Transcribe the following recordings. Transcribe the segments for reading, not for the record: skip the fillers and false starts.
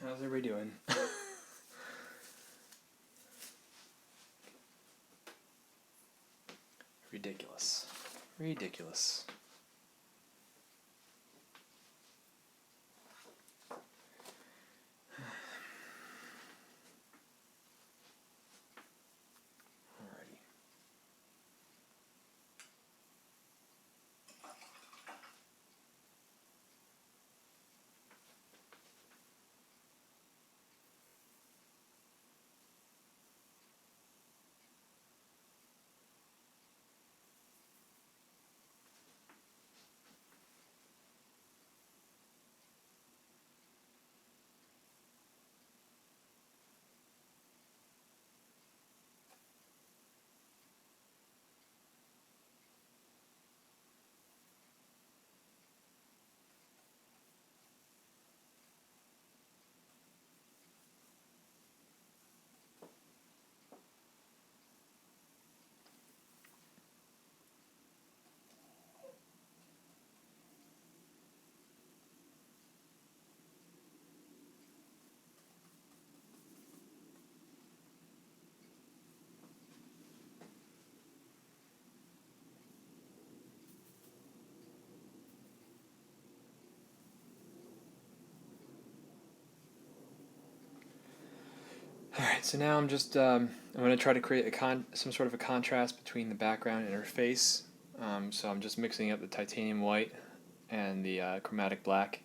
How's everybody doing? Ridiculous. Ridiculous. Alrighty. Alright, so now I'm just, I'm going to try to create some sort of a contrast between the background and her face. So I'm just mixing up the titanium white and the chromatic black,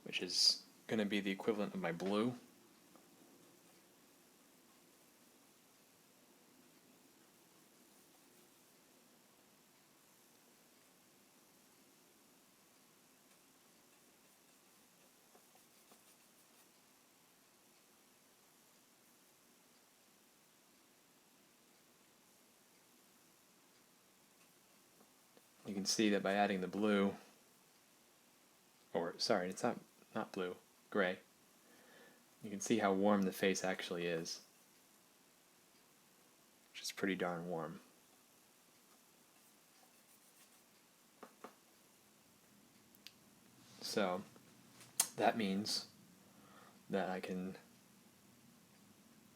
which is going to be the equivalent of my blue. You can see that by adding the blue, or sorry, it's not blue, gray. You can see how warm the face actually is, which is pretty darn warm. So that means that I can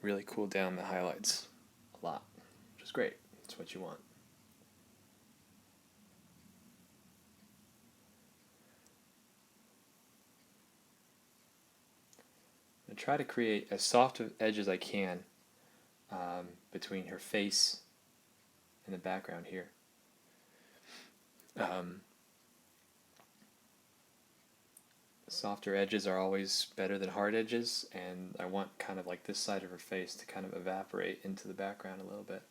really cool down the highlights a lot, which is great. That's what you want. I'm going to try to create as soft of edge as I can between her face and the background here. Softer edges are always better than hard edges, and I want kind of like this side of her face to kind of evaporate into the background a little bit.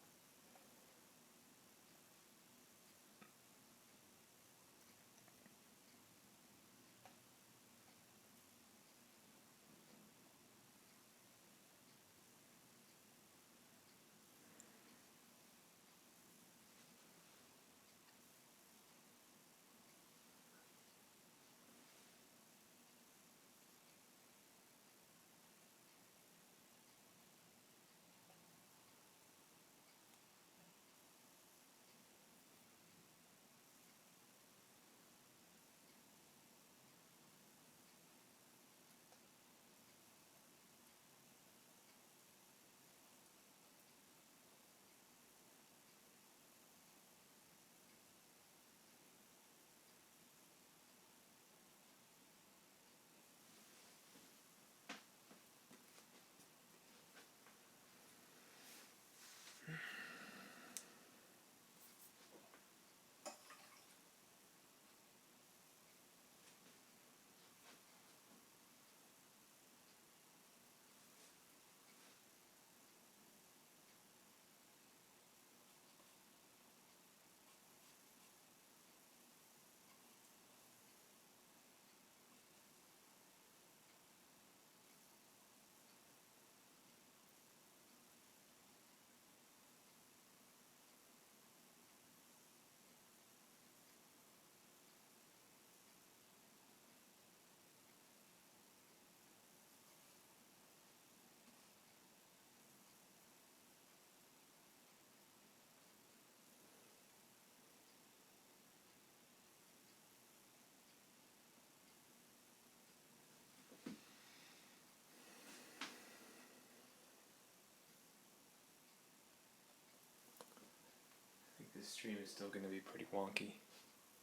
this stream is still going to be pretty wonky.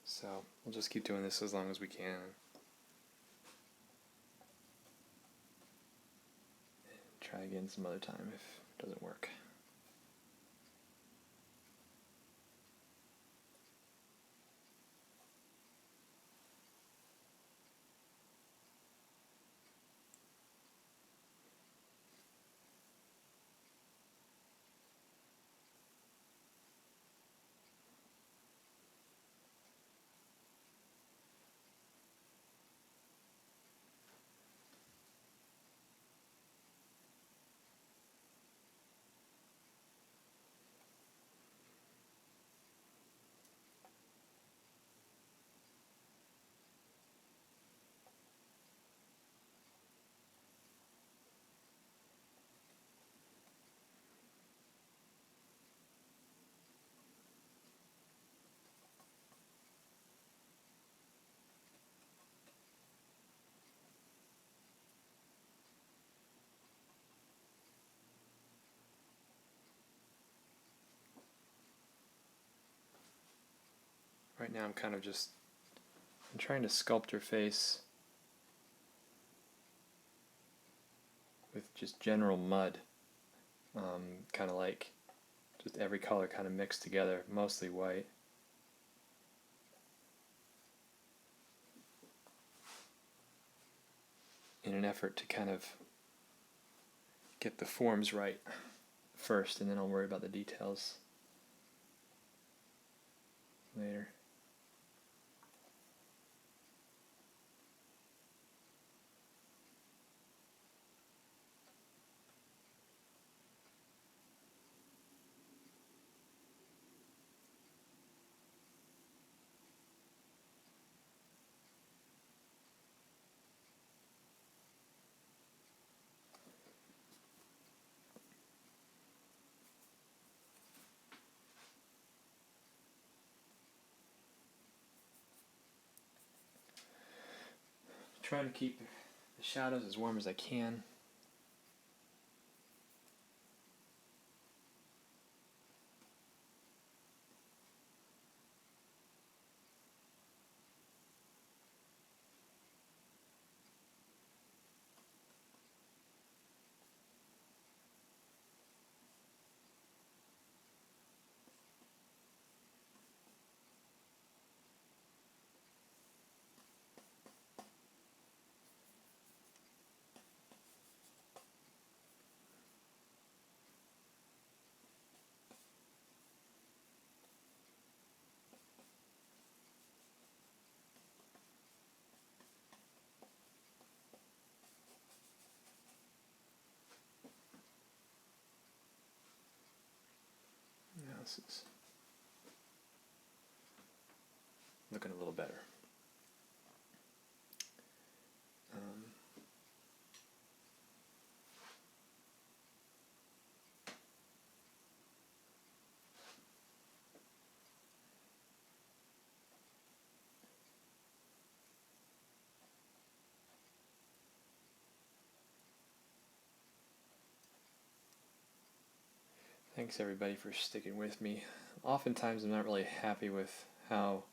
So we'll just keep doing this as long as we can. Try again some other time if it doesn't work. Right now I'm trying to sculpt her face with just general mud. Kind of like just every color kind of mixed together, mostly white. In an effort to kind of get the forms right first, and then I'll worry about the details later. Trying to keep the shadows as warm as I can. Now this is looking a little better. Thanks everybody for sticking with me. Oftentimes I'm not really happy with how,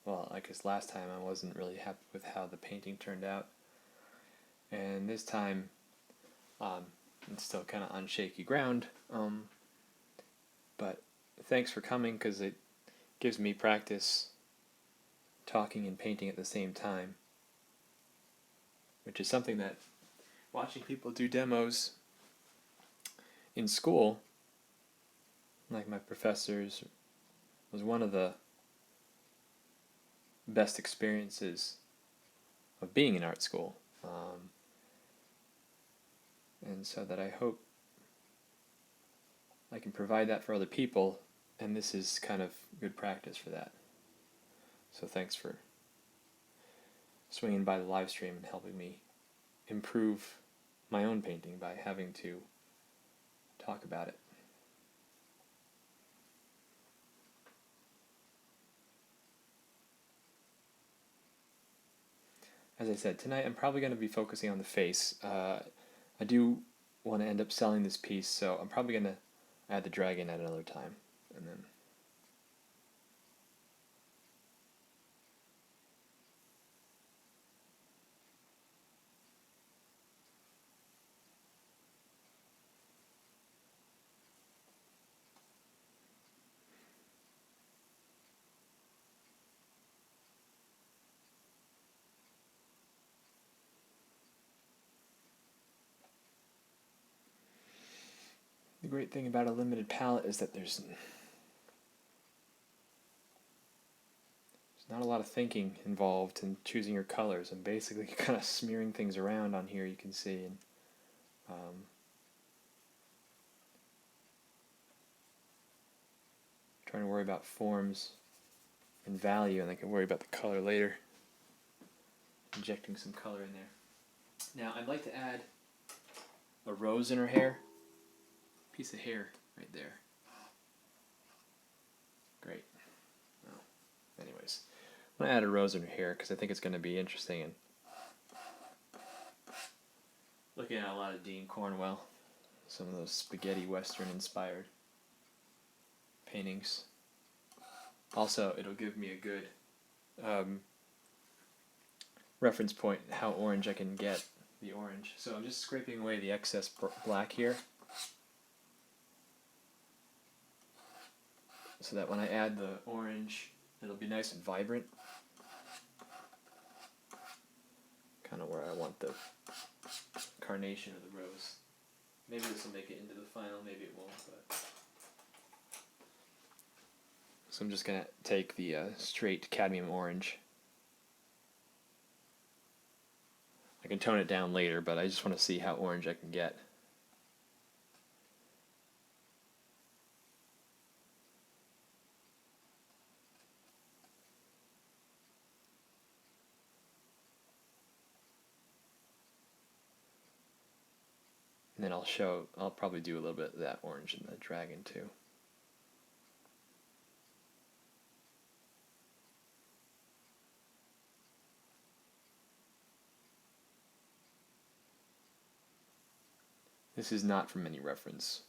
well, I guess last time I wasn't really happy with how the painting turned out. And this time it's still kind of on shaky ground. But thanks for coming, because it gives me practice talking and painting at the same time, which is something that watching people do demos in school, like my professors, was one of the best experiences of being in art school. And so that I hope I can provide that for other people, and this is kind of good practice for that. So thanks for swinging by the live stream and helping me improve my own painting by having to talk about it. As I said, tonight I'm probably going to be focusing on the face. I do want to end up selling this piece, so I'm probably going to add the dragon at another time. And then great thing about a limited palette is that there's not a lot of thinking involved in choosing your colors. I'm basically kind of smearing things around on here, you can see, and trying to worry about forms and value, and I can worry about the color later. Injecting some color in there. Now I'd like to add a rose in her hair. Piece of hair right there. Great. Oh. Anyways, I'm going to add a rose in her hair because I think it's going to be interesting, and looking at a lot of Dean Cornwell, some of those spaghetti western inspired paintings. Also, it'll give me a good reference point how orange I can get the orange. So I'm just scraping away the excess black here, so that when I add the orange, it'll be nice and vibrant. Kind of where I want the carnation of the rose. Maybe this will make it into the final, maybe it won't. But so I'm just going to take the straight cadmium orange. I can tone it down later, but I just want to see how orange I can get. And then I'll probably do a little bit of that orange in the dragon too. This is not from any reference.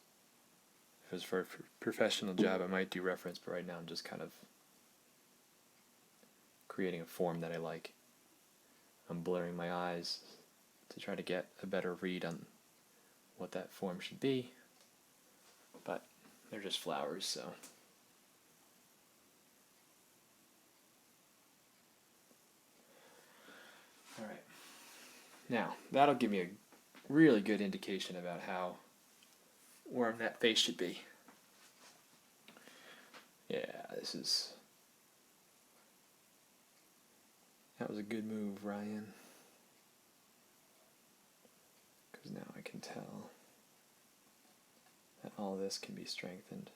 If it was for a professional job, I might do reference, but right now I'm just kind of creating a form that I like. I'm blurring my eyes to try to get a better read on what that form should be, but they're just flowers, so. Alright, now that'll give me a really good indication about how warm that face should be. Yeah, that was a good move, Ryan. Because now I can tell that all this can be strengthened.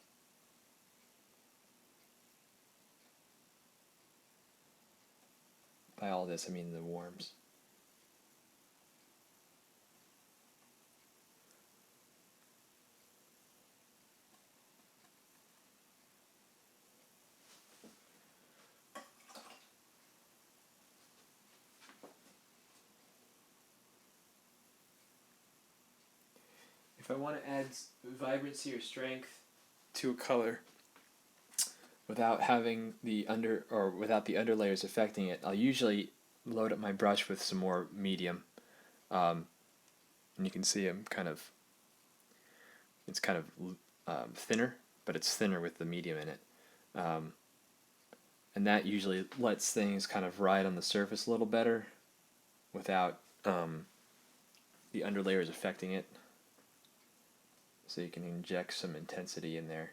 By all this, I mean the warms. If I want to add vibrancy or strength to a color without having without the underlayers affecting it, I'll usually load up my brush with some more medium, and you can see it's kind of thinner, but it's thinner with the medium in it, and that usually lets things kind of ride on the surface a little better without the underlayers affecting it. So you can inject some intensity in there.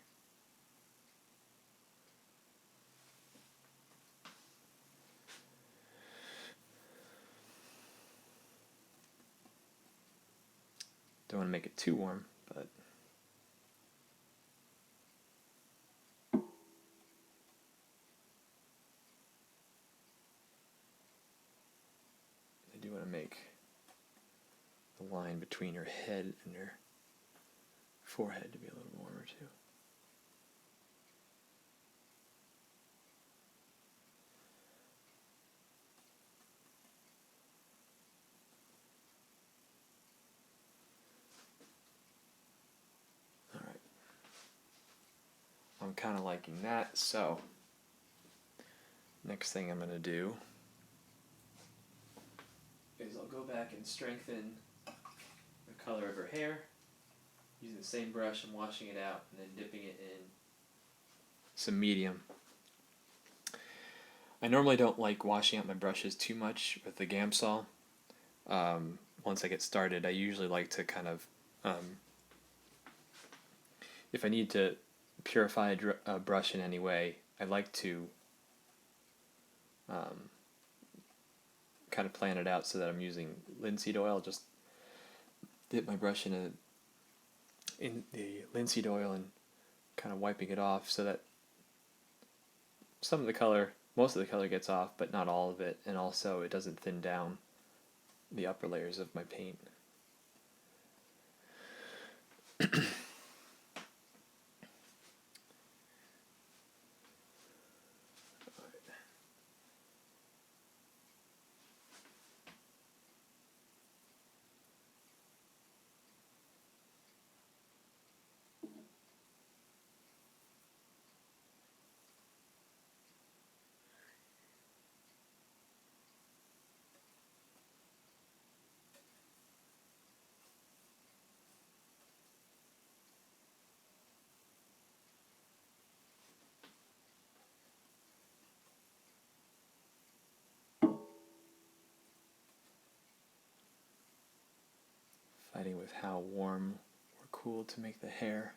Don't want to make it too warm, but I do want to make the line between her head and her forehead to be a little warmer too. Alright. I'm kind of liking that, so next thing I'm going to do is I'll go back and strengthen the color of her hair. Using the same brush, I'm washing it out and then dipping it in some medium. I normally don't like washing out my brushes too much with the Gamsol. Once I get started, I usually like to kind of if I need to purify a brush in any way, I like to kind of plan it out so that I'm using linseed oil. Just dip my brush in the linseed oil and kind of wiping it off so that most of the color gets off, but not all of it, and also it doesn't thin down the upper layers of my paint. Fighting with how warm or cool to make the hair.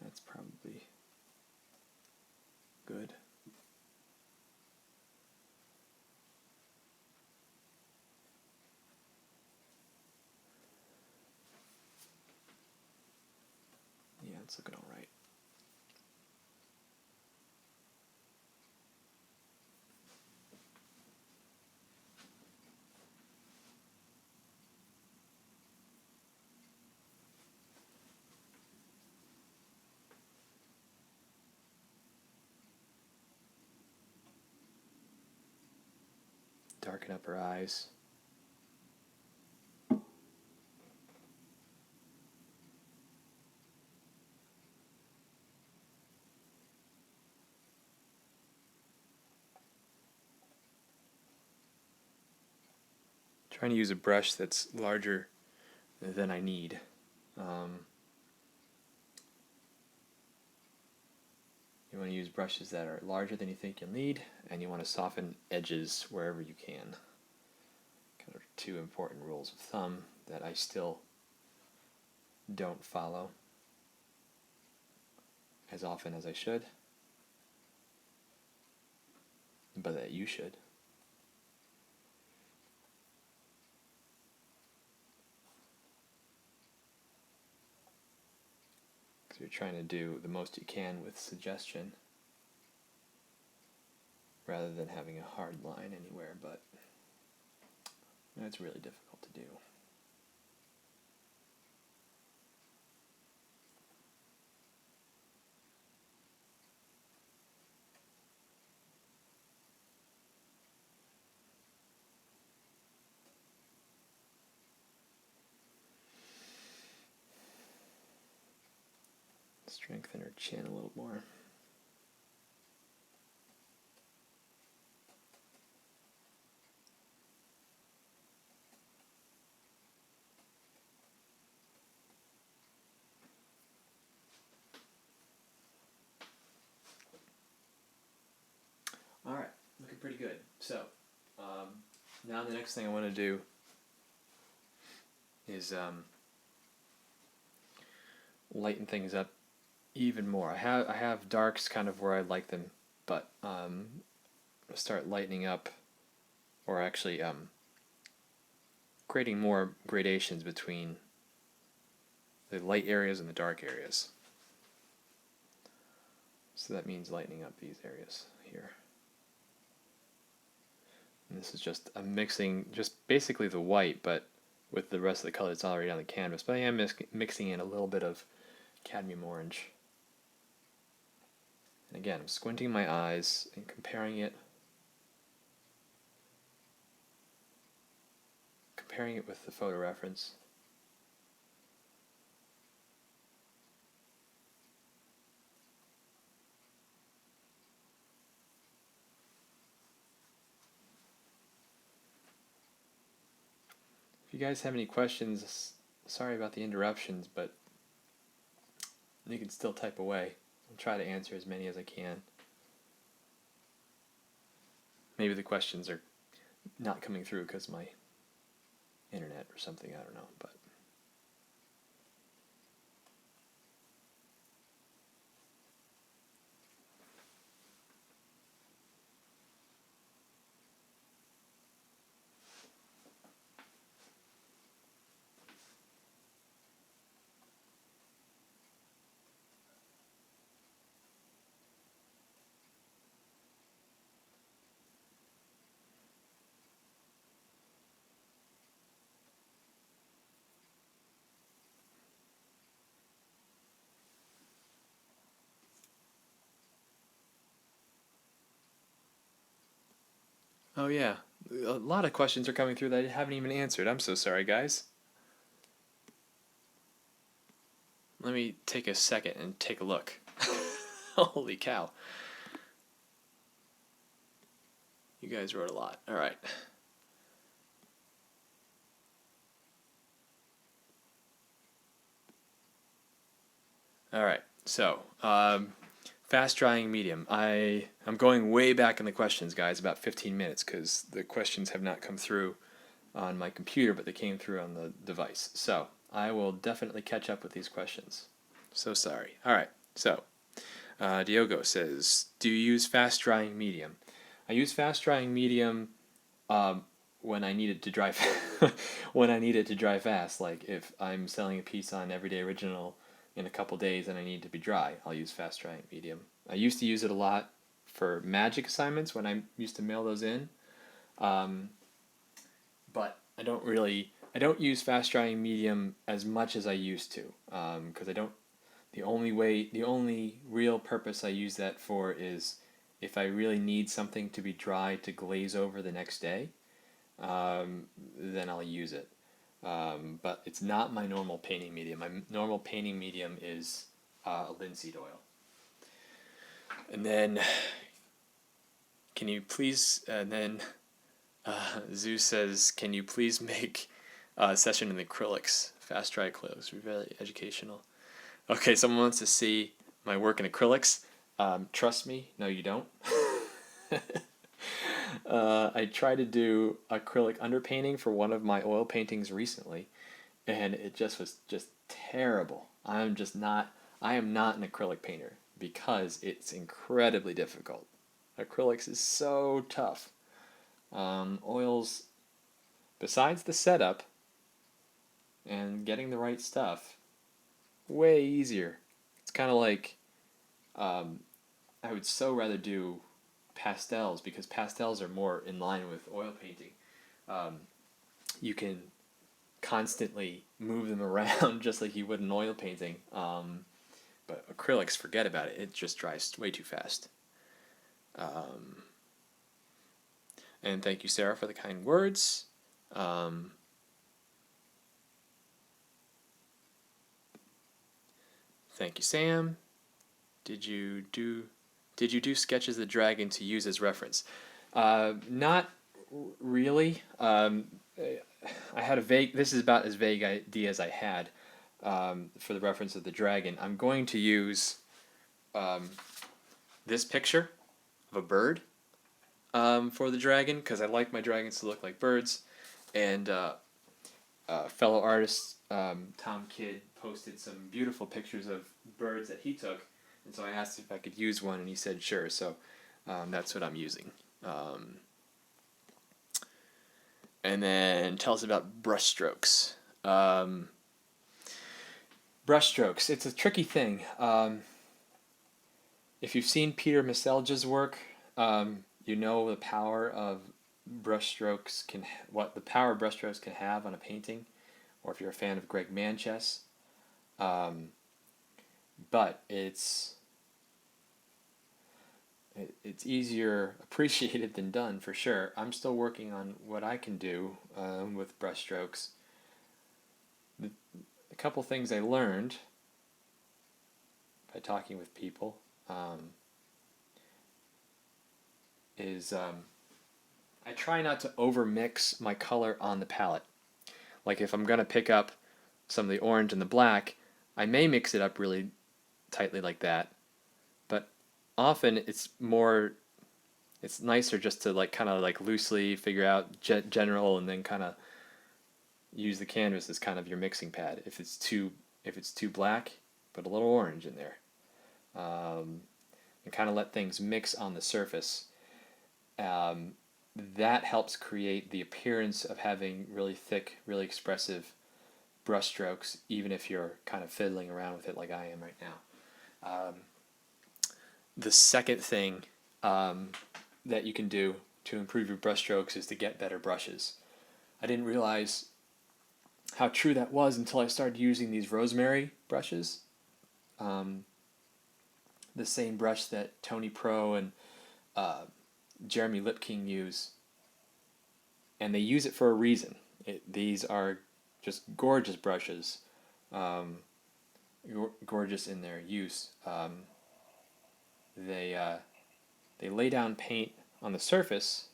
That's probably good. Yeah, it's looking all right. Darken up her eyes. Trying to use a brush that's larger than I need. You want to use brushes that are larger than you think you'll need, and you want to soften edges wherever you can. Kind of two important rules of thumb that I still don't follow as often as I should, but that you should. Because you're trying to do the most you can with suggestion rather than having a hard line anywhere, but it's really difficult to do. Strengthen her chin a little more. All right, looking pretty good. So, now the next thing I want to do is lighten things up even more. I have darks kind of where I like them, but start lightening up, or actually creating more gradations between the light areas and the dark areas. So that means lightening up these areas here. And this is just I'm mixing just basically the white, but with the rest of the color that's already on the canvas. But I am mixing in a little bit of cadmium orange. And again, I'm squinting my eyes and comparing it with the photo reference. If you guys have any questions, sorry about the interruptions, but you can still type away. I'll try to answer as many as I can. Maybe the questions are not coming through because of my internet or something, I don't know, but Oh yeah, a lot of questions are coming through that I haven't even answered. I'm so sorry, guys. Let me take a second and take a look. Holy cow. You guys wrote a lot. All right. All right. So, fast drying medium. I'm going way back in the questions, guys, about 15 minutes because the questions have not come through on my computer, but they came through on the device. So, I will definitely catch up with these questions. So sorry. All right. So, Diogo says, "Do you use fast drying medium?" I use fast drying medium when I need it to dry when I need it to dry fast. Like if I'm selling a piece on Everyday Original in a couple days and I need it to be dry, I'll use fast drying medium. I used to use it a lot for magic assignments when I used to mail those in, but I don't use fast drying medium as much as I used to because I don't. The only real purpose I use that for is if I really need something to be dry to glaze over the next day, then I'll use it. But it's not my normal painting medium. My normal painting medium is linseed oil. And then, can you please? And then, Zeus says, "Can you please make a session in acrylics? Fast dry acrylics would be very educational." Okay, someone wants to see my work in acrylics. Trust me, no, you don't. I tried to do acrylic underpainting for one of my oil paintings recently, and it just was just terrible. I am not an acrylic painter because it's incredibly difficult. Acrylics is so tough. Oils, besides the setup and getting the right stuff, way easier. It's kind of like I would so rather do pastels because pastels are more in line with oil painting. You can constantly move them around just like you would in oil painting. But acrylics, forget about it. It just dries way too fast. And thank you, Sarah, for the kind words. Thank you, Sam. Did you do sketches of the dragon to use as reference? Not really. I had a vague. This is about as vague idea as I had for the reference of the dragon. I'm going to use this picture of a bird for the dragon because I like my dragons to look like birds, and fellow artist Tom Kidd posted some beautiful pictures of birds that he took, and so I asked if I could use one, and he said sure. So that's what I'm using. And then tell us about brushstrokes. Brushstrokes. It's a tricky thing. If you've seen Peter Maselja's work, you know the power of what the power of brushstrokes can have on a painting, or if you're a fan of Greg Manchess. But it's easier appreciated than done for sure. I'm still working on what I can do with brushstrokes. A couple things I learned by talking with people is I try not to overmix my color on the palette. Like if I'm going to pick up some of the orange and the black, I may mix it up really tightly like that, but often it's nicer just to like kind of like loosely figure out general and then kind of use the canvas as kind of your mixing pad. If it's too black, put a little orange in there, and kind of let things mix on the surface. That helps create the appearance of having really thick, really expressive brush strokes, even if you're kind of fiddling around with it like I am right now. The second thing that you can do to improve your brush strokes is to get better brushes. I didn't realize how true that was until I started using these rosemary brushes. The same brush that Tony Pro and Jeremy Lipking use. and they use it for a reason. These are just gorgeous brushes, gorgeous in their use. They lay down paint on the surface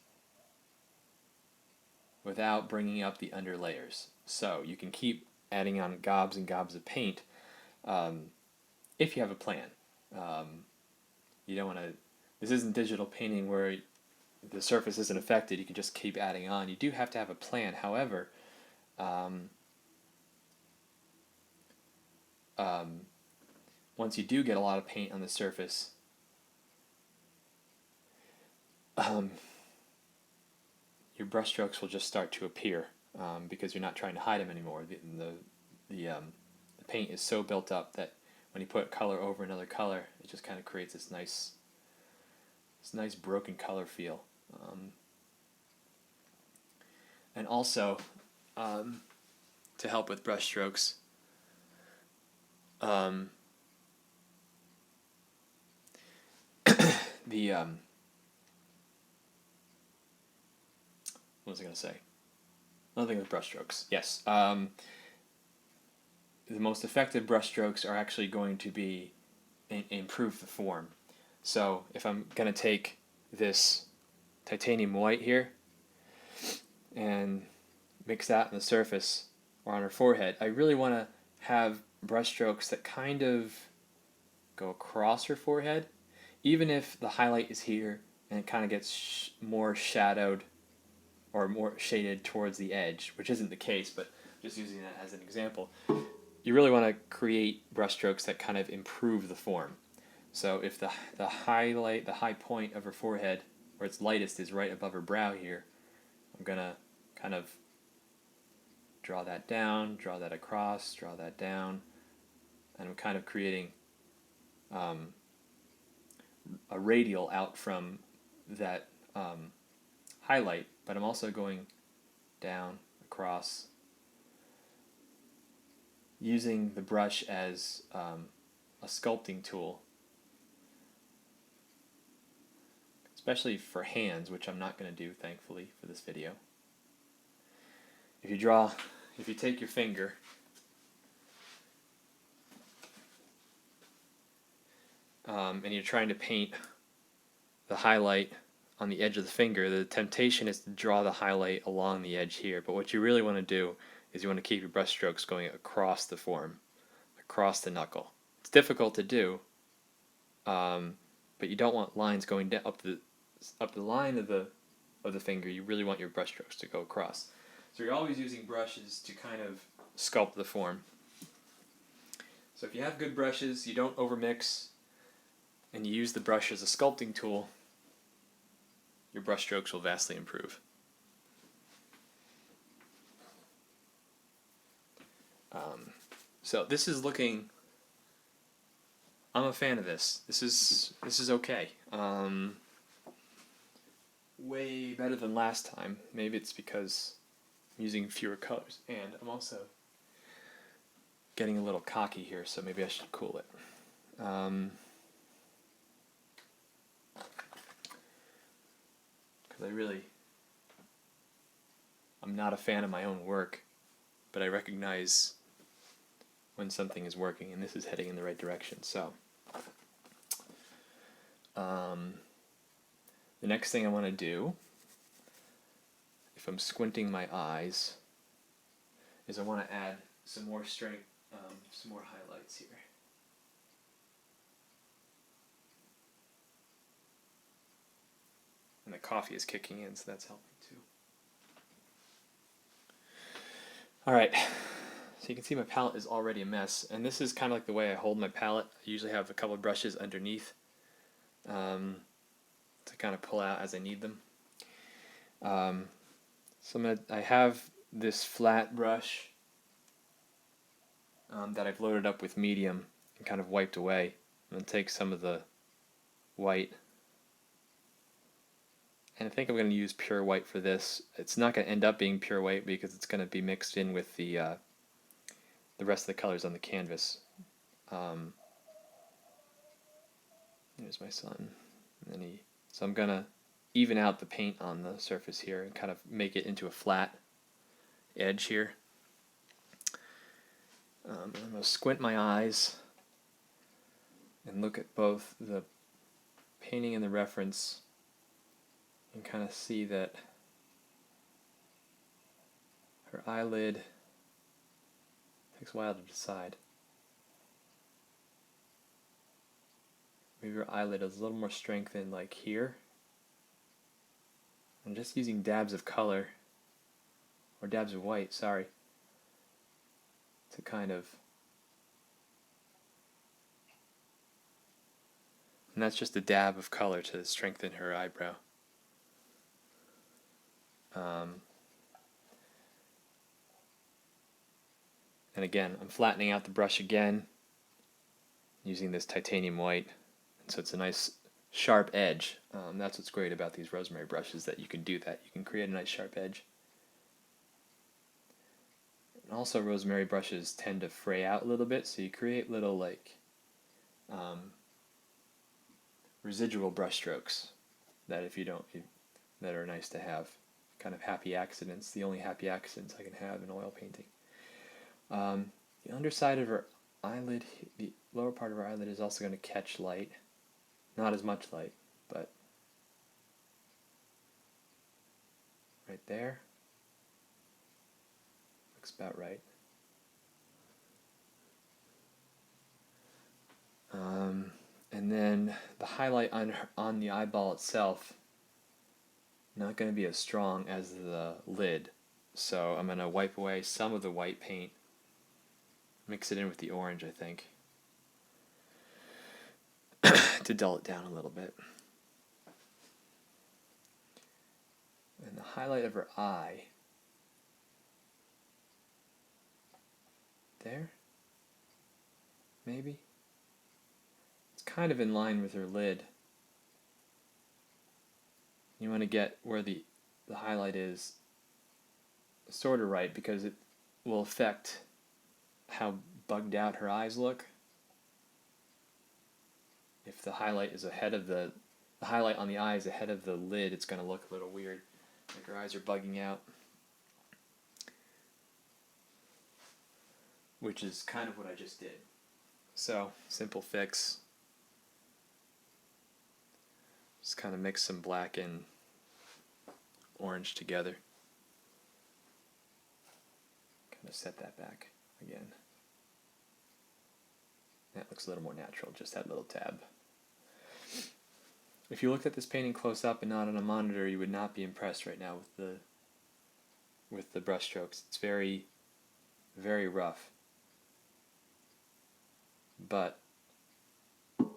without bringing up the underlayers. So you can keep adding on gobs and gobs of paint if you have a plan. You don't want to. This isn't digital painting where the surface isn't affected. You can just keep adding on. You do have to have a plan. However, once you do get a lot of paint on the surface, your brushstrokes will just start to appear because you're not trying to hide them anymore. The paint is so built up that when you put color over another color, it just kind of creates this nice broken color feel. And also, to help with brushstrokes, what was I going to say? Another thing with brushstrokes. Yes. The most effective brushstrokes are actually going to be improve the form. So if I'm going to take this titanium white here and mix that on the surface or on her forehead, I really want to have brushstrokes that kind of go across her forehead, even if the highlight is here and it kind of gets more shadowed or more shaded towards the edge, which isn't the case, but just using that as an example. You really want to create brushstrokes that kind of improve the form. So if the high point of her forehead, where it's lightest, is right above her brow here, I'm going to kind of draw that down, draw that across, draw that down, and I'm kind of creating a radial out from that highlight, but I'm also going down, across, using the brush as a sculpting tool, especially for hands, which I'm not going to do, thankfully, for this video. If you take your finger and you're trying to paint the highlight on the edge of the finger, the temptation is to draw the highlight along the edge here, but what you really want to do is you want to keep your brush strokes going across the form, across the knuckle. It's difficult to do, but you don't want lines going down up the line of the finger. You really want your brush strokes to go across. So you're always using brushes to kind of sculpt the form. So if you have good brushes, you don't overmix, and you use the brush as a sculpting tool, your brush strokes will vastly improve. So this is looking. I'm a fan of this. This is okay. Way better than last time. Maybe it's because I'm using fewer colors, and I'm also getting a little cocky here, so maybe I should cool it. Because I'm not a fan of my own work, but I recognize when something is working, and this is heading in the right direction. So, the next thing I want to do, if I'm squinting my eyes, is I want to add some more strength, some more highlights here. And the coffee is kicking in, so that's helping too. Alright, so you can see my palette is already a mess, and this is kind of like the way I hold my palette. I usually have a couple of brushes underneath to kind of pull out as I need them. So I have this flat brush that I've loaded up with medium and kind of wiped away. I'm going to take some of the white, and I think I'm going to use pure white for this. It's not going to end up being pure white because it's going to be mixed in with the rest of the colors on the canvas. There's my son. And then so I'm going to even out the paint on the surface here and kind of make it into a flat edge here. I'm going to squint my eyes and look at both the painting and the reference and kind of see that her eyelid takes a while to decide. Maybe her eyelid is a little more strengthened like here. I'm just using dabs of color, or dabs of white, sorry, to kind of, and that's just a dab of color to strengthen her eyebrow. And again, I'm flattening out the brush again using this titanium white, so it's a nice sharp edge. That's what's great about these rosemary brushes, that you can do that. You can create a nice sharp edge. And also rosemary brushes tend to fray out a little bit, so you create little like residual brush strokes that that are nice to have. Kind of happy accidents, the only happy accidents I can have in oil painting. The underside of her eyelid, the lower part of her eyelid is also going to catch light. Not as much light, but right there. Looks about right. And then the highlight on the eyeball itself, not going to be as strong as the lid. So I'm going to wipe away some of the white paint, mix it in with the orange, I think, to dull it down a little bit. And the highlight of her eye, there, maybe? It's kind of in line with her lid. You want to get where the highlight is sort of right, because it will affect how bugged out her eyes look. If the highlight is ahead of the highlight on the eye is ahead of the lid, it's going to look a little weird, like her eyes are bugging out, which is kind of what I just did. So, simple fix. Just kind of mix some black and orange together. Kind of set that back again. That looks a little more natural, just that little tab. If you looked at this painting close up and not on a monitor, you would not be impressed right now with the brush strokes. It's very, very rough. But the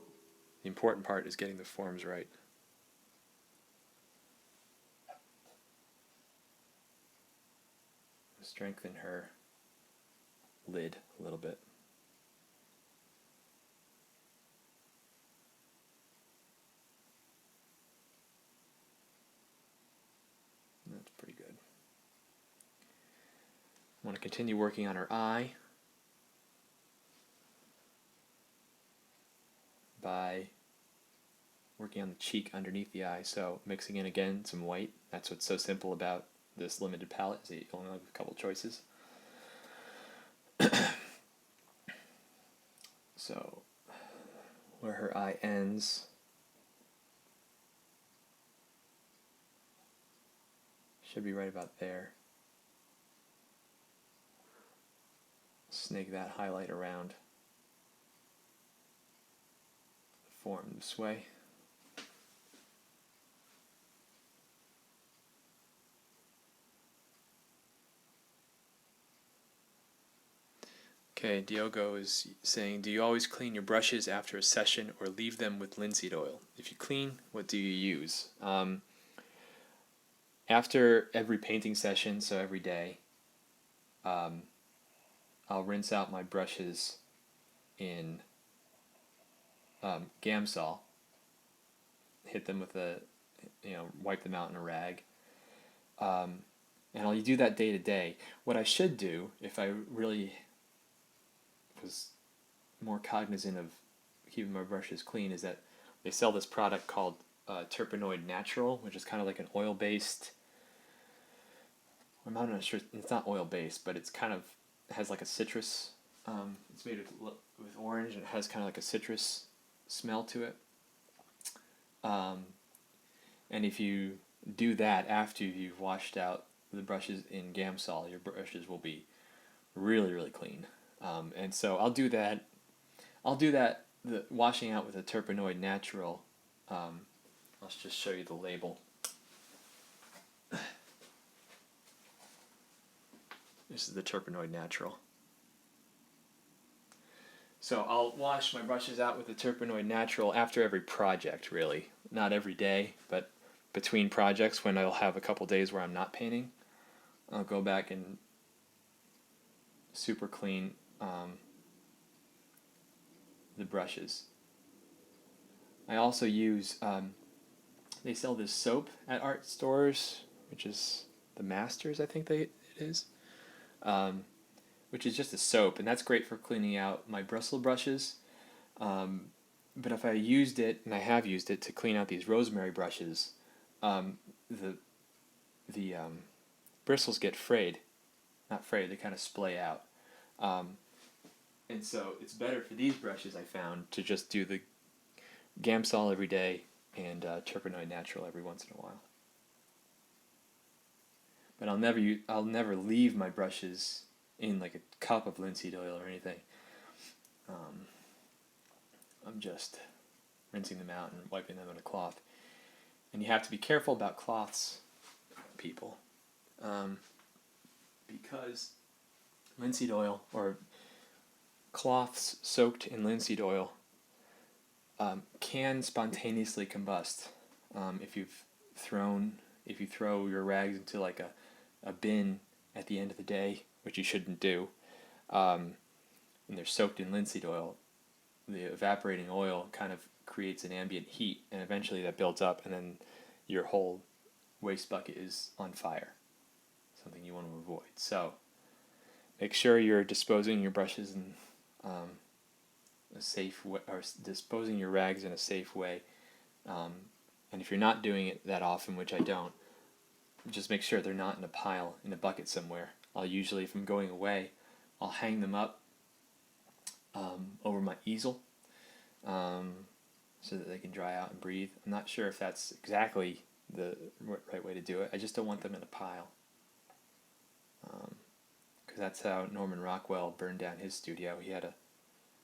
important part is getting the forms right. Strengthen her lid a little bit. That's pretty good. I want to continue working on her eye by working on the cheek underneath the eye. So mixing in again some white. That's what's so simple about this limited palette, is that you only have a couple choices. So where her eye ends, should be right about there. Snake that highlight around the form this way. Okay, Diogo is saying, do you always clean your brushes after a session or leave them with linseed oil? If you clean, what do you use? After every painting session, so every day, I'll rinse out my brushes in Gamsol, hit them with wipe them out in a rag, and I'll do that day to day. What I should do, if I really was more cognizant of keeping my brushes clean, is that they sell this product called Terpenoid Natural, which is kind of like an oil-based. I'm not sure. It's not oil-based, but it's kind of has like a citrus. It's made with orange, and it has kind of like a citrus smell to it. And if you do that after you've washed out the brushes in Gamsol, your brushes will be really, really clean. And so I'll do that. The washing out with a Terpenoid Natural. I'll just show you the label. This is the Terpenoid Natural. So I'll wash my brushes out with the Terpenoid Natural after every project, really. Not every day, but between projects when I'll have a couple days where I'm not painting. I'll go back and super clean the brushes. I also use, they sell this soap at art stores, which is the Masters, I think it is. Which is just a soap, and that's great for cleaning out my bristle brushes. But if I used it, and I have used it to clean out these rosemary brushes, the bristles get frayed. Not frayed, they kind of splay out. And so it's better for these brushes, I found, to just do the Gamsol every day and Terpenoid Natural every once in a while. But I'll never leave my brushes in like a cup of linseed oil or anything. I'm just rinsing them out and wiping them on a cloth. And you have to be careful about cloths, people, because linseed oil or cloths soaked in linseed oil can spontaneously combust. If you throw your rags into like a bin at the end of the day, which you shouldn't do, and they're soaked in linseed oil, the evaporating oil kind of creates an ambient heat, and eventually that builds up, and then your whole waste bucket is on fire. Something you want to avoid. So make sure you're disposing your brushes in a safe way, or disposing your rags in a safe way. And if you're not doing it that often, which I don't, just make sure they're not in a pile, in a bucket somewhere. I'll usually, if I'm going away, I'll hang them up over my easel so that they can dry out and breathe. I'm not sure if that's exactly the right way to do it. I just don't want them in a pile. Because that's how Norman Rockwell burned down his studio. It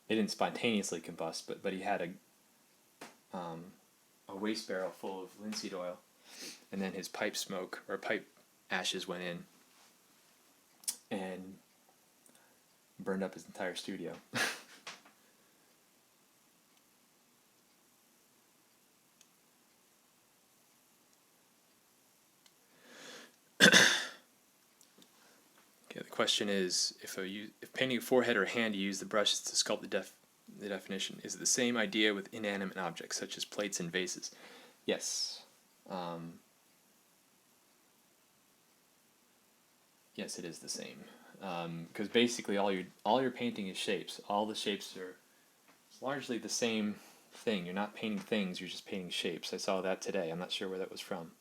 didn't spontaneously combust, but he had a waste barrel full of linseed oil, and then his pipe ashes went in and burned up his entire studio. Okay, the question is, if painting a forehead or hand, you use the brushes to sculpt the definition. Is it the same idea with inanimate objects such as plates and vases? Yes. Yes, it is the same. Because basically all your painting is shapes. All the shapes are largely the same thing. You're not painting things, you're just painting shapes. I saw that today. I'm not sure where that was from.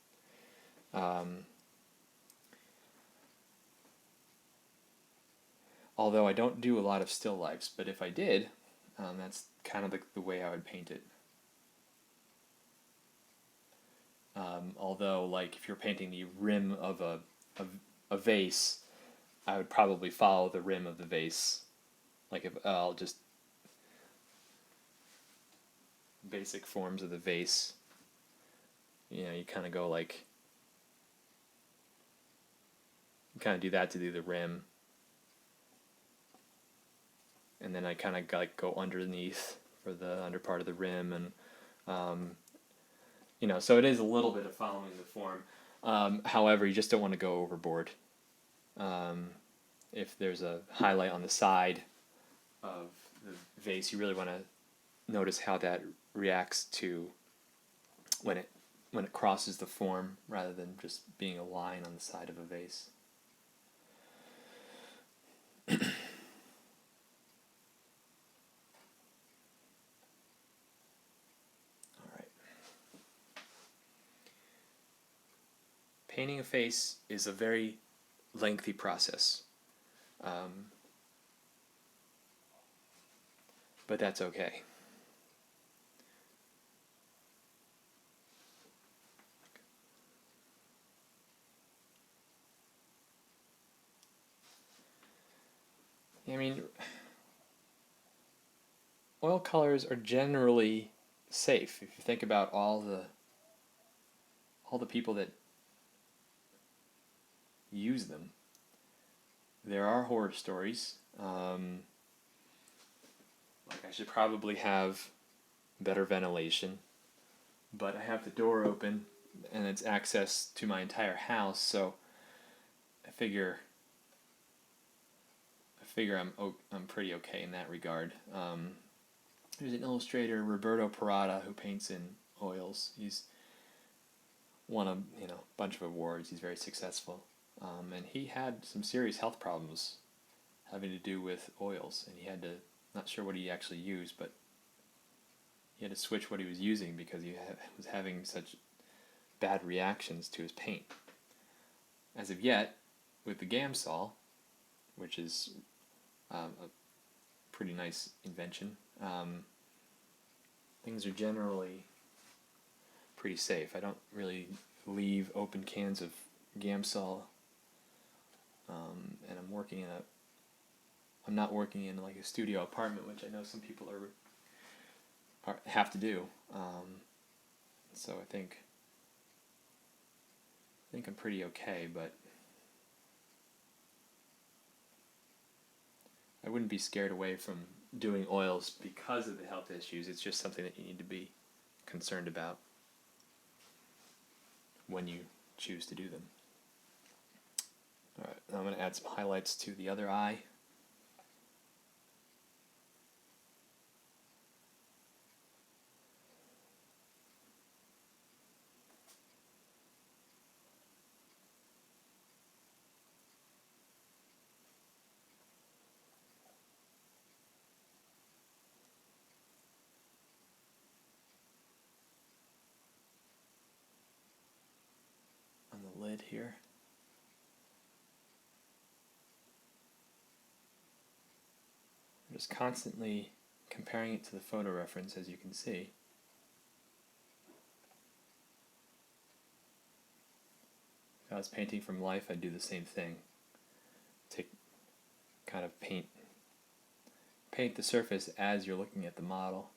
Although I don't do a lot of still lifes, but if I did, that's kind of the way I would paint it. Although, like, if you're painting the rim of a vase, I would probably follow the rim of the vase. Like, if I'll just basic forms of the vase. You kind of go like, you kind of do that to do the rim. And then I kind of like go underneath for the under part of the rim, and so it is a little bit of following the form. However, you just don't want to go overboard. If there's a highlight on the side of the vase, you really want to notice how that reacts to when it crosses the form, rather than just being a line on the side of a vase. painting a face is a very lengthy process. But that's okay. I mean, oil colors are generally safe. If you think about all the people that use them, there are horror stories. Like I should probably have better ventilation, but I have the door open and it's access to my entire house, so I figure I'm pretty okay in that regard. There's an illustrator, Roberto Parada, who paints in oils. He's won a bunch of awards. He's very successful, and he had some serious health problems having to do with oils, and he had to, not sure what he actually used, but he had to switch what he was using because he was having such bad reactions to his paint. As of yet, with the Gamsol, which is a pretty nice invention, things are generally pretty safe. I don't really leave open cans of Gamsol, and I'm not working in like a studio apartment, which I know some people have to do. So I think I'm pretty okay, but I wouldn't be scared away from doing oils because of the health issues. It's just something that you need to be concerned about when you choose to do them. Alright, now I'm going to add some highlights to the other eye. On the lid here. I'm just constantly comparing it to the photo reference, as you can see. If I was painting from life, I'd do the same thing. Kind of paint the surface as you're looking at the model.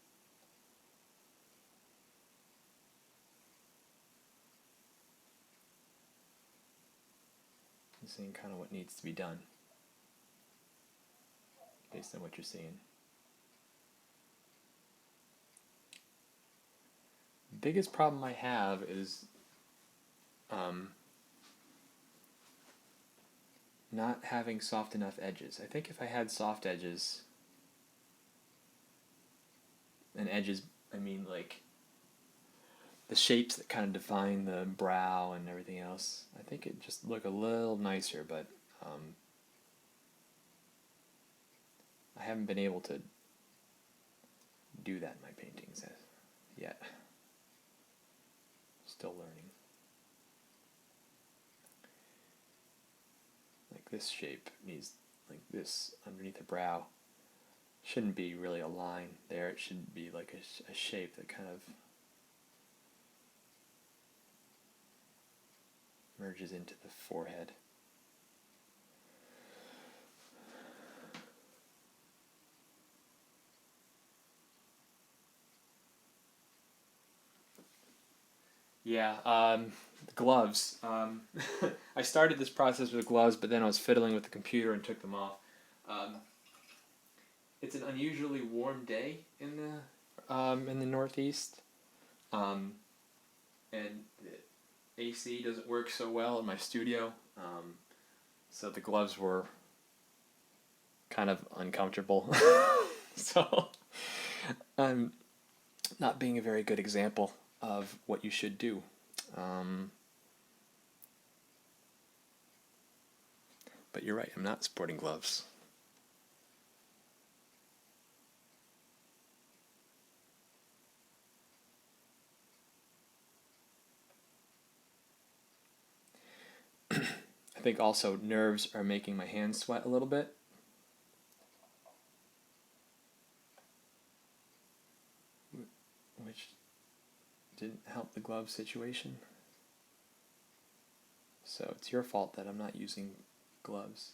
And seeing kind of what needs to be done based on what you're seeing. The biggest problem I have is not having soft enough edges. I think if I had soft edges, and edges, I mean like the shapes that kind of define the brow and everything else, I think it'd just look a little nicer, but I haven't been able to do that in my paintings yet. Still learning. Like this shape needs, like this underneath the brow, shouldn't be really a line there. It should be like a shape that kind of merges into the forehead. Yeah, the gloves. I started this process with gloves, but then I was fiddling with the computer and took them off. It's an unusually warm day in the Northeast, and the AC doesn't work so well in my studio, so the gloves were kind of uncomfortable. So I'm not being a very good example of what you should do. But you're right, I'm not sporting gloves. think also nerves are making my hands sweat a little bit. Which didn't help the glove situation. So it's your fault that I'm not using gloves.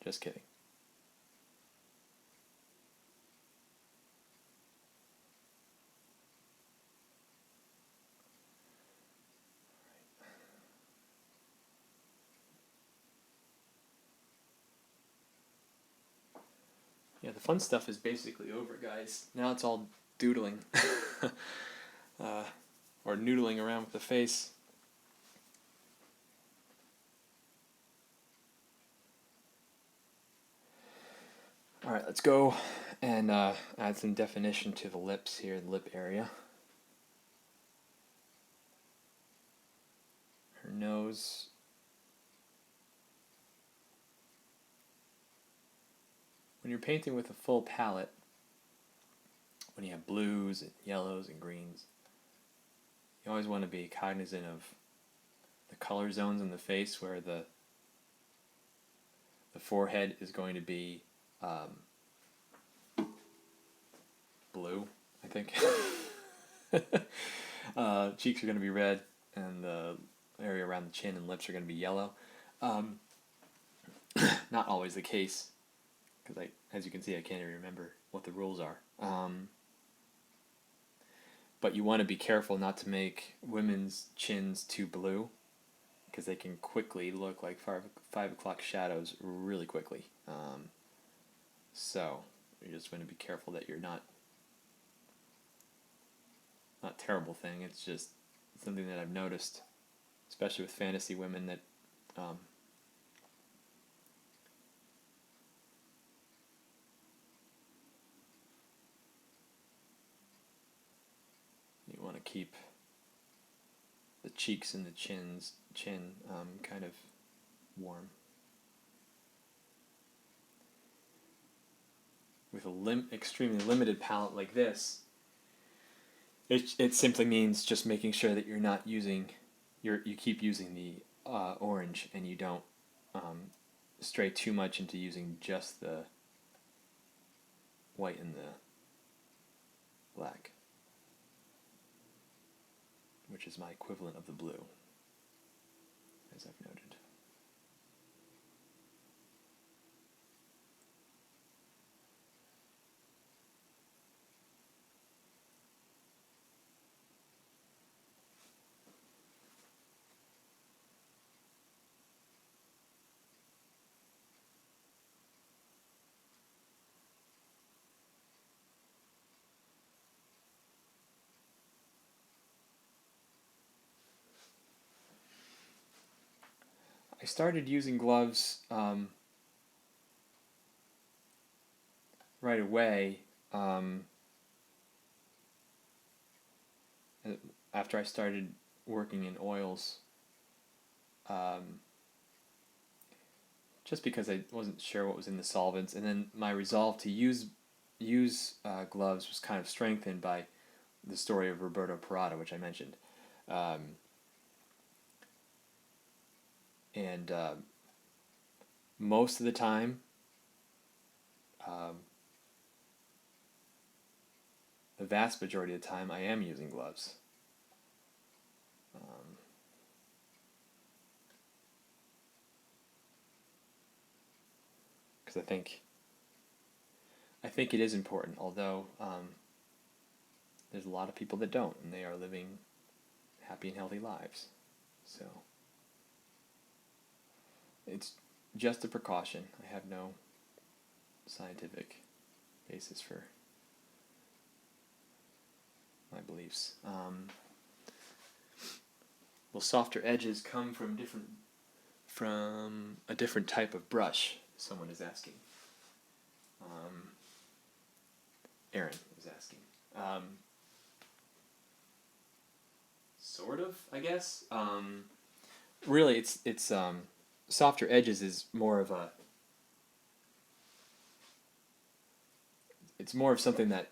Just kidding. Yeah, the fun stuff is basically over, guys. Now it's all doodling. Or noodling around with the face. Alright, let's go and add some definition to the lips here, the lip area. Her nose. When you're painting with a full palette, when you have blues and yellows and greens, you always want to be cognizant of the color zones in the face where the forehead is going to be blue, I think. Cheeks are going to be red, and the area around the chin and lips are going to be yellow. Not always the case, because as you can see, I can't even remember what the rules are. But you want to be careful not to make women's chins too blue, because they can quickly look like 5 o'clock shadows really quickly. So you just want to be careful that you're not terrible thing. It's just something that I've noticed, especially with fantasy women, that you want to keep the cheeks and the chin kind of warm. With a extremely limited palette like this, it simply means just making sure that you're not using, you keep using the orange, and you don't stray too much into using just the white and the black, which is my equivalent of the blue, as I've noted. I started using gloves right away after I started working in oils, just because I wasn't sure what was in the solvents, and then my resolve to use gloves was kind of strengthened by the story of Roberto Parada, which I mentioned. And most of the time, the vast majority of the time, I am using gloves. Because I think it is important, although there's a lot of people that don't, and they are living happy and healthy lives. So it's just a precaution. I have no scientific basis for my beliefs. Will softer edges come from a different type of brush? Someone is asking. Aaron is asking. Sort of, I guess. Really, it's softer edges is more of a. It's more of something that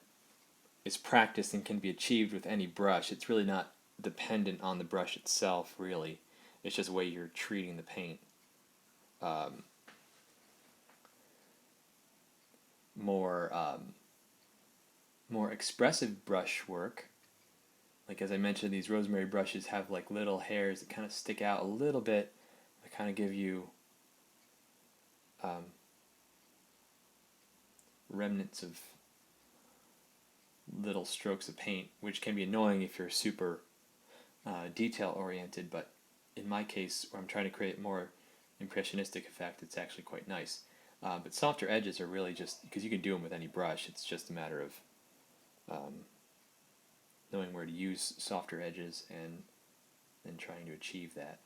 is practiced and can be achieved with any brush. It's really not dependent on the brush itself, really. It's just the way you're treating the paint. um, more more expressive brush work, like as I mentioned, these rosemary brushes have like little hairs that kind of stick out a little bit, that kind of give you um, remnants of little strokes of paint, which can be annoying if you're super detail oriented, but in my case, where I'm trying to create more impressionistic effect, it's actually quite nice. But softer edges are really just, because you can do them with any brush, it's just a matter of knowing where to use softer edges and trying to achieve that.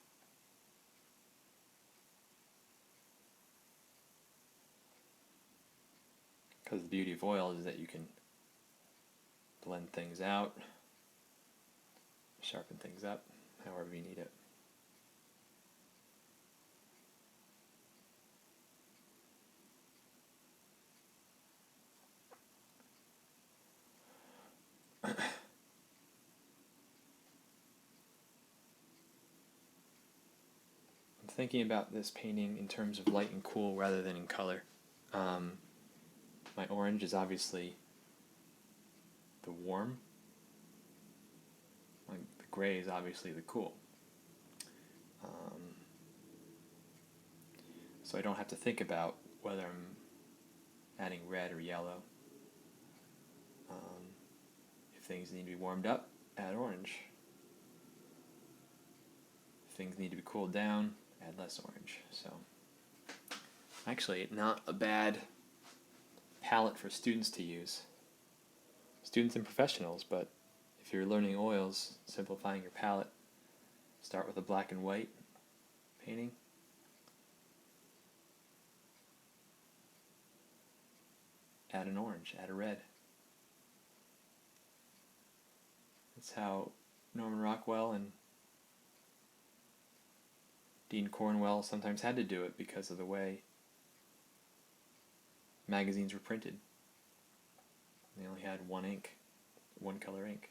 Because the beauty of oil is that you can blend things out, sharpen things up, however you need it. I'm thinking about this painting in terms of light and cool rather than in color. My orange is obviously the warm. The gray is obviously the cool. So I don't have to think about whether I'm adding red or yellow. If things need to be warmed up, add orange. If things need to be cooled down, add less orange. So actually not a bad palette for students to use. Students and professionals, but if you're learning oils, simplifying your palette, start with a black and white painting. Add an orange, add a red. That's how Norman Rockwell and Dean Cornwell sometimes had to do it because of the way magazines were printed. They only had one color ink.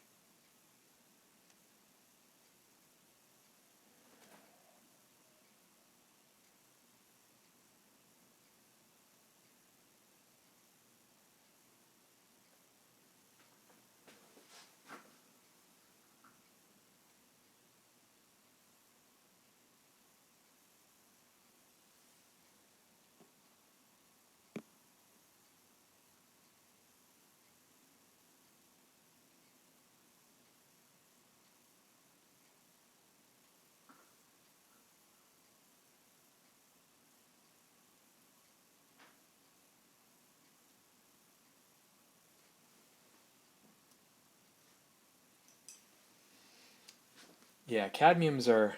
Yeah, cadmiums are,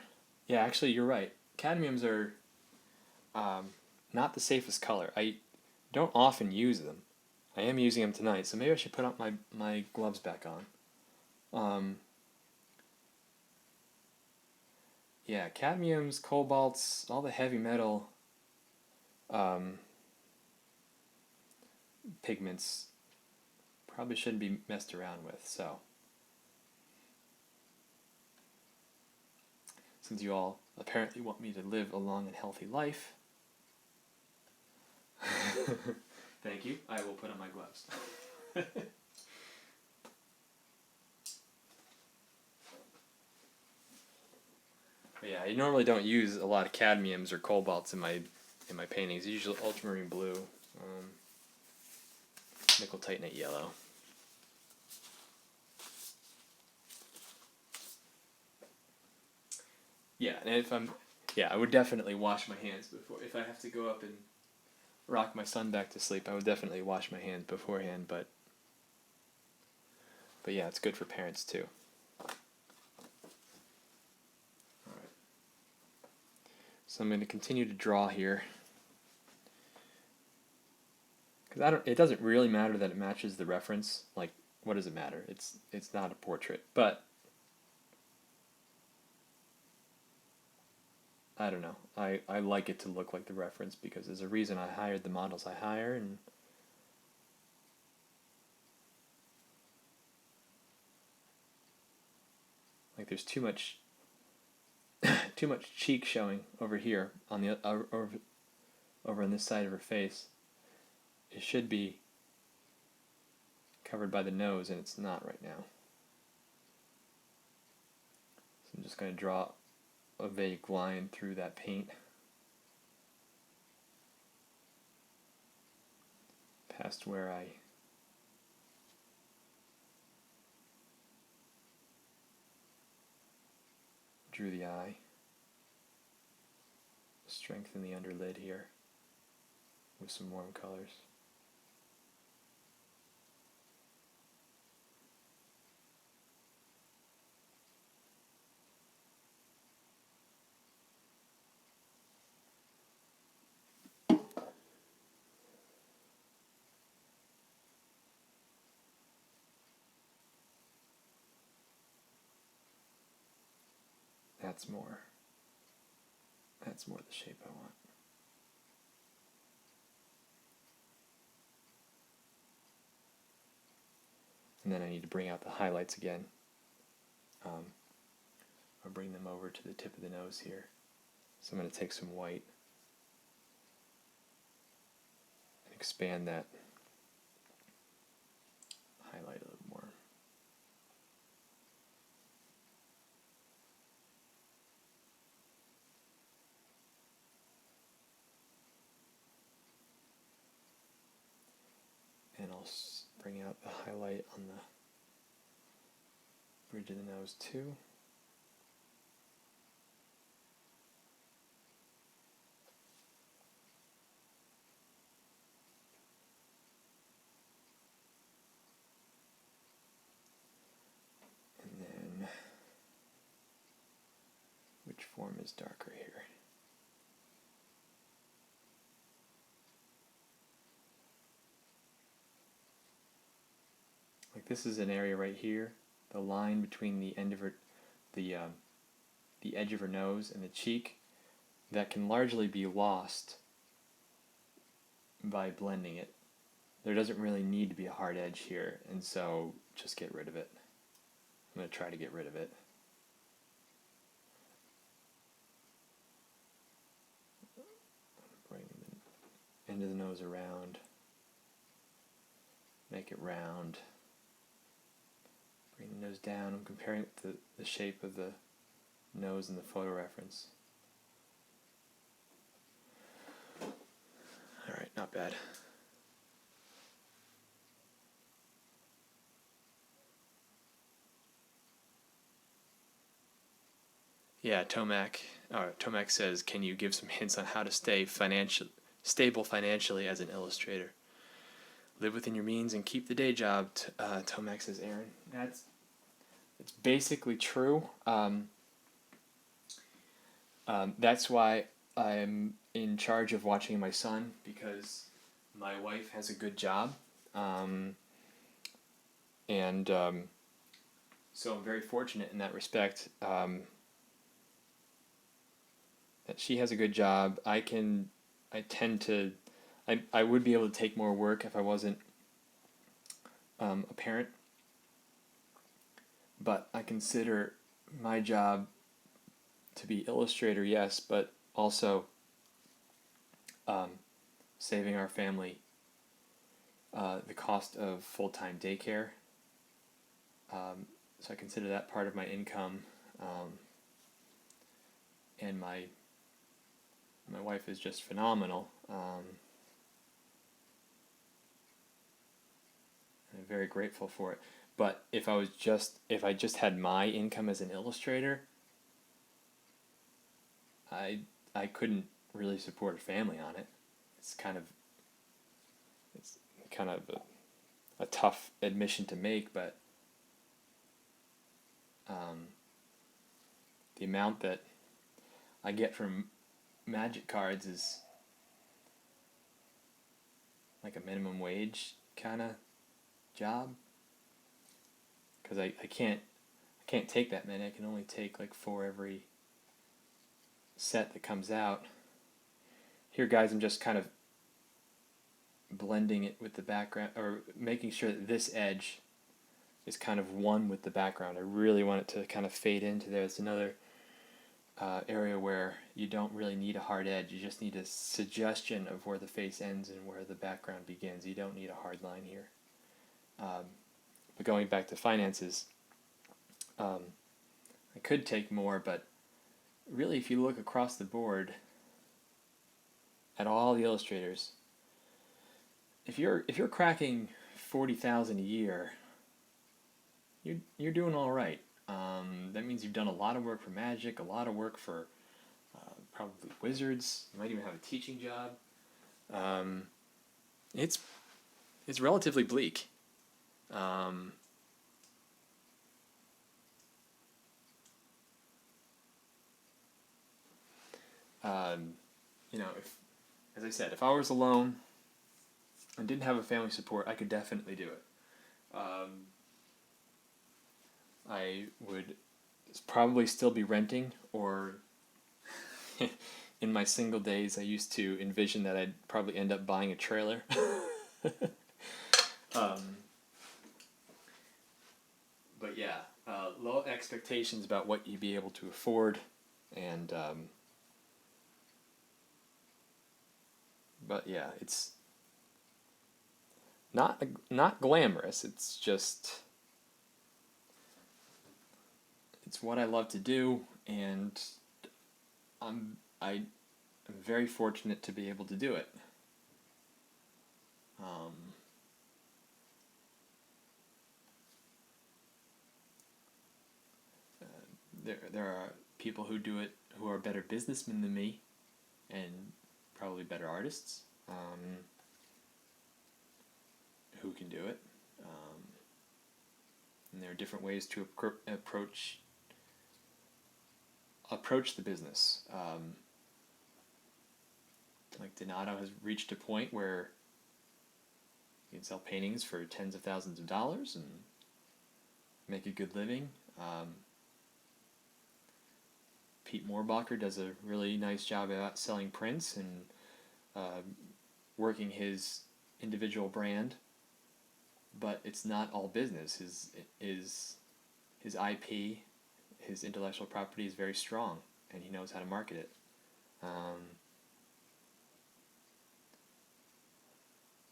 yeah, actually you're right. Cadmiums are not the safest color. I don't often use them. I am using them tonight, so maybe I should put up my gloves back on. Yeah, cadmiums, cobalts, all the heavy metal pigments probably shouldn't be messed around with, so. Since you all apparently want me to live a long and healthy life, thank you, I will put on my gloves. But yeah, I normally don't use a lot of cadmiums or cobalts in my paintings. Usually ultramarine blue, nickel titanate yellow. Yeah, and I would definitely wash my hands before. If I have to go up and rock my son back to sleep, I would definitely wash my hands beforehand. But yeah, it's good for parents too. All right. So I'm going to continue to draw here. Because it doesn't really matter that it matches the reference. Like, what does it matter? It's not a portrait, but I don't know. I like it to look like the reference because there's a reason I hired the models I hire, and like there's too much cheek showing over here on the over on this side of her face, it should be covered by the nose, and it's not right now. So I'm just going to draw a vague line through that paint past where I drew the eye. Strengthen the underlid here with some warm colors. That's more the shape I want. And then I need to bring out the highlights again. I'll bring them over to the tip of the nose here. So I'm going to take some white and expand that highlight a little more. And I'll bring out the highlight on the bridge of the nose too. And then, which form is darker here? Like this is an area right here, the line between the end of her, the edge of her nose and the cheek, that can largely be lost by blending it. There doesn't really need to be a hard edge here, and so just get rid of it. I'm going to try to get rid of it. Bring the end of the nose around, make it round. Bring the nose down. I'm comparing it to the shape of the nose in the photo reference. Alright, not bad. Yeah, Tomac says, can you give some hints on how to stay stable financially as an illustrator? Live within your means and keep the day job, Tomac says, Aaron. It's basically true. That's why I'm in charge of watching my son, because my wife has a good job. So I'm very fortunate in that respect, that she has a good job. I would be able to take more work if I wasn't a parent, but I consider my job to be illustrator, yes, but also saving our family the cost of full-time daycare. So I consider that part of my income, and my wife is just phenomenal. I'm very grateful for it. But if I just had my income as an illustrator, I couldn't really support a family on it. It's kind of a tough admission to make, but the amount that I get from Magic cards is like a minimum wage kind of job, because I can't take that many. I can only take like 4 every set that comes out. Here, guys, I'm just kind of blending it with the background, or making sure that this edge is kind of one with the background. I really want it to kind of fade into there. It's another area where you don't really need a hard edge. You just need a suggestion of where the face ends and where the background begins. You don't need a hard line here. But going back to finances, I could take more, but really if you look across the board at all the illustrators, if you're cracking 40,000 a year, you're doing all right. That means you've done a lot of work for Magic, a lot of work for probably Wizards. You might even have a teaching job. It's relatively bleak. You know, if, as I said, if I was alone and didn't have a family support, I could definitely do it. I would probably still be renting, or in my single days I used to envision that I'd probably end up buying a trailer. But yeah, low expectations about what you'd be able to afford, and but yeah, it's not glamorous. It's just, it's what I love to do, and I'm very fortunate to be able to do it. There are people who do it who are better businessmen than me, and probably better artists, who can do it. And there are different ways to approach the business. Like Donato has reached a point where you can sell paintings for tens of thousands of dollars and make a good living. Pete Moorbacher does a really nice job at selling prints and working his individual brand, but it's not all business. His IP, his intellectual property is very strong, and he knows how to market it.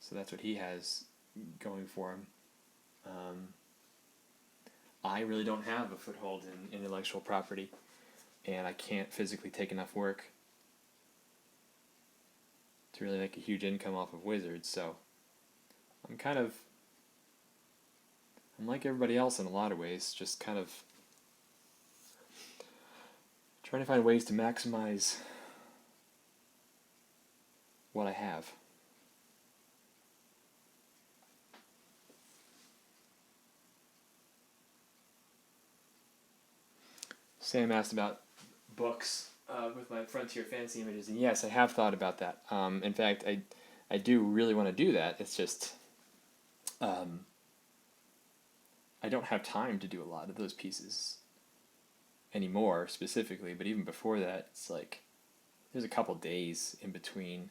So that's what he has going for him. I really don't have a foothold in intellectual property, and I can't physically take enough work to really make a huge income off of Wizards, so I'm like everybody else in a lot of ways, just kind of trying to find ways to maximize what I have. Sam asked about books with my Frontier Fantasy images, and yes, I have thought about that. In fact, I do really want to do that. It's just I don't have time to do a lot of those pieces anymore, specifically, but even before that, it's like there's a couple days in between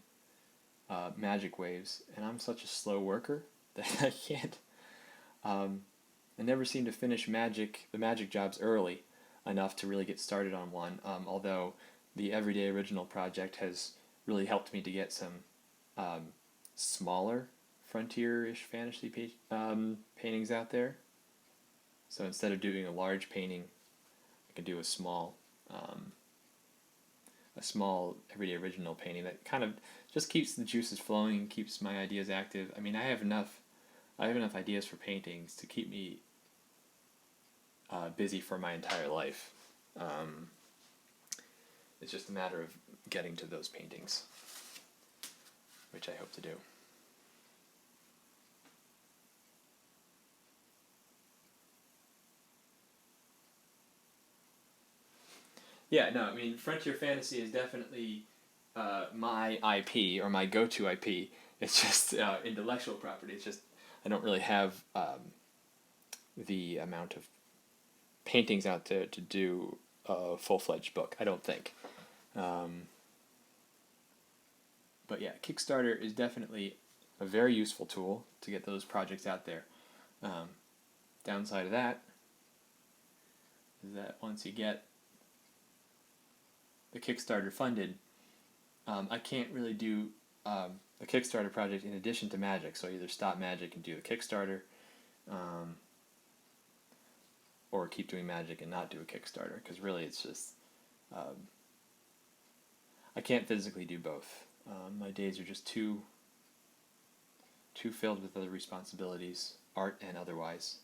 Magic waves, and I'm such a slow worker that I can't. I never seem to finish the Magic jobs early enough to really get started on one, although the Everyday Original project has really helped me to get some smaller frontier-ish fantasy paintings out there. So instead of doing a large painting, I can do a small Everyday Original painting that kind of just keeps the juices flowing and keeps my ideas active. I mean, I have enough ideas for paintings to keep me busy for my entire life. It's just a matter of getting to those paintings, which I hope to do. Yeah, no, I mean, Frontier Fantasy is definitely my IP, or my go-to IP. It's just intellectual property. It's just I don't really have the amount of paintings out there to do a full-fledged book, I don't think. But yeah, Kickstarter is definitely a very useful tool to get those projects out there. Downside of that is that once you get the Kickstarter funded, I can't really do a Kickstarter project in addition to Magic. So I either stop Magic and do the Kickstarter, or keep doing Magic and not do a Kickstarter, because really it's just I can't physically do both. My days are just too filled with other responsibilities, art and otherwise.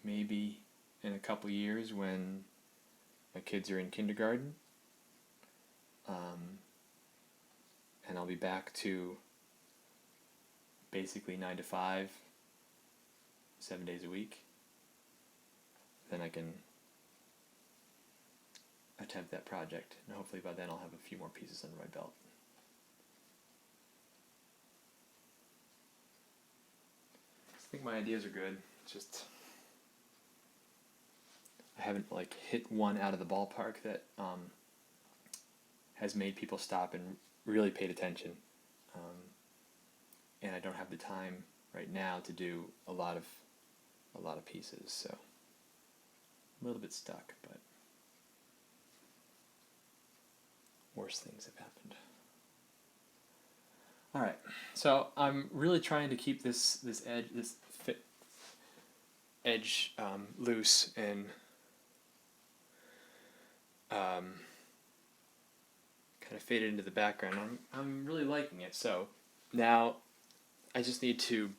Maybe in a couple years when my kids are in kindergarten, and I'll be back to basically 9 to 5, 7 days a week, then I can attempt that project, and hopefully by then I'll have a few more pieces under my belt. I think my ideas are good. It's just I haven't hit one out of the ballpark that has made people stop and really paid attention, and I don't have the time right now to do a lot of pieces, so I'm a little bit stuck, but worse things have happened. All right, so I'm really trying to keep this edge loose and kind of faded into the background. I'm really liking it. So now I just need to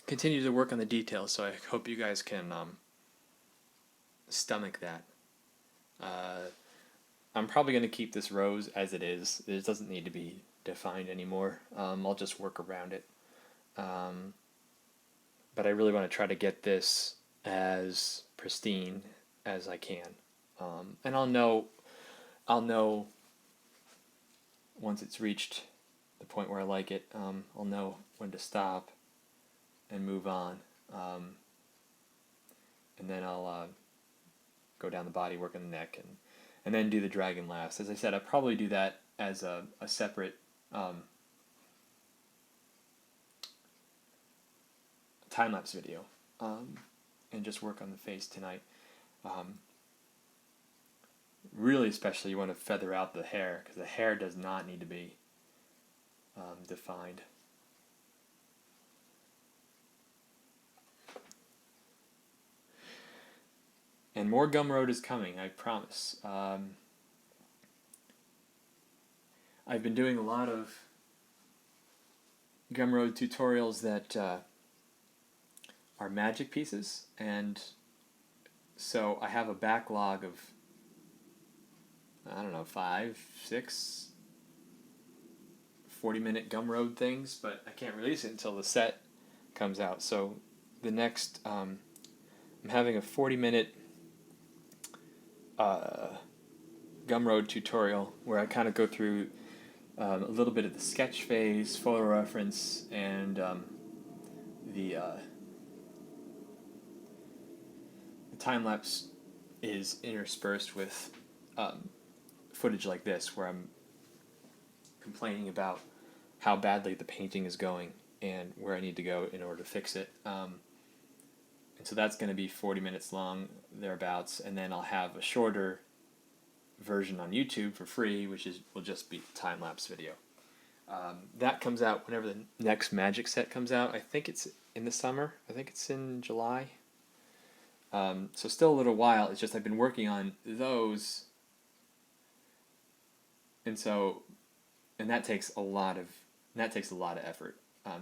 continue to work on the details. So I hope you guys can stomach that. I'm probably going to keep this rose as it is. It doesn't need to be defined anymore. I'll just work around it. But I really want to try to get this as pristine as I can. And I'll know once it's reached the point where I like it. I'll know when to stop and move on. And then I'll go down the body, work on the neck, and then do the dragon last. As I said, I'll probably do that as a separate time-lapse video, and just work on the face tonight. Really, especially, you want to feather out the hair, because the hair does not need to be defined. And more Gumroad is coming, I promise. I've been doing a lot of Gumroad tutorials that are magic pieces, and so I have a backlog of, I don't know, 5, 6 40-minute Gumroad things, but I can't release it until the set comes out. So the next, I'm having a 40-minute Gumroad tutorial where I kind of go through a little bit of the sketch phase, photo reference, and the time-lapse is interspersed with footage like this, where I'm complaining about how badly the painting is going and where I need to go in order to fix it. And so that's going to be 40 minutes long, thereabouts, and then I'll have a shorter version on YouTube for free, which will just be time-lapse video. That comes out whenever the next Magic set comes out. I think it's in the summer. I think it's in July. So still a little while. It's just I've been working on those, and that takes a lot of effort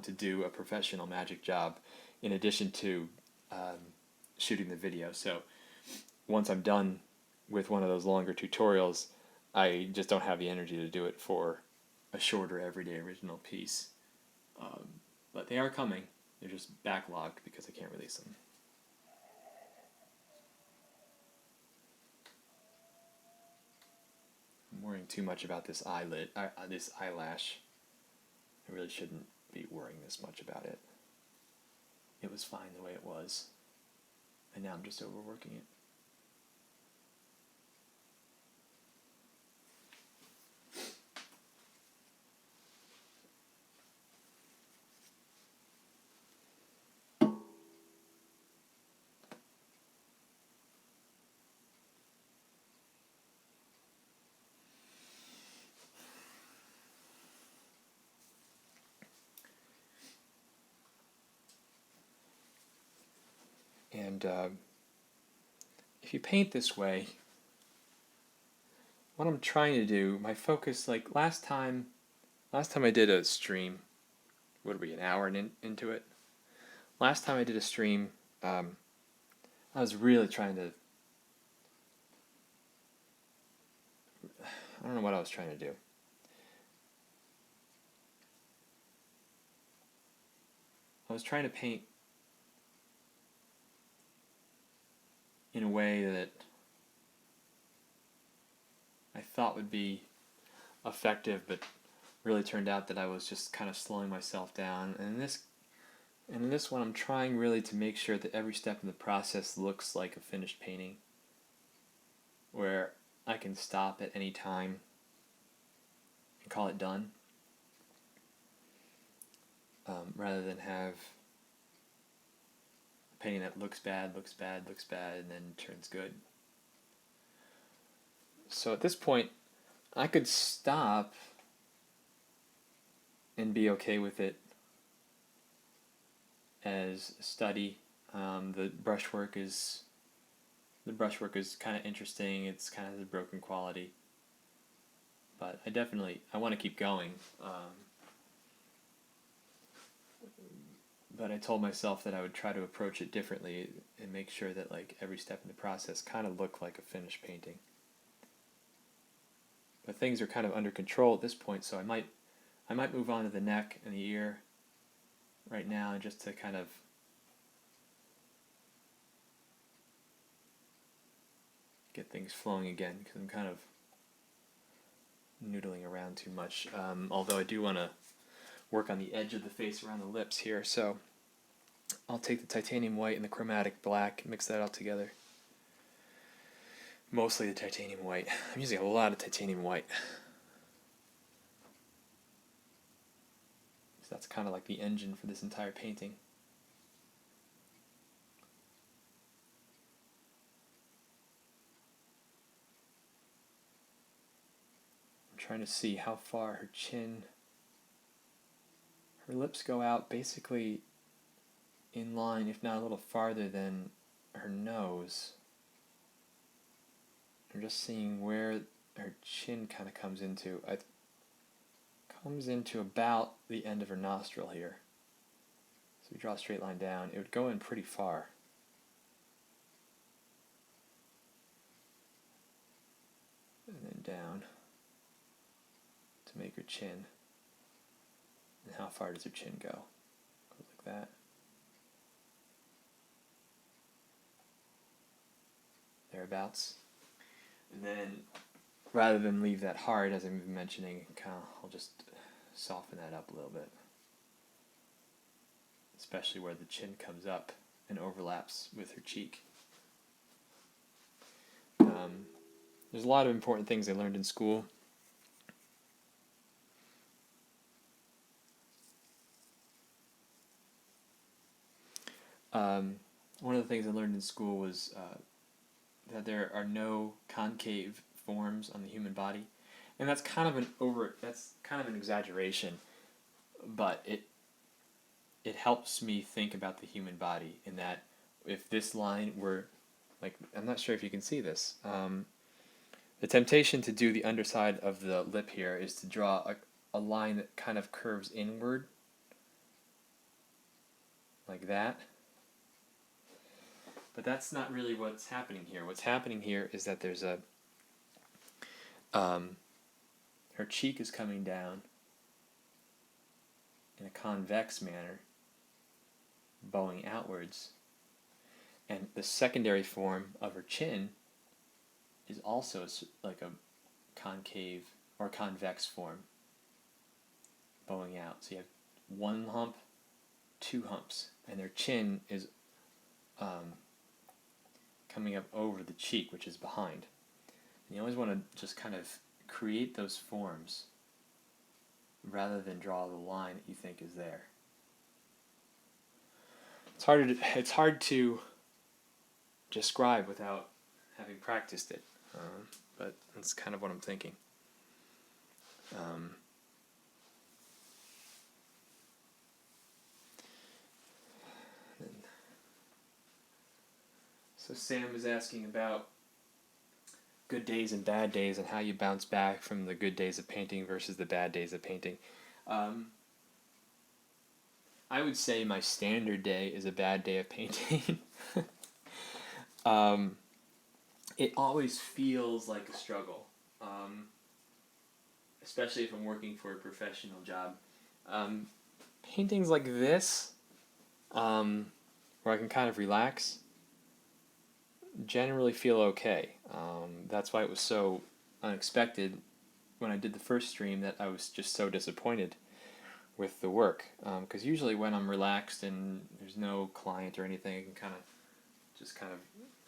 to do a professional Magic job, in addition to shooting the video. So once I'm done with one of those longer tutorials, I just don't have the energy to do it for a shorter everyday original piece. But they are coming. They're just backlogged because I can't release them. I'm worrying too much about this eyelid, this eyelash. I really shouldn't be worrying this much about it. It was fine the way it was, and now I'm just overworking it. And if you paint this way, what I'm trying to do, my focus, like last time I did a stream, what are we, an hour into it? Last time I did a stream, I was really trying to, I don't know what I was trying to do. I was trying to paint in a way that I thought would be effective, but really turned out that I was just kind of slowing myself down. And in this one, I'm trying really to make sure that every step in the process looks like a finished painting, where I can stop at any time and call it done, rather than have a painting that looks bad, and then turns good. So at this point, I could stop and be okay with it as a study. The brushwork is kind of interesting. It's kind of the broken quality, but I want to keep going. But I told myself that I would try to approach it differently and make sure that like every step in the process kind of looked like a finished painting. But things are kind of under control at this point, so I might move on to the neck and the ear right now, just to kind of get things flowing again, because I'm kind of noodling around too much. Although I do want to work on the edge of the face around the lips here, so I'll take the titanium white and the chromatic black, mix that all together. Mostly the titanium white. I'm using a lot of titanium white. So that's kind of like the engine for this entire painting. I'm trying to see how far her lips go out basically in line, if not a little farther than her nose. I'm just seeing where her chin kind of comes into. It comes into about the end of her nostril here. So we draw a straight line down. It would go in pretty far. And then down to make her chin. And how far does her chin go? Goes like that. Thereabouts. And then, rather than leave that hard, as I'm mentioning, I'll just soften that up a little bit. Especially where the chin comes up and overlaps with her cheek. There's a lot of important things I learned in school. One of the things I learned in school was that there are no concave forms on the human body, and that's kind of an exaggeration, but it helps me think about the human body in that if this line were, like, I'm not sure if you can see this, the temptation to do the underside of the lip here is to draw a line that kind of curves inward like that. But that's not really what's happening here. What's happening here is that there's her cheek is coming down in a convex manner, bowing outwards, and the secondary form of her chin is also like a concave or convex form, bowing out. So you have one hump, two humps, and their chin is coming up over the cheek, which is behind. And you always want to just kind of create those forms rather than draw the line that you think is there. It's hard to describe without having practiced it, but that's kind of what I'm thinking. So Sam was asking about good days and bad days and how you bounce back from the good days of painting versus the bad days of painting. I would say my standard day is a bad day of painting. It always feels like a struggle, especially if I'm working for a professional job. Paintings like this, where I can kind of relax, generally feel okay. That's why it was so unexpected when I did the first stream that I was just so disappointed with the work. Because usually when I'm relaxed and there's no client or anything, I can kind of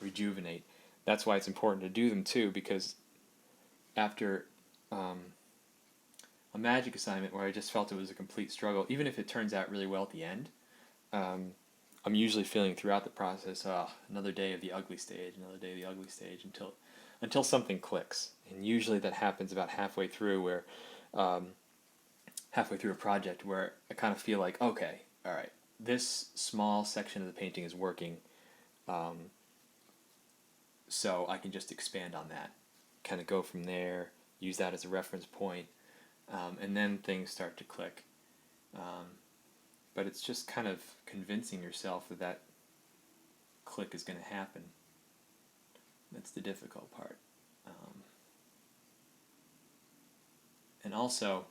rejuvenate. That's why it's important to do them too, because after a magic assignment where I just felt it was a complete struggle, even if it turns out really well at the end, I'm usually feeling throughout the process, another day of the ugly stage, until something clicks. And usually that happens about halfway through a project where I kind of feel like, okay, all right, this small section of the painting is working, so I can just expand on that, kind of go from there, use that as a reference point, and then things start to click. But it's just kind of convincing yourself that click is going to happen. That's the difficult part. And also,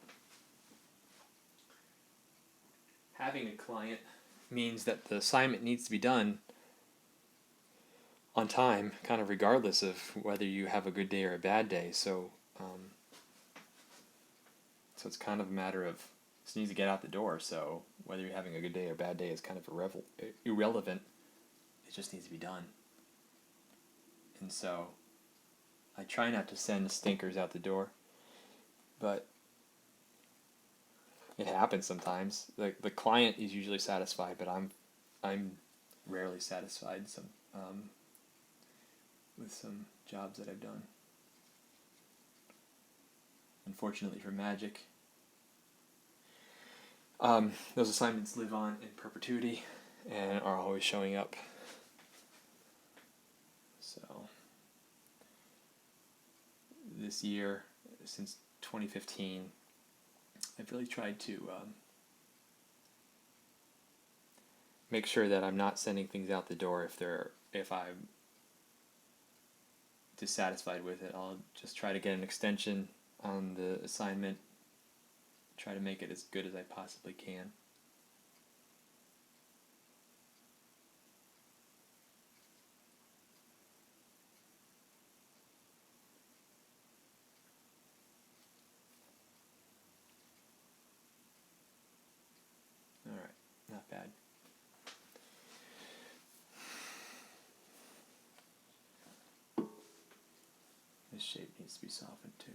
having a client means that the assignment needs to be done on time, kind of regardless of whether you have a good day or a bad day. So it's kind of a matter of, this needs to get out the door, so whether you're having a good day or a bad day is kind of irrelevant. It just needs to be done. And so I try not to send stinkers out the door, but it happens sometimes. The client is usually satisfied, but I'm rarely satisfied with some jobs that I've done. Unfortunately for magic, those assignments live on in perpetuity and are always showing up. So this year, since 2015, I've really tried to make sure that I'm not sending things out the door if I'm dissatisfied with it. I'll just try to get an extension on the assignment, try to make it as good as I possibly can. Alright, not bad. This shape needs to be softened too.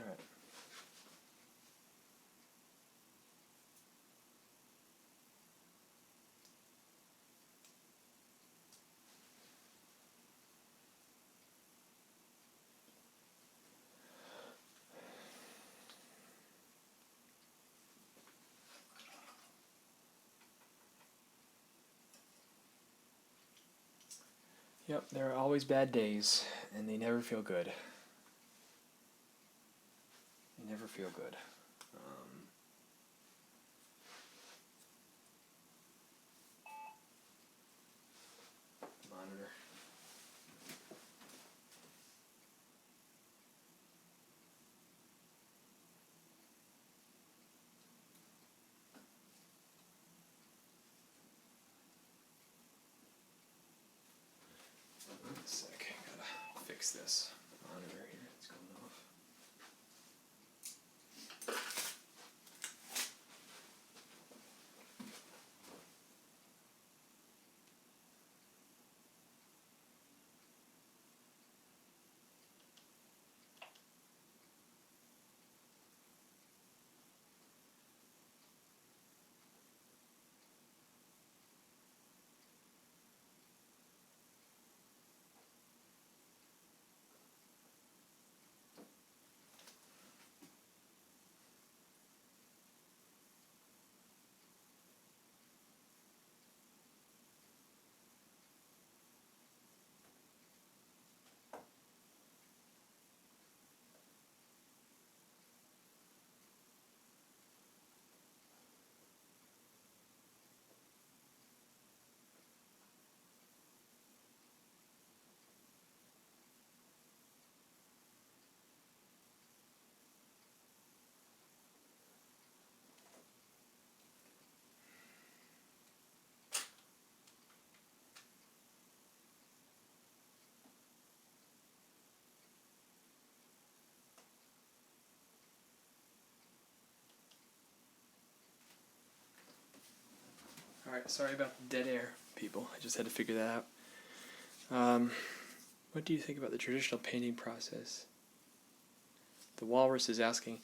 Alright. Yep, there are always bad days, and they never feel good. They never feel good. Monitor. One sec, gotta fix this monitor here. It's going off. Alright, sorry about the dead air, people. I just had to figure that out. What do you think about the traditional painting process? The Walrus is asking,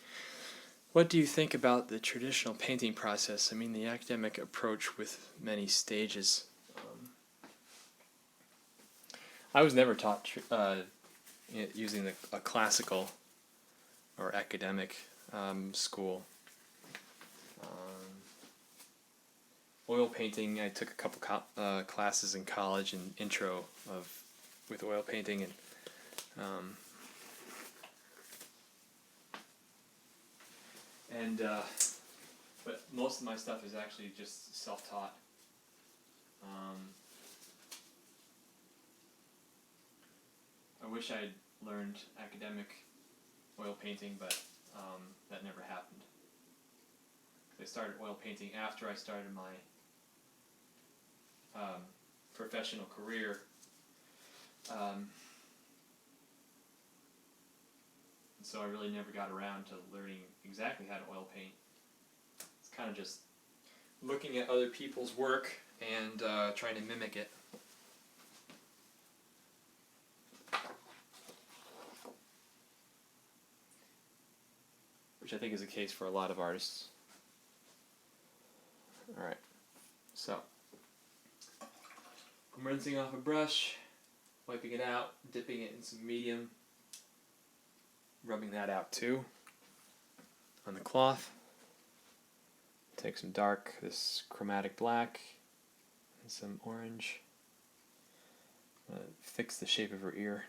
what do you think about the traditional painting process? I mean, the academic approach with many stages. I was never taught using a classical or academic school. Oil painting, I took a couple classes in college, and intro with oil painting, and but most of my stuff is actually just self-taught. I wish I had learned academic oil painting, but that never happened. I started oil painting after I started my professional career. So I really never got around to learning exactly how to oil paint. It's kind of just looking at other people's work and trying to mimic it. Which I think is the case for a lot of artists. Alright, so I'm rinsing off a brush, wiping it out, dipping it in some medium, rubbing that out too on the cloth. Take some dark, this Chromatic Black, and some orange. Fix the shape of her ear.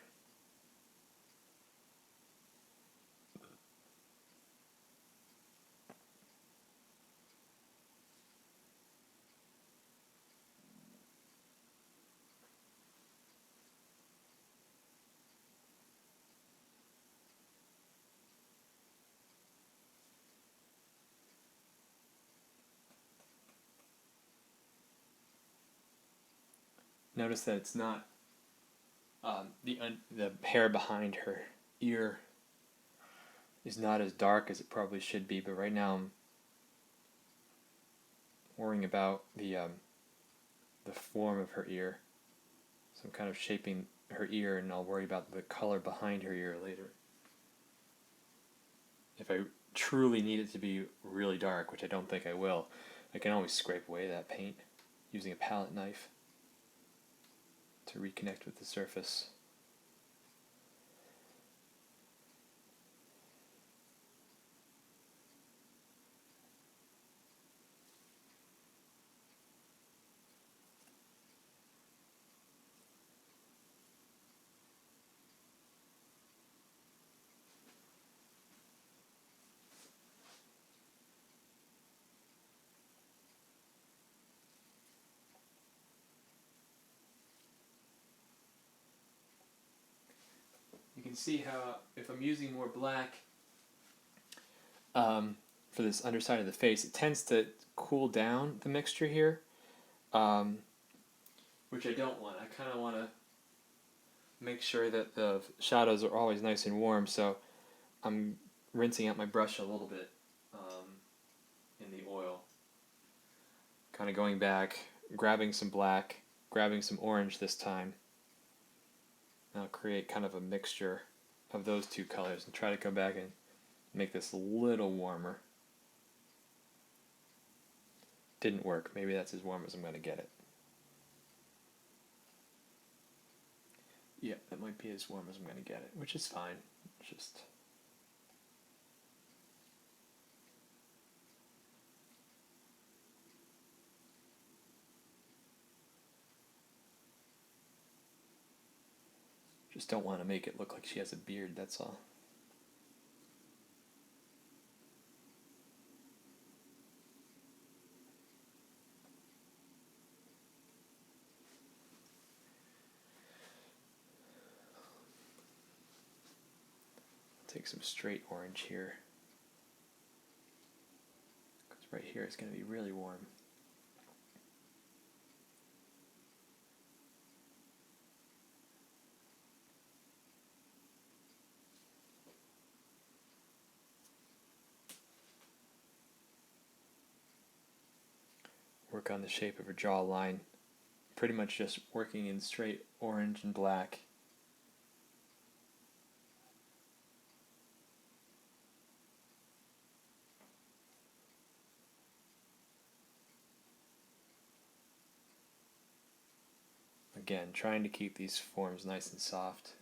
Notice that it's not the hair behind her ear is not as dark as it probably should be, but right now I'm worrying about the form of her ear. So I'm kind of shaping her ear, and I'll worry about the color behind her ear later. If I truly need it to be really dark, which I don't think I will, I can always scrape away that paint using a palette knife to reconnect with the surface. You can see how if I'm using more black for this underside of the face, it tends to cool down the mixture here, which I don't want. I kind of want to make sure that the shadows are always nice and warm, so I'm rinsing out my brush a little bit in the oil. Kind of going back, grabbing some black, grabbing some orange this time. I'll create kind of a mixture of those two colors and try to go back and make this a little warmer. Didn't work. Maybe that's as warm as I'm going to get it. Yeah, that might be as warm as I'm going to get it, which is fine. Just don't want to make it look like she has a beard, that's all. Take some straight orange here, because right here it's going to be really warm. Work work on the shape of her jawline, pretty much just working in straight orange and black. Again, trying to keep these forms nice and soft.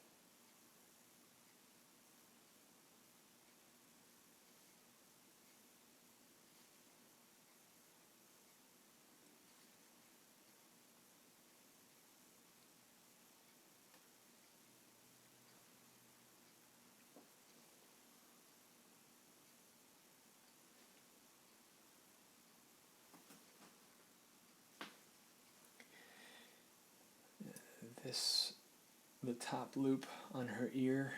The top loop on her ear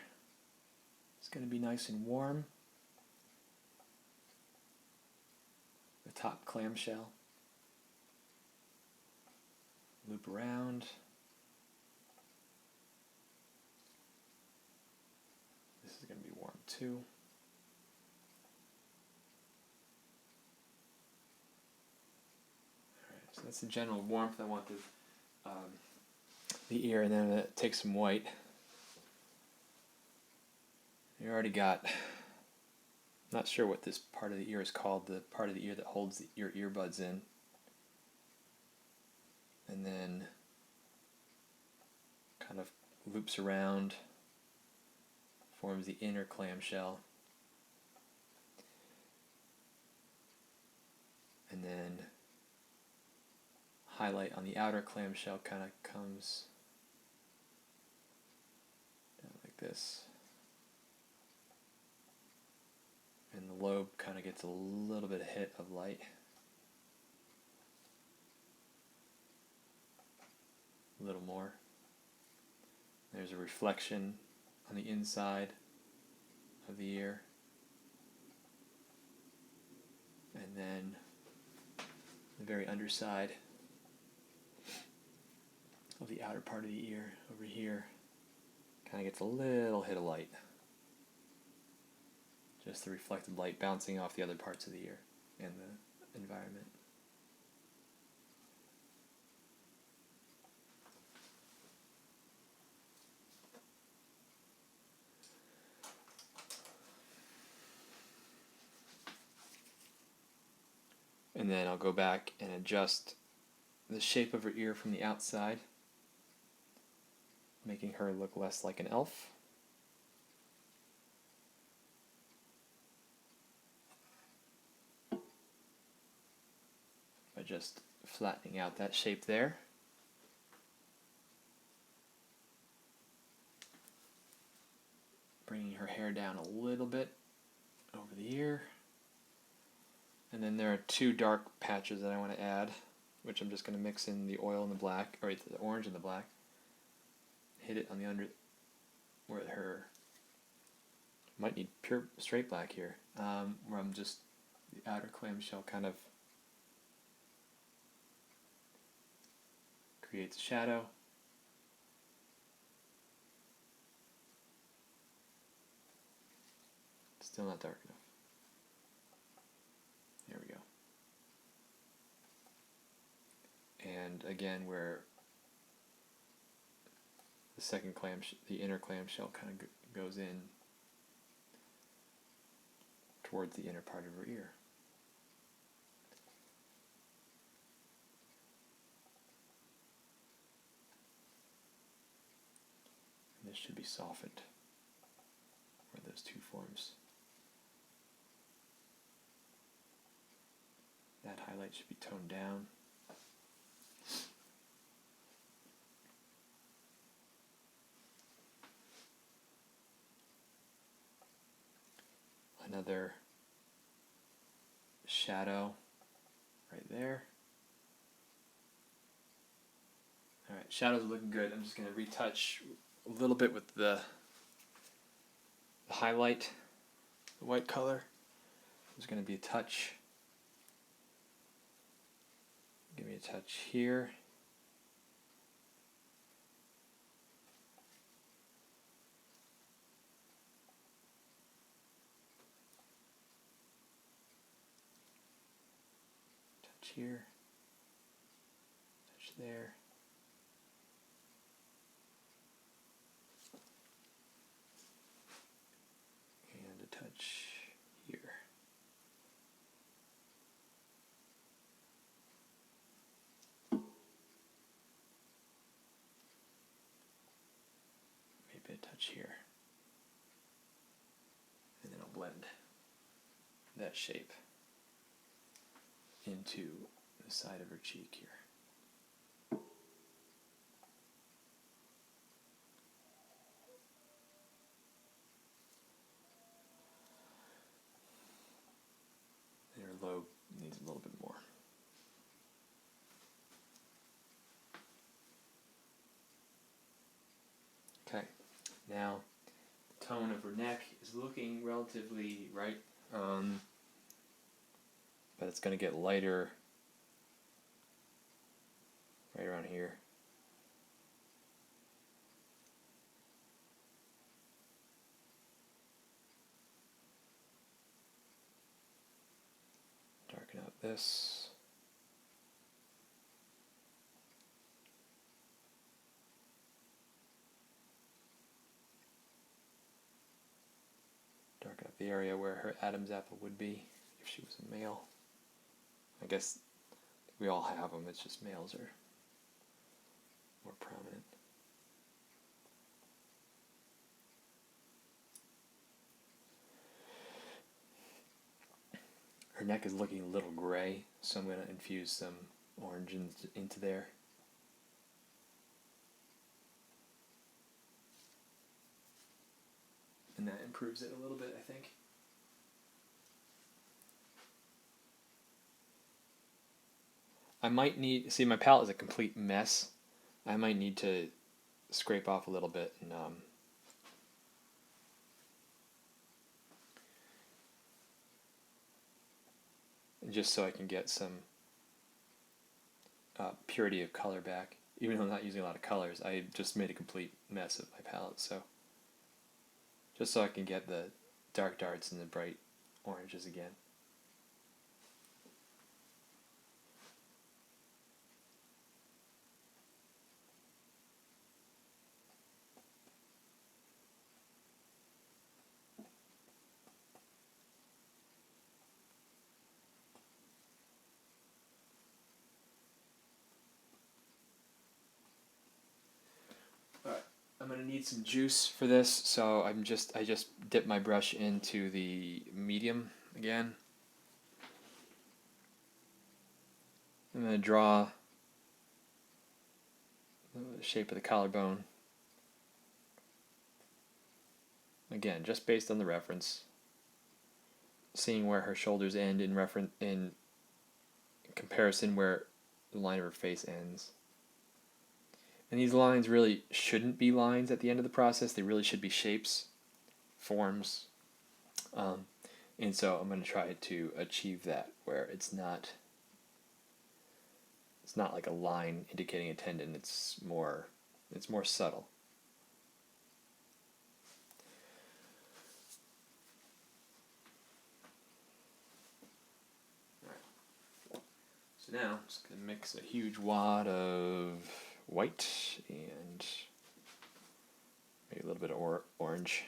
is going to be nice and warm. The top clamshell. Loop around. This is going to be warm too. Alright, so that's the general warmth. I want the ear, and then I'm going to take some white. You already got, not sure what this part of the ear is called, the part of the ear that holds your earbuds in. And then kind of loops around, forms the inner clamshell. And then highlight on the outer clamshell kind of comes down like this. And the lobe kind of gets a little bit of hit of light. A little more. There's a reflection on the inside of the ear. And then the very underside of the outer part of the ear over here kind of gets a little hit of light. Just the reflected light bouncing off the other parts of the ear and the environment. And then I'll go back and adjust the shape of her ear from the outside, making her look less like an elf. By just flattening out that shape there. Bringing her hair down a little bit over the ear. And then there are two dark patches that I want to add, which I'm just going to mix in the oil and the black, or the orange and the black. Hit it on the under, where her, might need pure straight black here, where I'm just, the outer clamshell kind of creates a shadow. Still not dark enough. There we go. And again, where the second the inner clamshell kind of goes in towards the inner part of her ear. And this should be softened where those two forms. That highlight should be toned down. Another shadow right there. Alright, shadows are looking good. I'm just going to retouch a little bit with the highlight, the white color. There's going to be a touch. Give me a touch here. Touch here. there. And a touch here. Maybe a touch here. And then I'll blend that shape into the side of her cheek here. And her lobe needs a little bit more. Okay, now the tone of her neck is looking relatively right, but it's going to get lighter right around here. Darken out this. Darken up the area where her Adam's apple would be if she was a male. I guess we all have them, it's just males are more prominent. Her neck is looking a little gray, so I'm going to infuse some orange into there. And that improves it a little bit, I think. I might need, see, my palette is a complete mess. I might need to scrape off a little bit and just so I can get some purity of color back. Even though I'm not using a lot of colors, I just made a complete mess of my palette, so just so I can get the dark darts and the bright oranges again. I'm going to need some juice for this, so I just dip my brush into the medium again. I'm going to draw the shape of the collarbone. Again, just based on the reference, seeing where her shoulders end in comparison where the line of her face ends. And these lines really shouldn't be lines at the end of the process. They really should be shapes, forms. And so I'm going to try to achieve that where it's not like a line indicating a tendon. It's more subtle. All right. So now I'm just going to mix a huge wad of white and maybe a little bit of orange.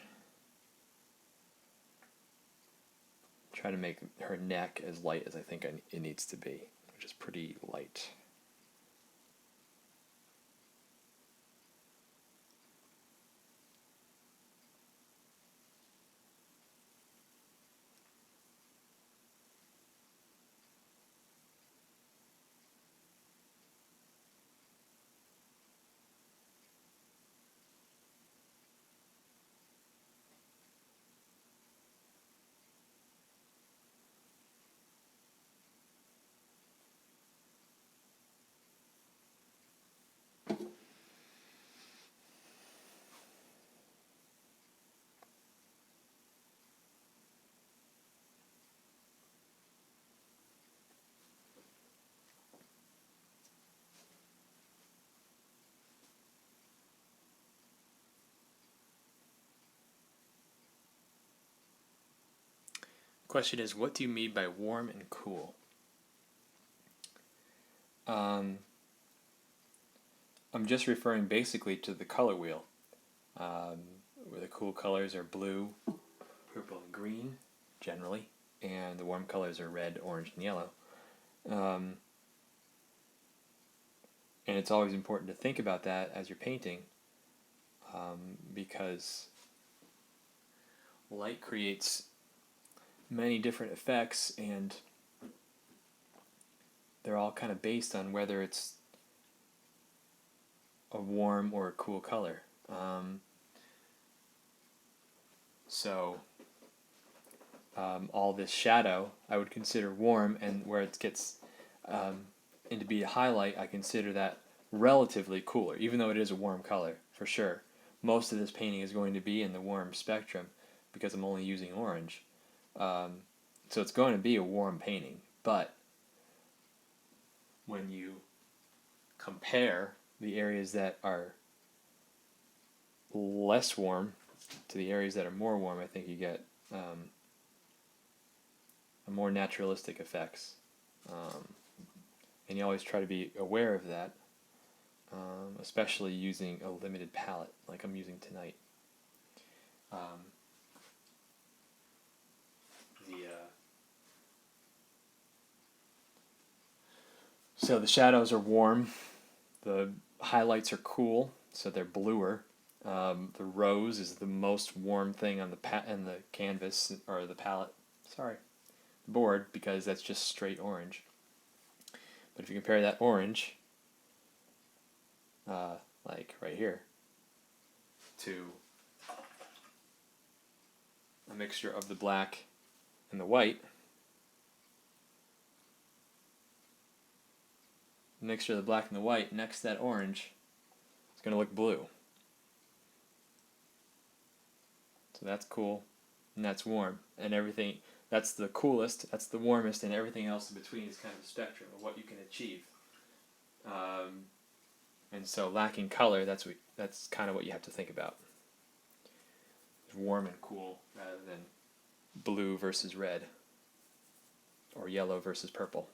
Try to make her neck as light as I think it needs to be, which is pretty light. Question is, what do you mean by warm and cool? I'm just referring basically to the color wheel, where the cool colors are blue, purple, and green, generally, and the warm colors are red, orange, and yellow. And it's always important to think about that as you're painting, because light creates many different effects, and they're all kind of based on whether it's a warm or a cool color. All this shadow I would consider warm, and where it gets and to be a highlight, I consider that relatively cooler, even though it is a warm color, for sure. Most of this painting is going to be in the warm spectrum because I'm only using orange. So it's going to be a warm painting, but when you compare the areas that are less warm to the areas that are more warm, I think you get a more naturalistic effects. And you always try to be aware of that, especially using a limited palette like I'm using tonight. So the shadows are warm, the highlights are cool, so they're bluer. The rose is the most warm thing on the the canvas or the palette. Board, because that's just straight orange. But if you compare that orange, like right here, to a mixture of the black and the white, mixture of the black and the white next to that orange, it's going to look blue. So that's cool, and that's warm, and everything. That's the coolest, that's the warmest, and everything else in between is kind of a spectrum of what you can achieve. And so lacking color, that's kind of what you have to think about. Warm and cool rather than blue versus red, or yellow versus purple.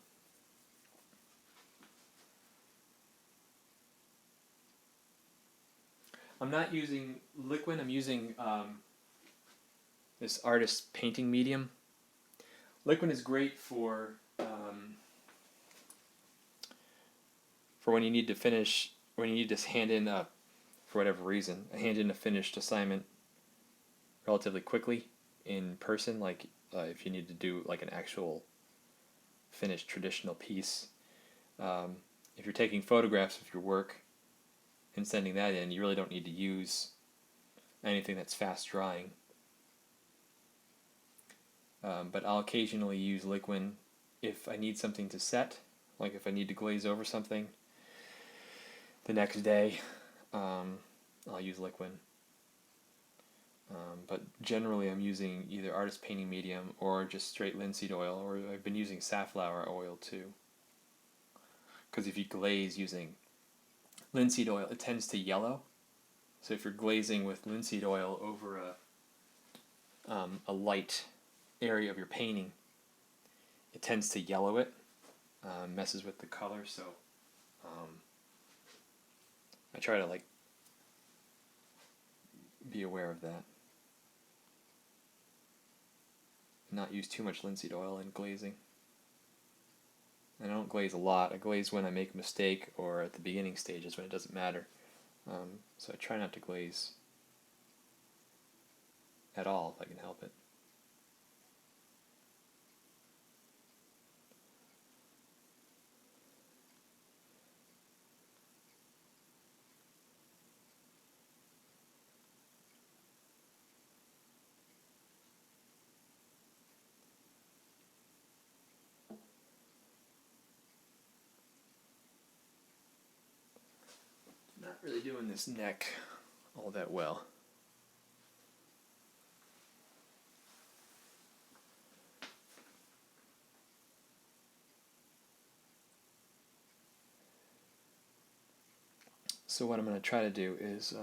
I'm not using liquid, I'm using this artist's painting medium. Liquid is great for when you need to finish, when you need to hand in for whatever reason, hand in a finished assignment relatively quickly in person, like if you need to do like an actual finished traditional piece. If you're taking photographs of your work and sending that in, you really don't need to use anything that's fast drying. But I'll occasionally use liquid if I need something to set, like if I need to glaze over something the next day, I'll use liquid. But generally I'm using either artist painting medium or just straight linseed oil, or I've been using safflower oil too. Because if you glaze using linseed oil, it tends to yellow. So if you're glazing with linseed oil over a light area of your painting, it tends to yellow it, messes with the color. So I try to be aware of that. Not use too much linseed oil in glazing. And I don't glaze a lot. I glaze when I make a mistake or at the beginning stages when it doesn't matter. So I try not to glaze at all if I can help it. Not really doing this neck all that well. So what I'm going to try to do is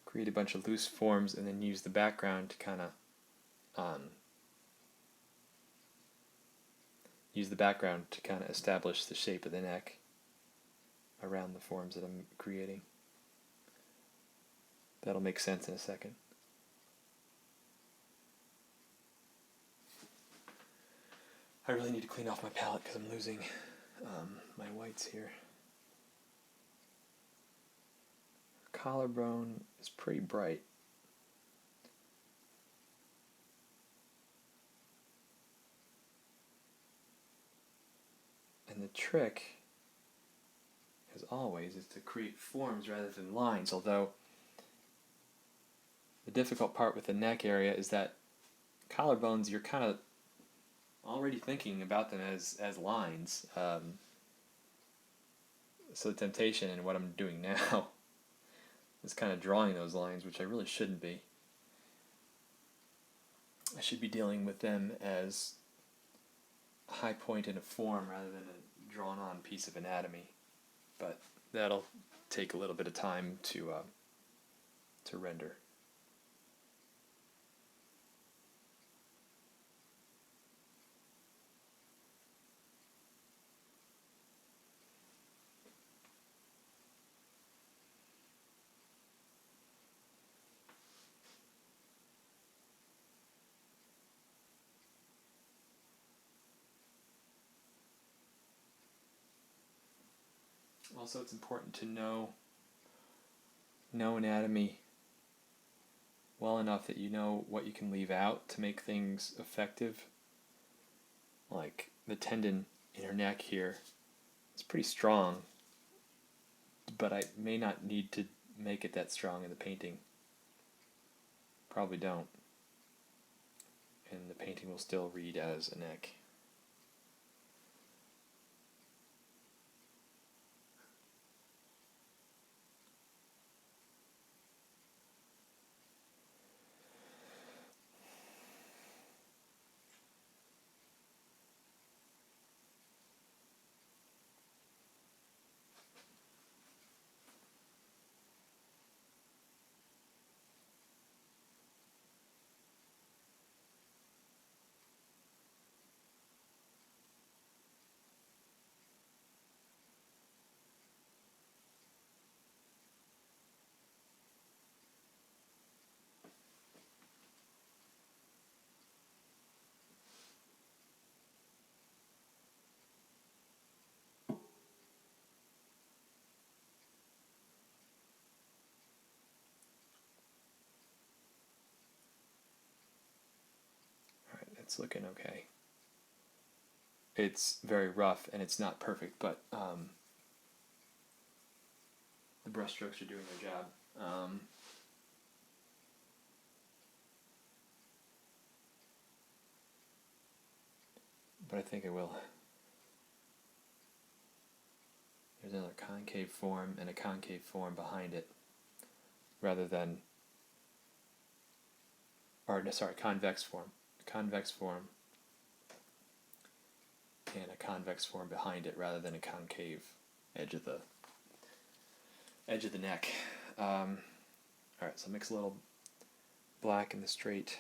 create a bunch of loose forms and then use the background to kind of use the background to kind of establish the shape of the neck around the forms that I'm creating. That'll make sense in a second. I really need to clean off my palette because I'm losing my whites here. Collarbone is pretty bright. And the trick, as always, is to create forms rather than lines, although the difficult part with the neck area is that collarbones, you're kind of already thinking about them as lines. So the temptation in what I'm doing now is kind of drawing those lines, which I really shouldn't be. I should be dealing with them as a high point in a form rather than a drawn-on piece of anatomy. But that'll take a little bit of time to render. Also, it's important to know anatomy well enough that you know what you can leave out to make things effective. Like the tendon in her neck here, it's pretty strong, but I may not need to make it that strong in the painting. Probably don't. And the painting will still read as a neck. It's looking okay. It's very rough and it's not perfect, but the brush strokes are doing their job. But I think I will. There's another concave form and a concave form behind it, rather than, or no, sorry, convex form. A convex form and a convex form behind it, rather than a concave edge of the neck. All right, so mix a little black in the straight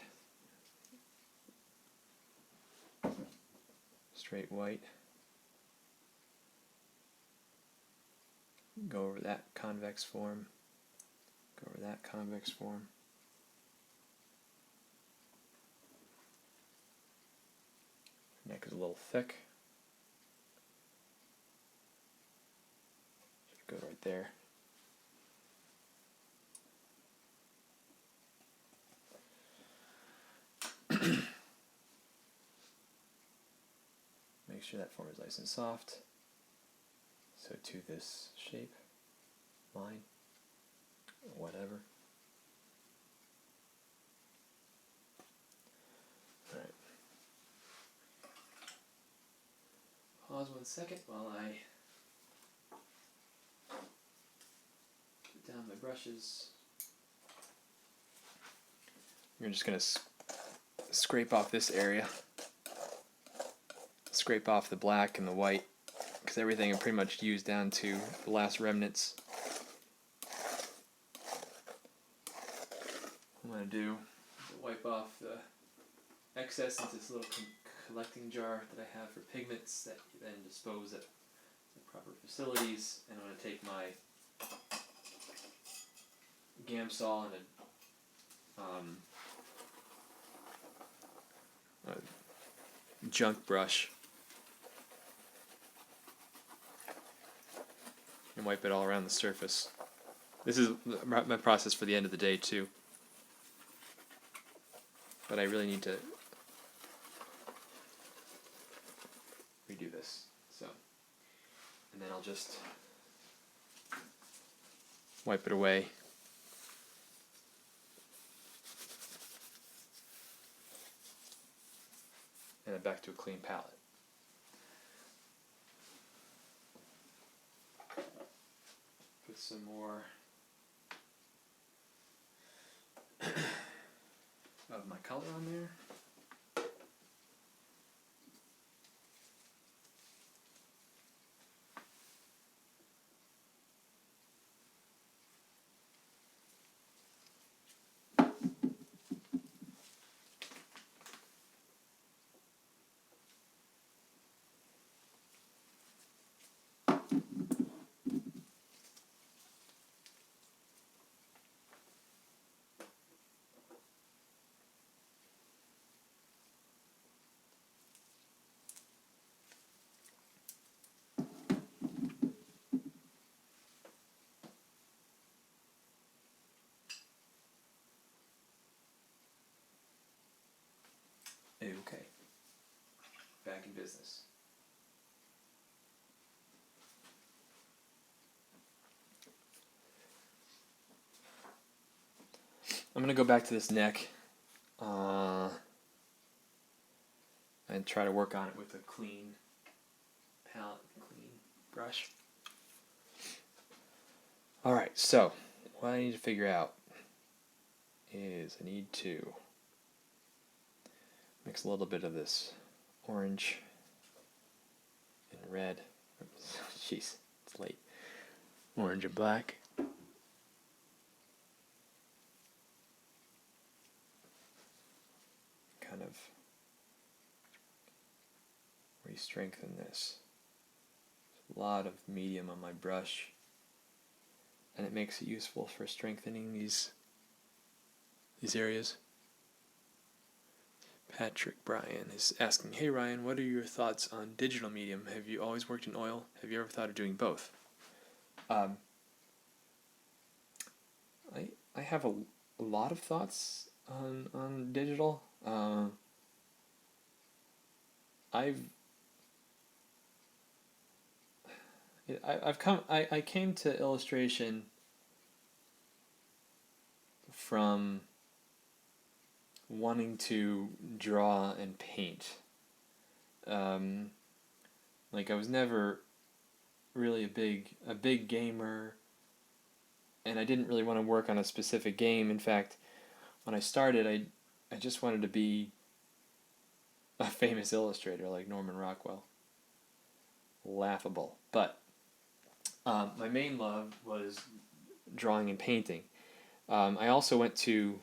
white. Go over that convex form. Go over that convex form. Neck is a little thick. Should go right there. Make sure that form is nice and soft. So to this shape, line, whatever. Alright. Pause 1 second while I put down my brushes. We're just going to scrape off this area. Scrape off the black and the white, because everything I pretty much used down to the last remnants. What I'm going to do is wipe off the excess into this little collecting jar that I have for pigments that you then dispose at the proper facilities. And I'm going to take my Gamsol and a junk brush and wipe it all around the surface. This is my process for the end of the day too. But I really need to redo this. So, and then I'll just wipe it away. And then back to a clean palette. Put some more of my color on there. Okay, back in business. I'm going to go back to this neck and try to work on it with a clean palette, clean brush. Alright, so what I need to figure out is I need to mix a little bit of this orange and red. Jeez, it's late. Orange and black. Kind of re-strengthen this. There's a lot of medium on my brush, and it makes it useful for strengthening these areas. Patrick Bryan is asking, hey Ryan, what are your thoughts on digital medium? Have you always worked in oil? Have you ever thought of doing both? I have a lot of thoughts on digital. I came to illustration from wanting to draw and paint. Like I was never really a big gamer, and I didn't really want to work on a specific game. In fact, when I started, I just wanted to be a famous illustrator like Norman Rockwell. Laughable. But my main love was drawing and painting. I also went to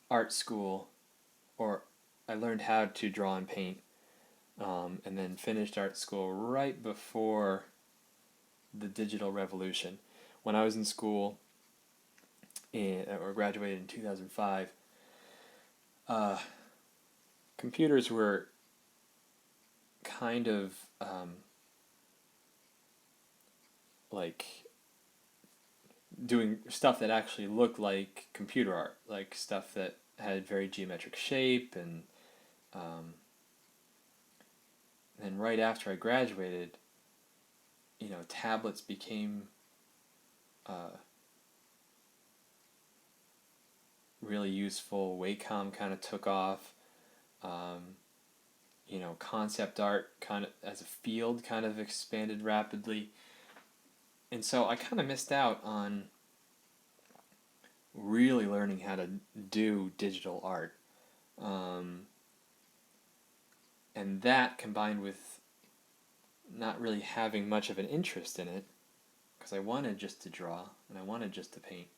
art school, or I learned how to draw and paint, and then finished art school right before the digital revolution. When I was in school, or graduated in 2005, computers were kind of like doing stuff that actually looked like computer art, like stuff that had very geometric shape, and then right after I graduated, tablets became really useful. Wacom kind of took off. Concept art kind of as a field kind of expanded rapidly. And so I kind of missed out on really learning how to do digital art. And that, combined with not really having much of an interest in it, because I wanted just to draw and I wanted just to paint,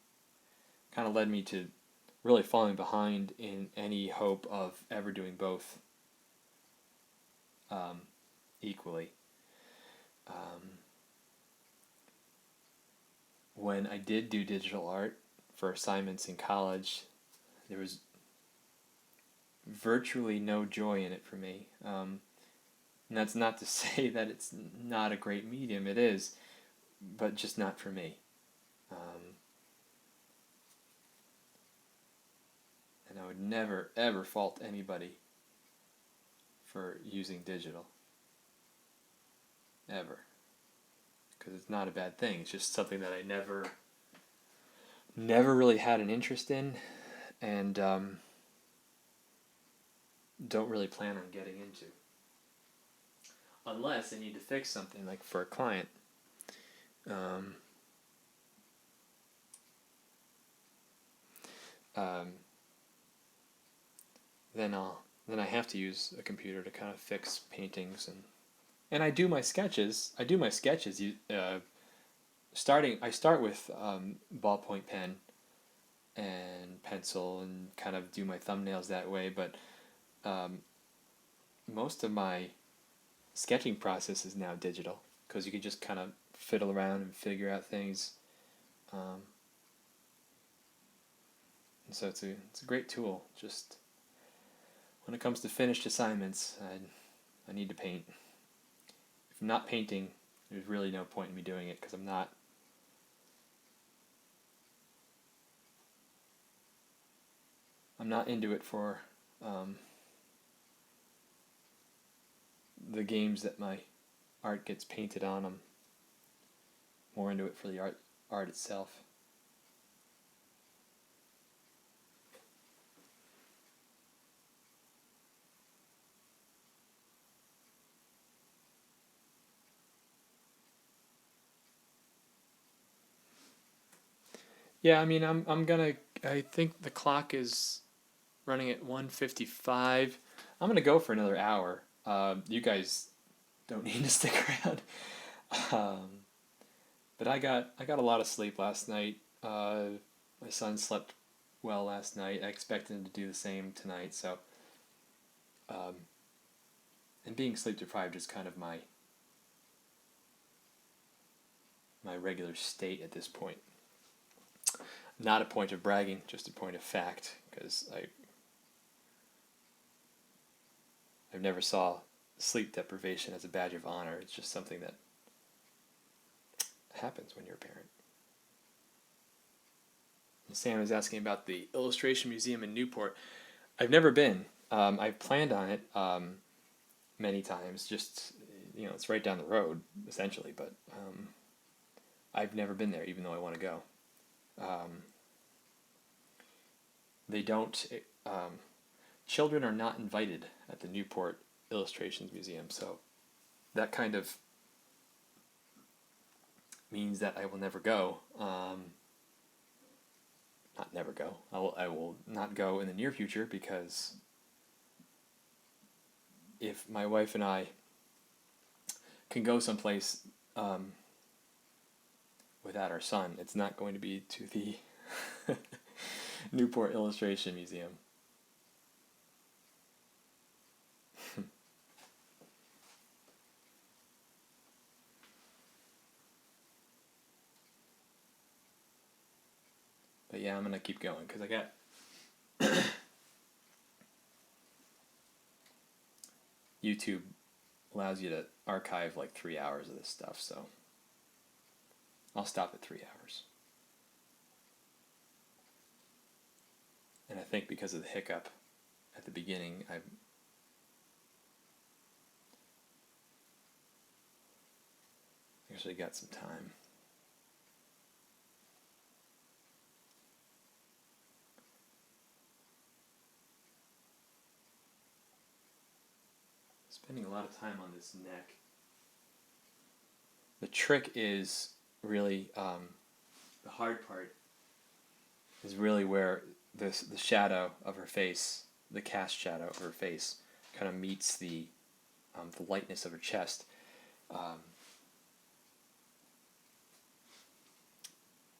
kind of led me to really falling behind in any hope of ever doing both equally. When I did do digital art for assignments in college, there was virtually no joy in it for me. And that's not to say that it's not a great medium, it is, but just not for me. And I would never, ever fault anybody for using digital. Ever. Because it's not a bad thing. It's just something that I never really had an interest in, and don't really plan on getting into. Unless I need to fix something, like for a client. Then I have to use a computer to kind of fix paintings, and I do my sketches. I start with ballpoint pen and pencil and kind of do my thumbnails that way, but most of my sketching process is now digital, because you can just kind of fiddle around and figure out things. And so it's a great tool. Just when it comes to finished assignments, I need to paint. If I'm not painting, there's really no point in me doing it, because I'm not into it for the games that my art gets painted on. I'm more into it for the art itself. Yeah, I mean, I think the clock is running at 1:55. I'm gonna go for another hour. You guys don't need to stick around. But I got a lot of sleep last night. My son slept well last night. I expect him to do the same tonight. So, and being sleep deprived is kind of my regular state at this point. Not a point of bragging, just a point of fact, because I've never saw sleep deprivation as a badge of honor. It's just something that happens when you're a parent. And Sam is asking about the Illustration Museum in Newport. I've never been. I've planned on it many times. Just, it's right down the road, essentially, but I've never been there, even though I want to go. They don't. Children are not invited at the Newport Illustrations Museum, so that kind of means that I will never go. Not never go. I will not go in the near future, because if my wife and I can go someplace without our son, it's not going to be to the Newport Illustration Museum. But yeah, I'm going to keep going, because I got YouTube allows you to archive like 3 hours of this stuff, so I'll stop at 3 hours. And I think because of the hiccup at the beginning, I've actually got some time. Spending a lot of time on this neck. The trick is really, the hard part is really where the shadow of her face, the cast shadow of her face, kind of meets the lightness of her chest.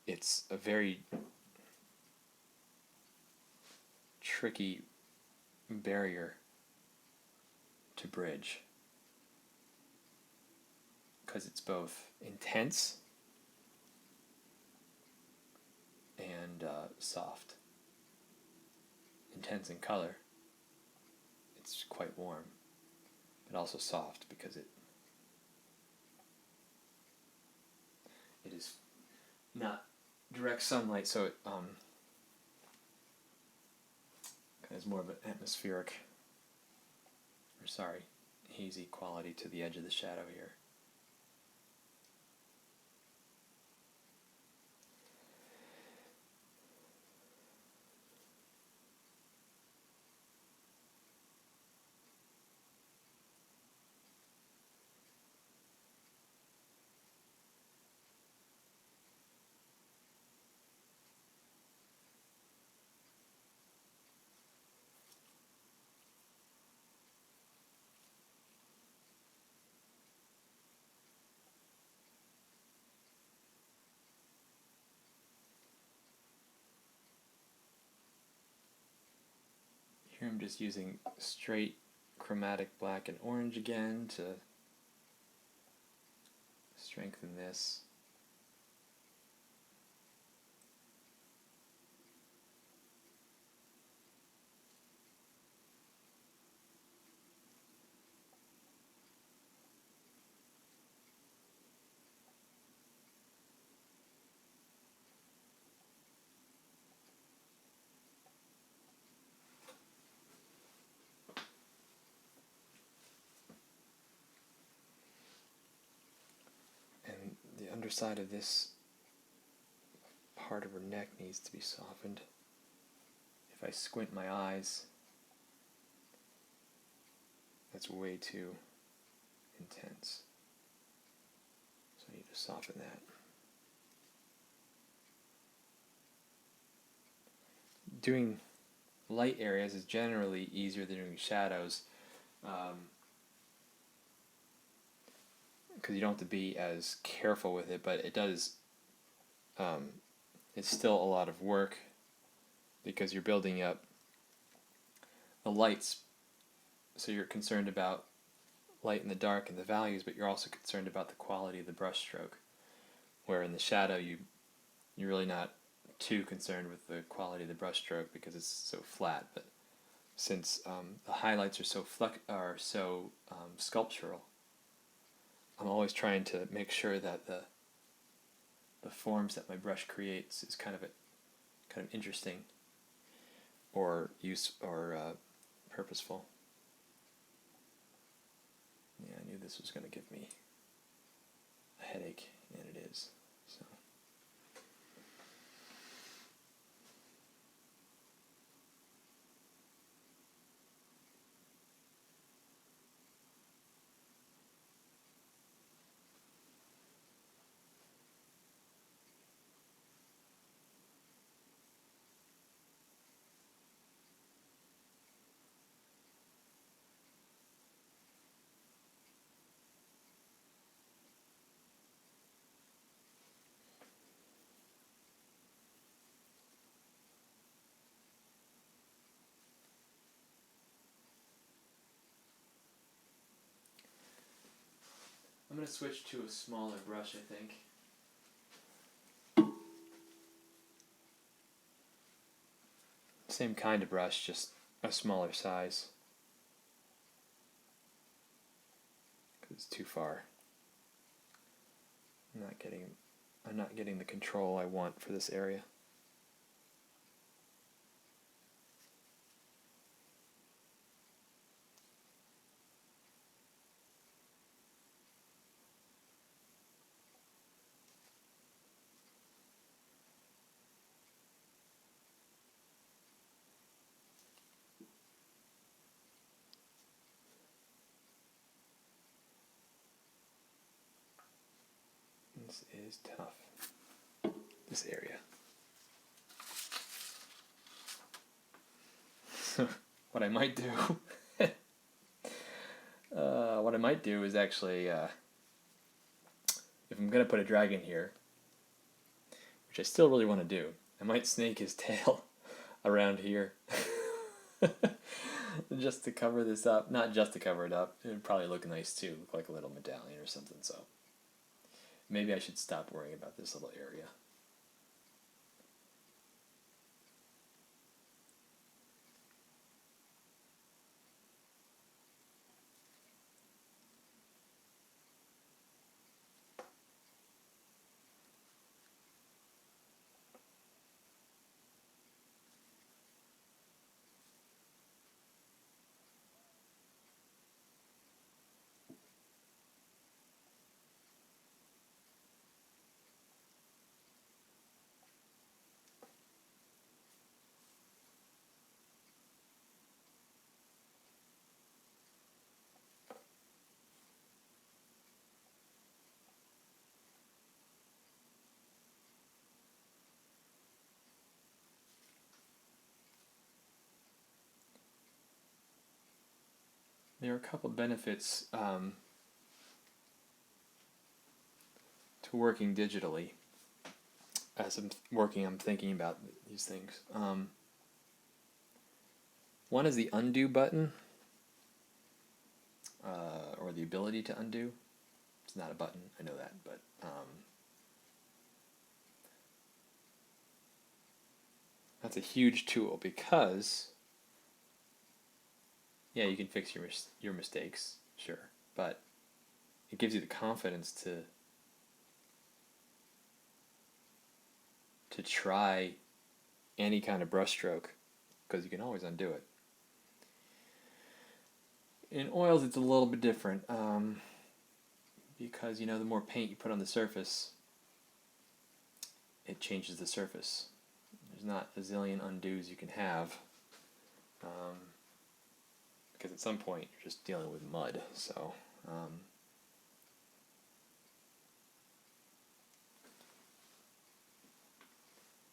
It's a very tricky barrier to bridge. because it's both intense and soft. Intense in color, it's quite warm, but also soft because it is not direct sunlight, so it has more of an atmospheric, hazy quality to the edge of the shadow here. Here I'm just using straight chromatic black and orange again to strengthen this. And the underside of this part of her neck needs to be softened. If I squint my eyes, that's way too intense. So I need to soften that. Doing light areas is generally easier than doing shadows, because you don't have to be as careful with it, but it does, it's still a lot of work because you're building up the lights, so you're concerned about light and the dark and the values, but you're also concerned about the quality of the brush stroke, where in the shadow you're really not too concerned with the quality of the brush stroke because it's so flat. But since the highlights are so sculptural, I'm always trying to make sure that the forms that my brush creates is kind of interesting or purposeful. Yeah, I knew this was going to give me a headache, and it is. So. I'm going to switch to a smaller brush, I think. Same kind of brush, just a smaller size. Because it's too far. I'm not getting the control I want for this area. This is tough, this area. What I might do is actually, if I'm going to put a dragon here, which I still really want to do, I might snake his tail around here. Just to cover this up. Not just to cover it up. It would probably look nice too, look like a little medallion or something, so maybe I should stop worrying about this little area. There are a couple benefits to working digitally. As I'm thinking about these things. One is the undo button, or the ability to undo. It's not a button, I know that, but that's a huge tool because, yeah, you can fix your mistakes, sure, but it gives you the confidence to try any kind of brushstroke because you can always undo it. In oils, it's a little bit different because, the more paint you put on the surface, it changes the surface. There's not a zillion undos you can have because at some point you're just dealing with mud. So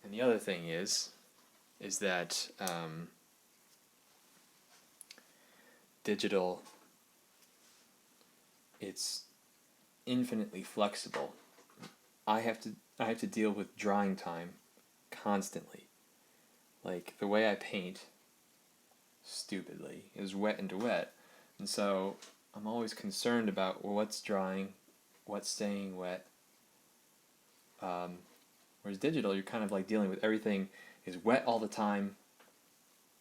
and the other thing is that digital, it's infinitely flexible. I have to deal with drying time constantly. Like the way I paint, stupidly, is wet into wet, and so I'm always concerned about what's drying, what's staying wet. Whereas digital, you're kind of like dealing with everything is wet all the time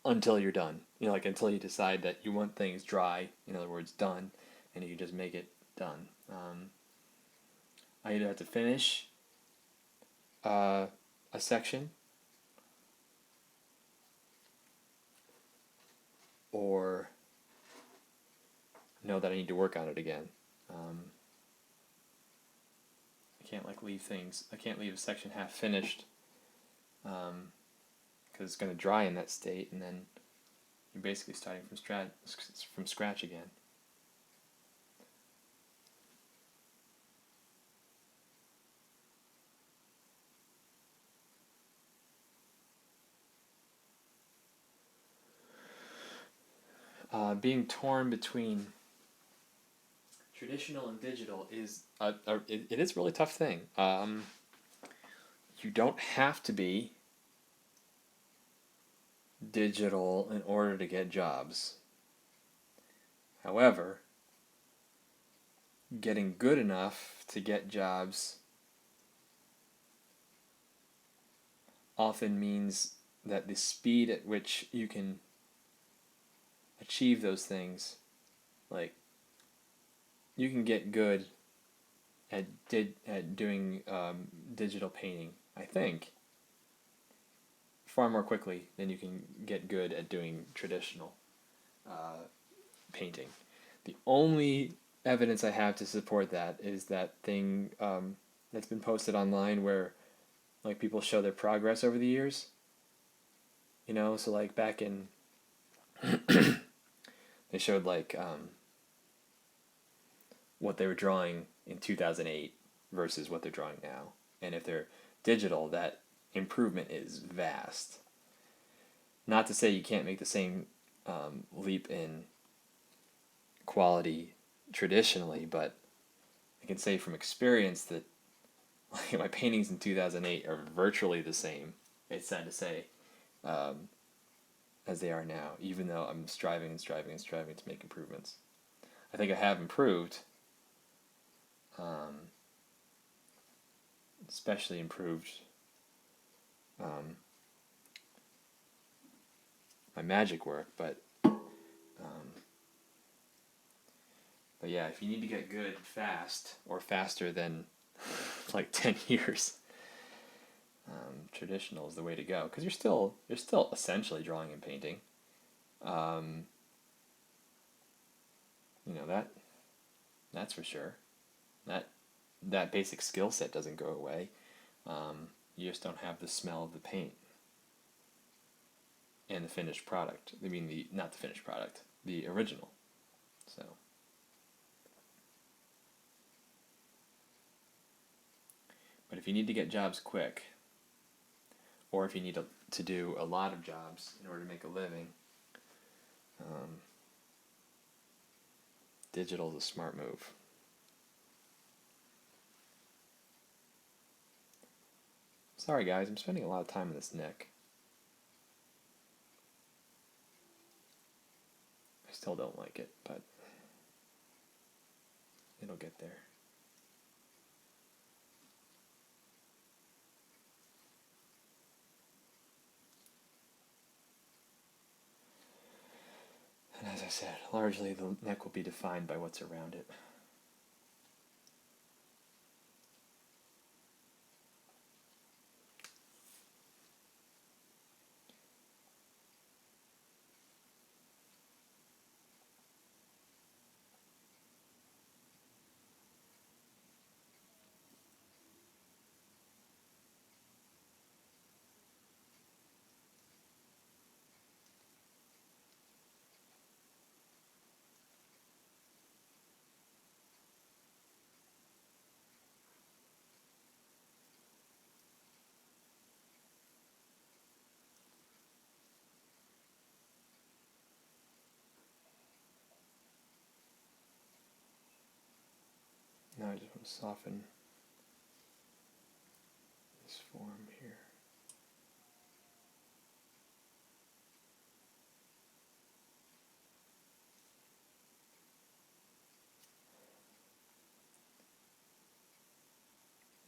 until you're done. Like until you decide that you want things dry, in other words, done, and you just make it done. I either have to finish a section or know that I need to work on it again. I can't leave a section half finished because it's going to dry in that state, and then you're basically starting from scratch again. Being torn between traditional and digital is it is a really tough thing. You don't have to be digital in order to get jobs. However, getting good enough to get jobs often means that the speed at which you can achieve those things, like you can get good at doing digital painting, I think, far more quickly than you can get good at doing traditional painting. The only evidence I have to support that is that thing that's been posted online where like people show their progress over the years. So like back in they showed like what they were drawing in 2008 versus what they're drawing now. And if they're digital, that improvement is vast. Not to say you can't make the same leap in quality traditionally, but I can say from experience that like, my paintings in 2008 are virtually the same, it's sad to say, as they are now, even though I'm striving to make improvements. I think I have improved, especially improved my magic work, but yeah, if you need to get good fast, or faster than like 10 years, traditional is the way to go, because you're still essentially drawing and painting. That's for sure. That basic skill set doesn't go away. You just don't have the smell of the paint and the finished product. I mean, not the finished product, the original. So, but if you need to get jobs quick, or if you need to do a lot of jobs in order to make a living, digital is a smart move. Sorry guys, I'm spending a lot of time on this neck. I still don't like it, but it'll get there. And as I said, largely the neck will be defined by what's around it. Now I just want to soften this form here.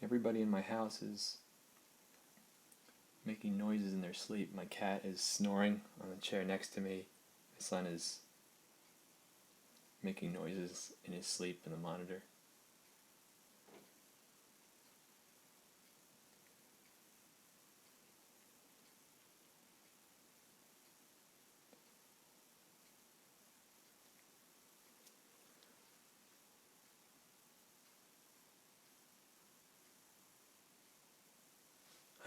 Everybody in my house is making noises in their sleep. My cat is snoring on the chair next to me. My son is making noises in his sleep in the monitor.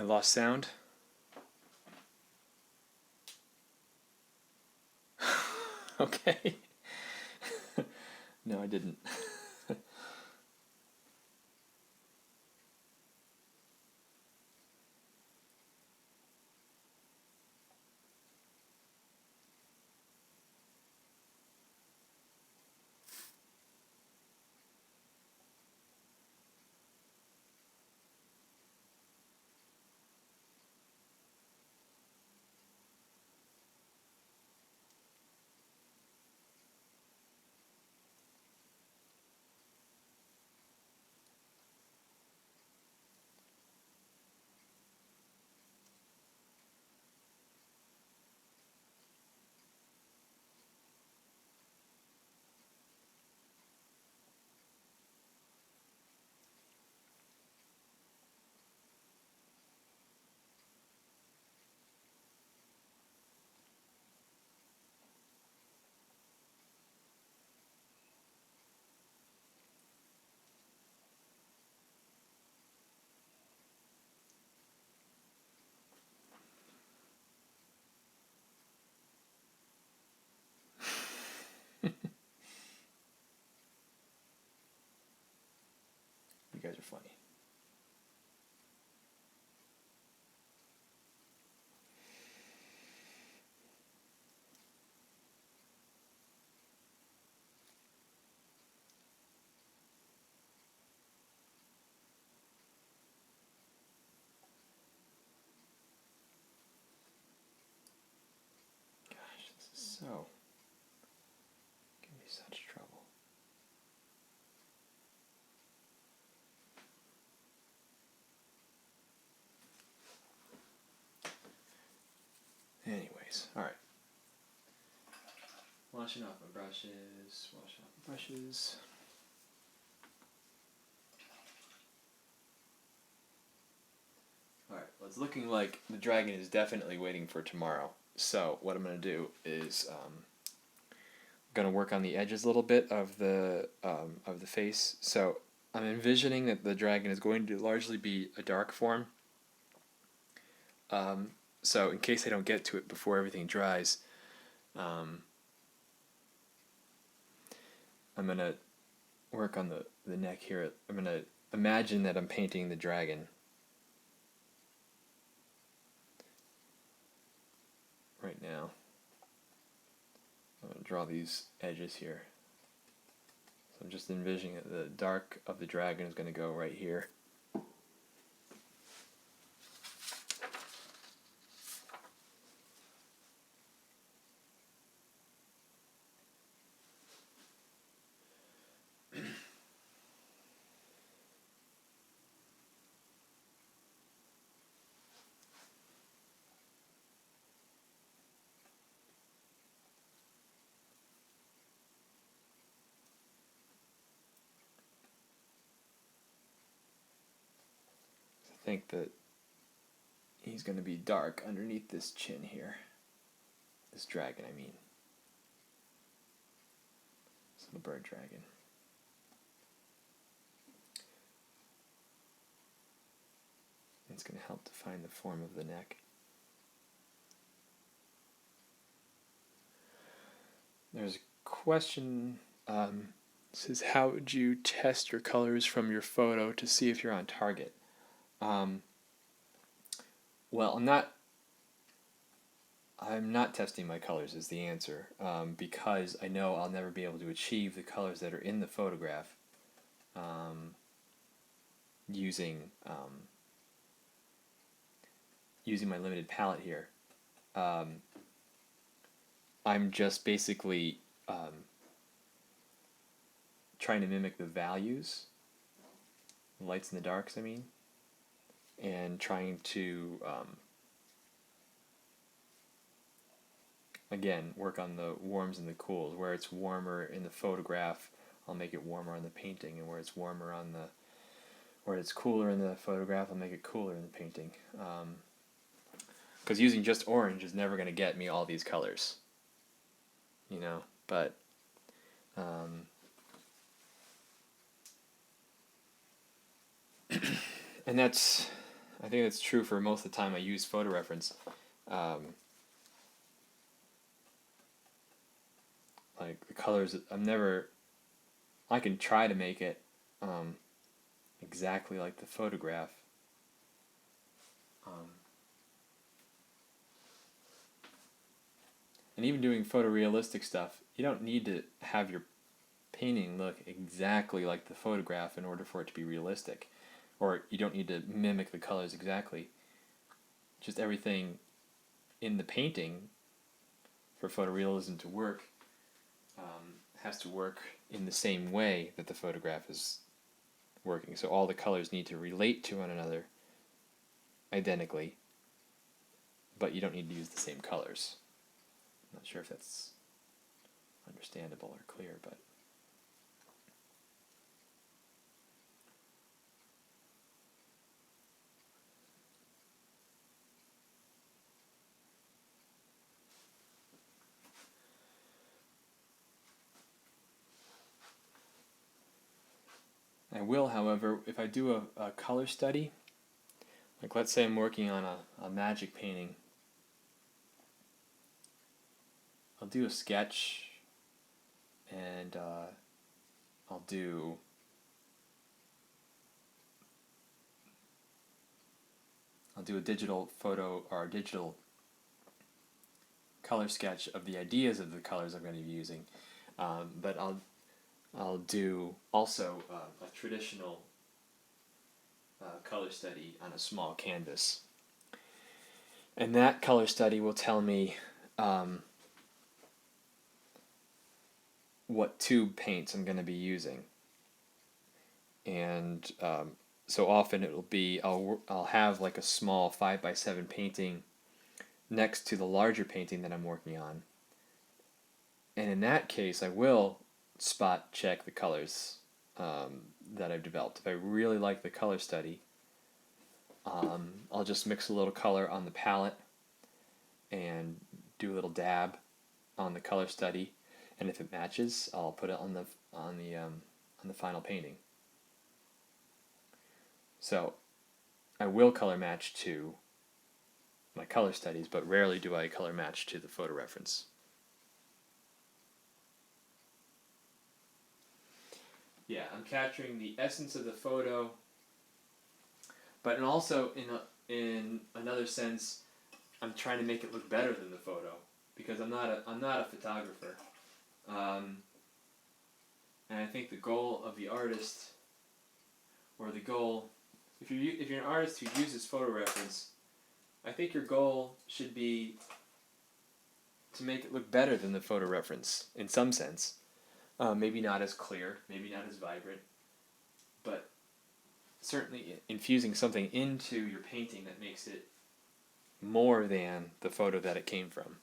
I lost sound. Okay. No, I didn't. You guys are funny. Gosh, this is so giving me such trouble. face. All right. Washing off my brushes. Alright, well, it's looking like the dragon is definitely waiting for tomorrow. So what I'm going to do is going to work on the edges a little bit of the face. So I'm envisioning that the dragon is going to largely be a dark form. So in case I don't get to it before everything dries, I'm going to work on the neck here. I'm going to imagine that I'm painting the dragon. Right now. I'm going to draw these edges here. So I'm just envisioning that the dark of the dragon is going to go right here. I think that he's going to be dark underneath this chin here. This dragon, I mean. This little bird dragon. It's going to help define the form of the neck. There's a question. It says, how would you test your colors from your photo to see if you're on target? Well, I'm not testing my colors is the answer, because I know I'll never be able to achieve the colors that are in the photograph using my limited palette here. I'm just basically trying to mimic the values, the lights and the darks, I mean, and trying to again work on the warms and the cools. Where it's warmer in the photograph, I'll make it warmer on the painting, and where it's cooler in the photograph, I'll make it cooler in the painting. Because using just orange is never going to get me all these colors, you know. But and I think that's true for most of the time I use photo reference. Like the colors, I can try to make it exactly like the photograph. And even doing photorealistic stuff, you don't need to have your painting look exactly like the photograph in order for it to be realistic. Or you don't need to mimic the colors exactly. Just everything in the painting for photorealism to work has to work in the same way that the photograph is working. So all the colors need to relate to one another identically, but you don't need to use the same colors. I'm not sure if that's understandable or clear, but I will, however, if I do a color study, like let's say I'm working on a magic painting, I'll do a sketch and I'll do a digital photo or a digital color sketch of the ideas of the colors I'm going to be using, but I'll do also a traditional color study on a small canvas, and that color study will tell me what tube paints I'm going to be using, and so often it'll be I'll have like a small 5x7 painting next to the larger painting that I'm working on. And in that case, I will spot check the colors that I've developed. If I really like the color study, I'll just mix a little color on the palette and do a little dab on the color study, and if it matches, I'll put it on the final painting. So I will color match to my color studies, but rarely do I color match to the photo reference. Yeah, I'm capturing the essence of the photo, but also in another sense, I'm trying to make it look better than the photo, because I'm not a photographer, and I think the goal of the artist, or the goal, if you're an artist who uses photo reference, I think your goal should be to make it look better than the photo reference in some sense. Maybe not as clear, maybe not as vibrant, but certainly infusing something into your painting that makes it more than the photo that it came from.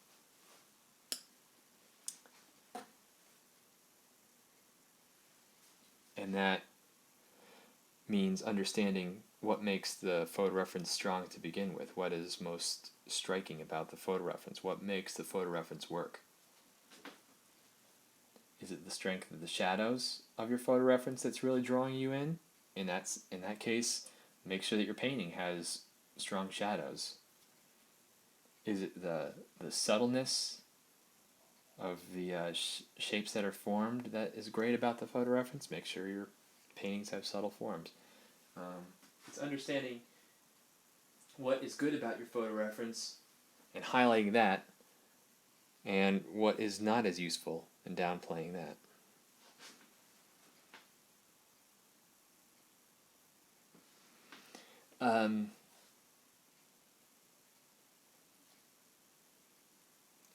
And that means understanding what makes the photo reference strong to begin with, what is most striking about the photo reference, what makes the photo reference work. Is it the strength of the shadows of your photo reference that's really drawing you in? In that case, make sure that your painting has strong shadows. Is it the subtleness of the shapes that are formed that is great about the photo reference? Make sure your paintings have subtle forms. It's understanding what is good about your photo reference and highlighting that, and what is not as useful and downplaying that.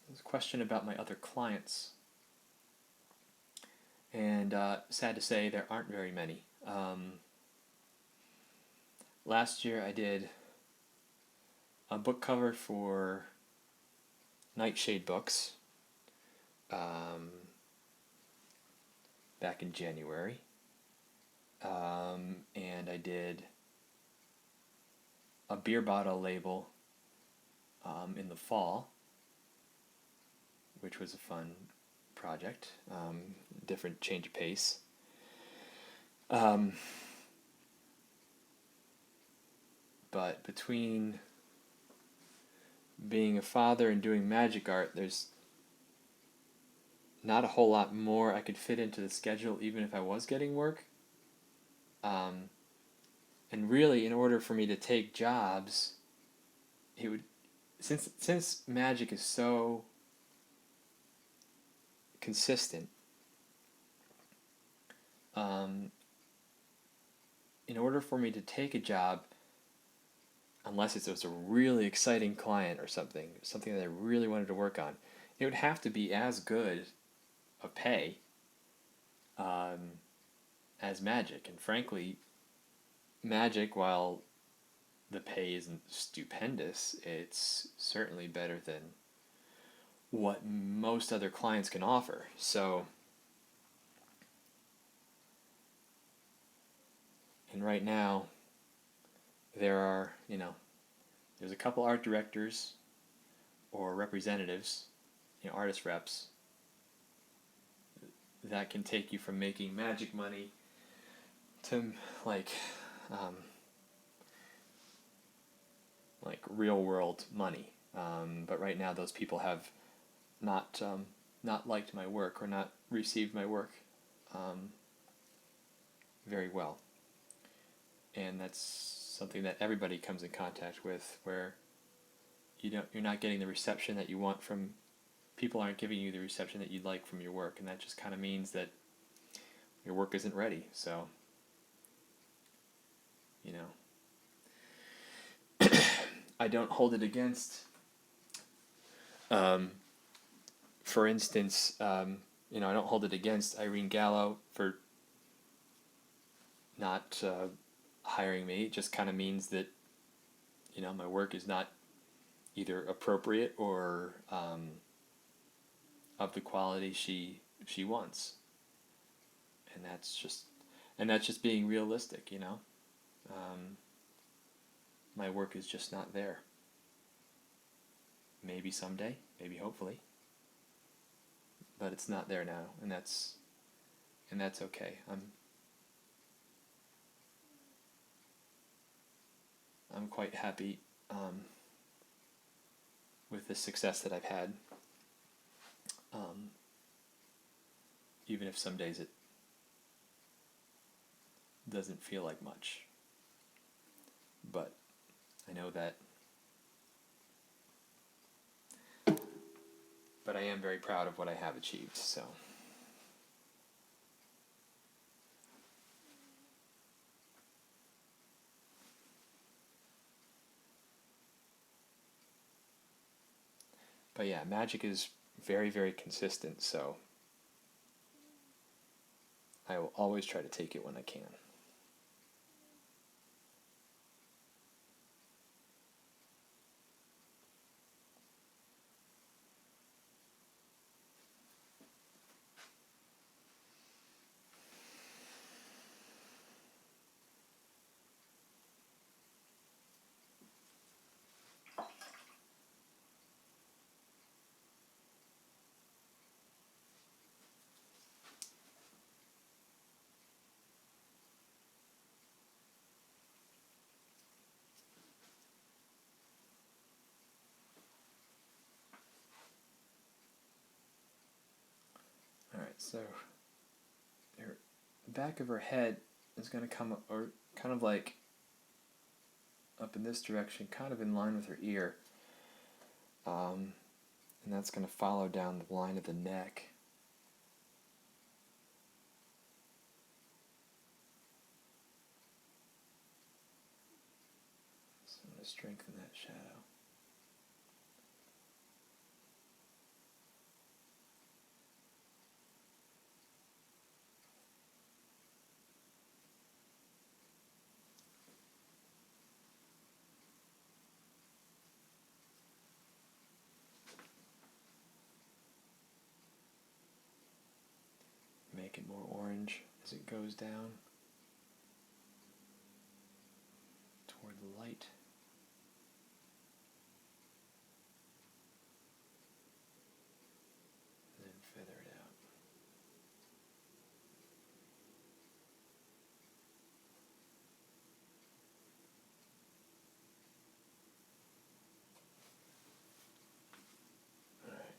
There's a question about my other clients, and sad to say there aren't very many. Last year I did a book cover for Nightshade Books, back in January, and I did a beer bottle label in the fall, which was a fun project, different change of pace. But between being a father and doing magic art, there's not a whole lot more I could fit into the schedule, even if I was getting work. And really, in order for me to take jobs, it would, since magic is so consistent, in order for me to take a job, unless it was a really exciting client or something that I really wanted to work on, it would have to be as good a pay as magic. And frankly, magic, while the pay isn't stupendous, it's certainly better than what most other clients can offer. So, and right now, there's a couple art directors or representatives, artist reps, that can take you from making magic money to like real world money. But right now, those people have not liked my work or not received my work very well. And that's something that everybody comes in contact with, where you're not getting the reception that you want from people, aren't giving you the reception that you'd like from your work, and that just kind of means that your work isn't ready. So, I don't hold it against. For instance, I don't hold it against Irene Gallo for not hiring me. It just kind of means that, my work is not either appropriate or of the quality she wants. And that's just being realistic, you know. My work is just not there. Maybe someday, maybe hopefully, but it's not there now, and that's okay. I'm quite happy with the success that I've had, even if some days it doesn't feel like much. But I know that. But I am very proud of what I have achieved. So. But yeah, magic is very, very consistent, so I will always try to take it when I can. Alright, so her back of her head is going to come, or kind of like up in this direction, kind of in line with her ear. And that's going to follow down the line of the neck. So I'm going to strengthen that shadow. Make it more orange as it goes down toward the light. And then feather it out. Alright.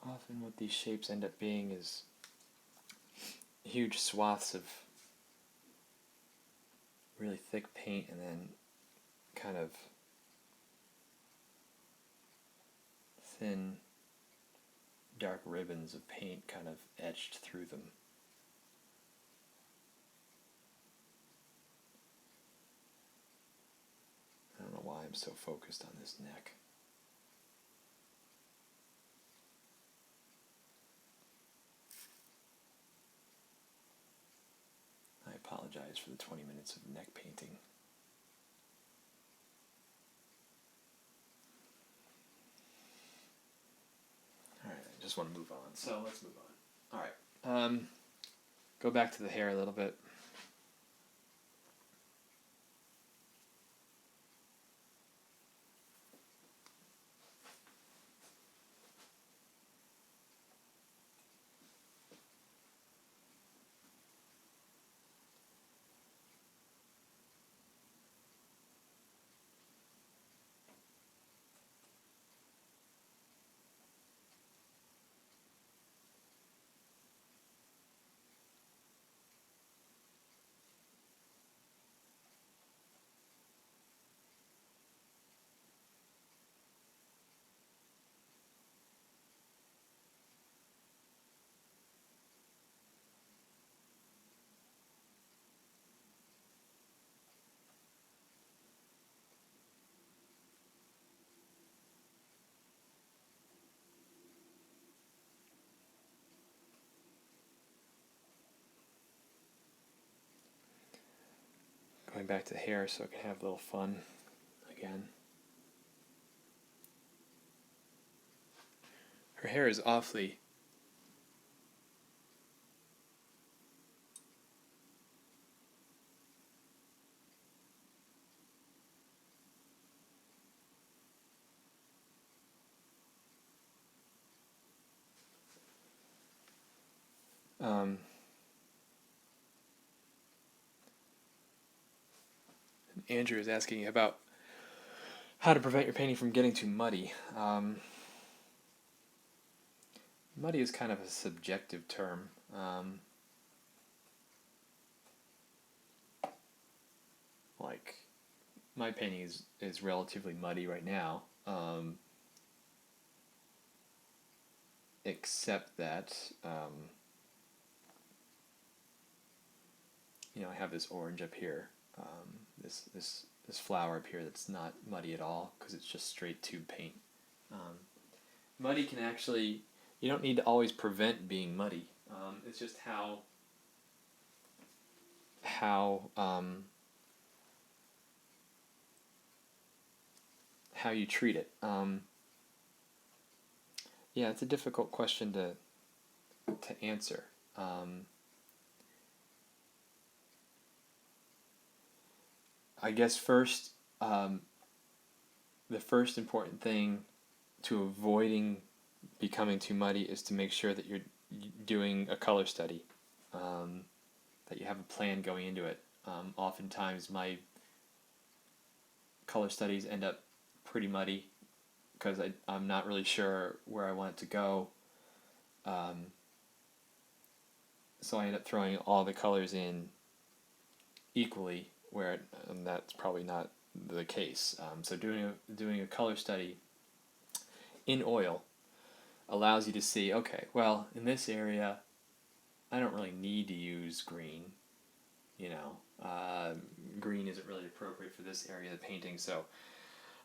Often what these shapes end up being is huge swaths of really thick paint and then kind of thin dark ribbons of paint kind of etched through them. I don't know why I'm so focused on this neck. I apologize for the 20 minutes of neck painting. Alright, I just want to move on, so let's move on. Alright, go back to the hair a little bit. Going back to the hair so I can have a little fun again. Her hair is awfully Andrew is asking about how to prevent your painting from getting too muddy. Muddy is kind of a subjective term. Like, my painting is relatively muddy right now, except that, I have this orange up here, this flower up here that's not muddy at all because it's just straight tube paint. Muddy can actually, you don't need to always prevent being muddy. It's just how you treat it. Yeah, it's a difficult question to answer. I guess first, the first important thing to avoiding becoming too muddy is to make sure that you're doing a color study, that you have a plan going into it. Oftentimes my color studies end up pretty muddy because I'm not really sure where I want it to go. So I end up throwing all the colors in equally, where that's probably not the case. So doing a color study in oil allows you to see, okay, well, in this area, I don't really need to use green. Green isn't really appropriate for this area of the painting, so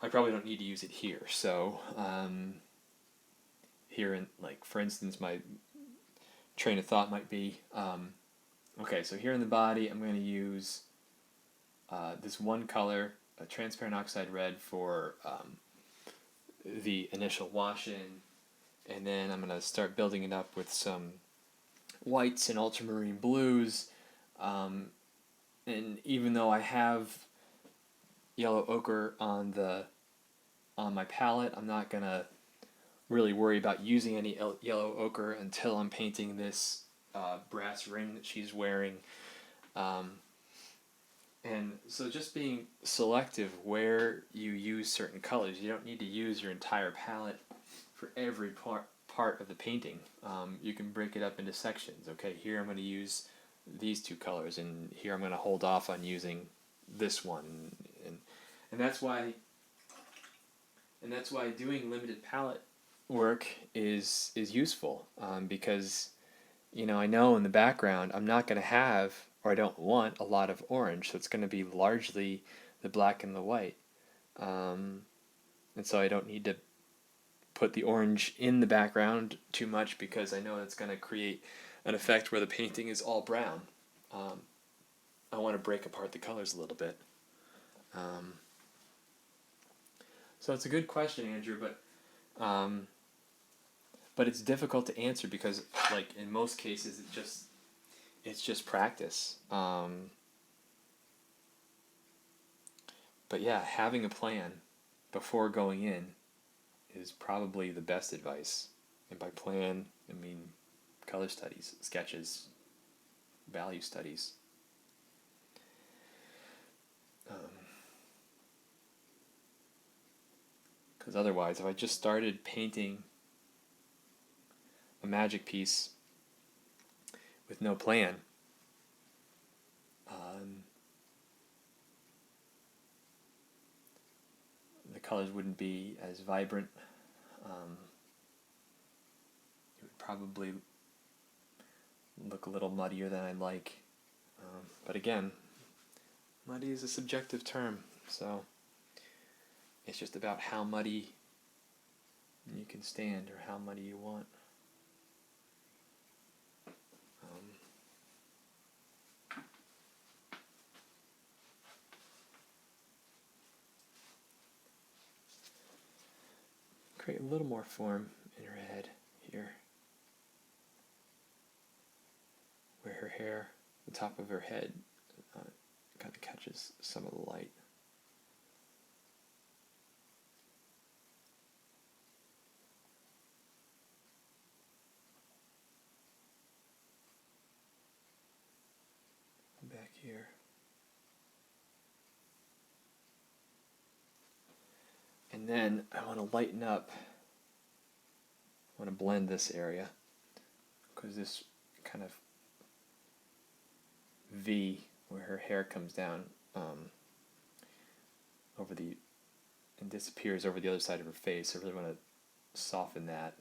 I probably don't need to use it here. So here in, like, for instance, my train of thought might be, okay, so here in the body, I'm going to use this one color, a transparent oxide red, for the initial wash-in, and then I'm going to start building it up with some whites and ultramarine blues, and even though I have yellow ochre on my palette, I'm not going to really worry about using any yellow ochre until I'm painting this brass ring that she's wearing. And so just being selective where you use certain colors. You don't need to use your entire palette for every part of the painting. You can break it up into sections. Okay, here I'm going to use these two colors, and here I'm going to hold off on using this one. And that's why doing limited palette work is useful, because I know in the background I'm not going to have, or I don't want, a lot of orange, so it's going to be largely the black and the white. And so I don't need to put the orange in the background too much because I know it's going to create an effect where the painting is all brown. I want to break apart the colors a little bit. So it's a good question, Andrew, but it's difficult to answer because, like, in most cases, it's just practice. But yeah, having a plan before going in is probably the best advice. And by plan, I mean color studies, sketches, value studies. Because otherwise, if I just started painting a magic piece with no plan, the colors wouldn't be as vibrant. It would probably look a little muddier than I'd like. But again, muddy is a subjective term, so it's just about how muddy you can stand or how muddy you want. Create a little more form in her head here, where her hair, the top of her head, kind of catches some of the light. Back here. And then I want to lighten up. I want to blend this area because this kind of V where her hair comes down over the and disappears over the other side of her face. I really want to soften that.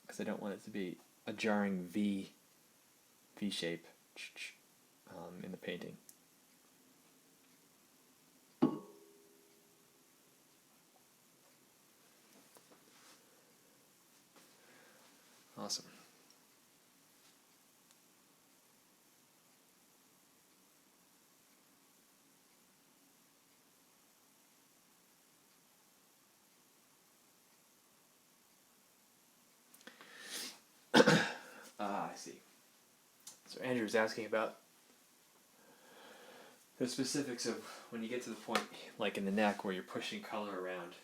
Because I don't want it to be a jarring V shape in the painting. Awesome. I see. So Andrew was asking about the specifics of when you get to the point, like in the neck, where you're pushing color around.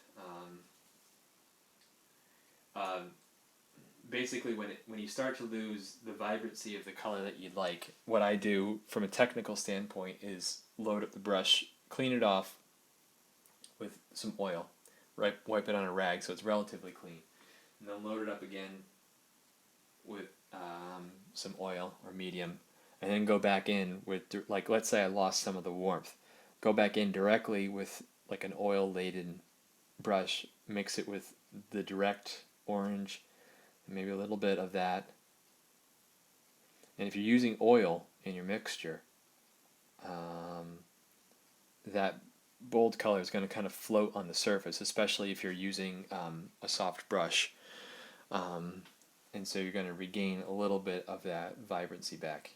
Basically, when you start to lose the vibrancy of the color that you'd like, what I do from a technical standpoint is load up the brush, clean it off with some oil, right? Wipe it on a rag so it's relatively clean, and then load it up again with some oil or medium, and then go back in with, like, let's say I lost some of the warmth, go back in directly with like an oil laden brush, mix it with the direct orange, maybe a little bit of that. And if you're using oil in your mixture, that bold color is going to kind of float on the surface, especially if you're using a soft brush. And so you're going to regain a little bit of that vibrancy back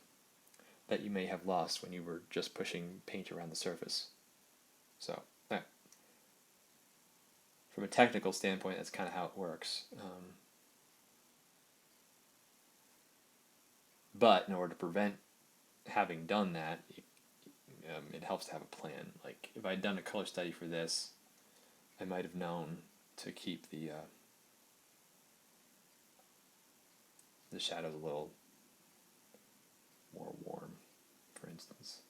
that you may have lost when you were just pushing paint around the surface. So, from a technical standpoint, that's kind of how it works. But in order to prevent having done that, it helps to have a plan. Like, if I'd done a color study for this, I might have known to keep the shadows a little more warm, for instance.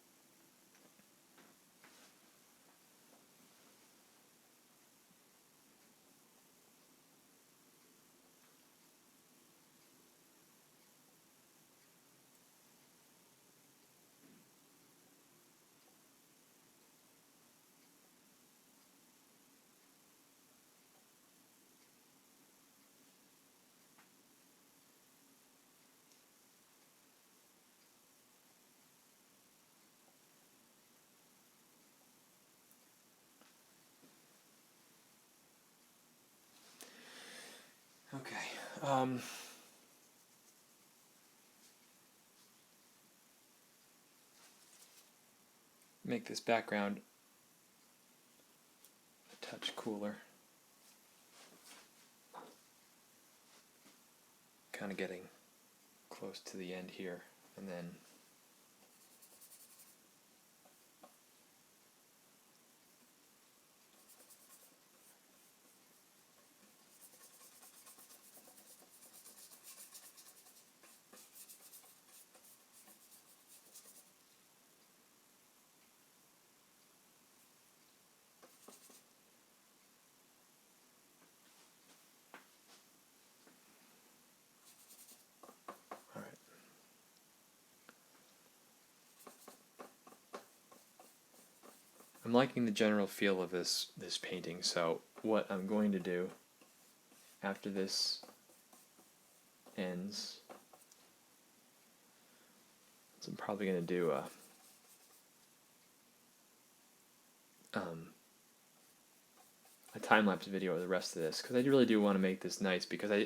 make this background a touch cooler. Kind of getting close to the end here, and then I'm liking the general feel of this painting, so what I'm going to do after this ends is I'm probably going to do a time-lapse video of the rest of this, because I really do want to make this nice, because I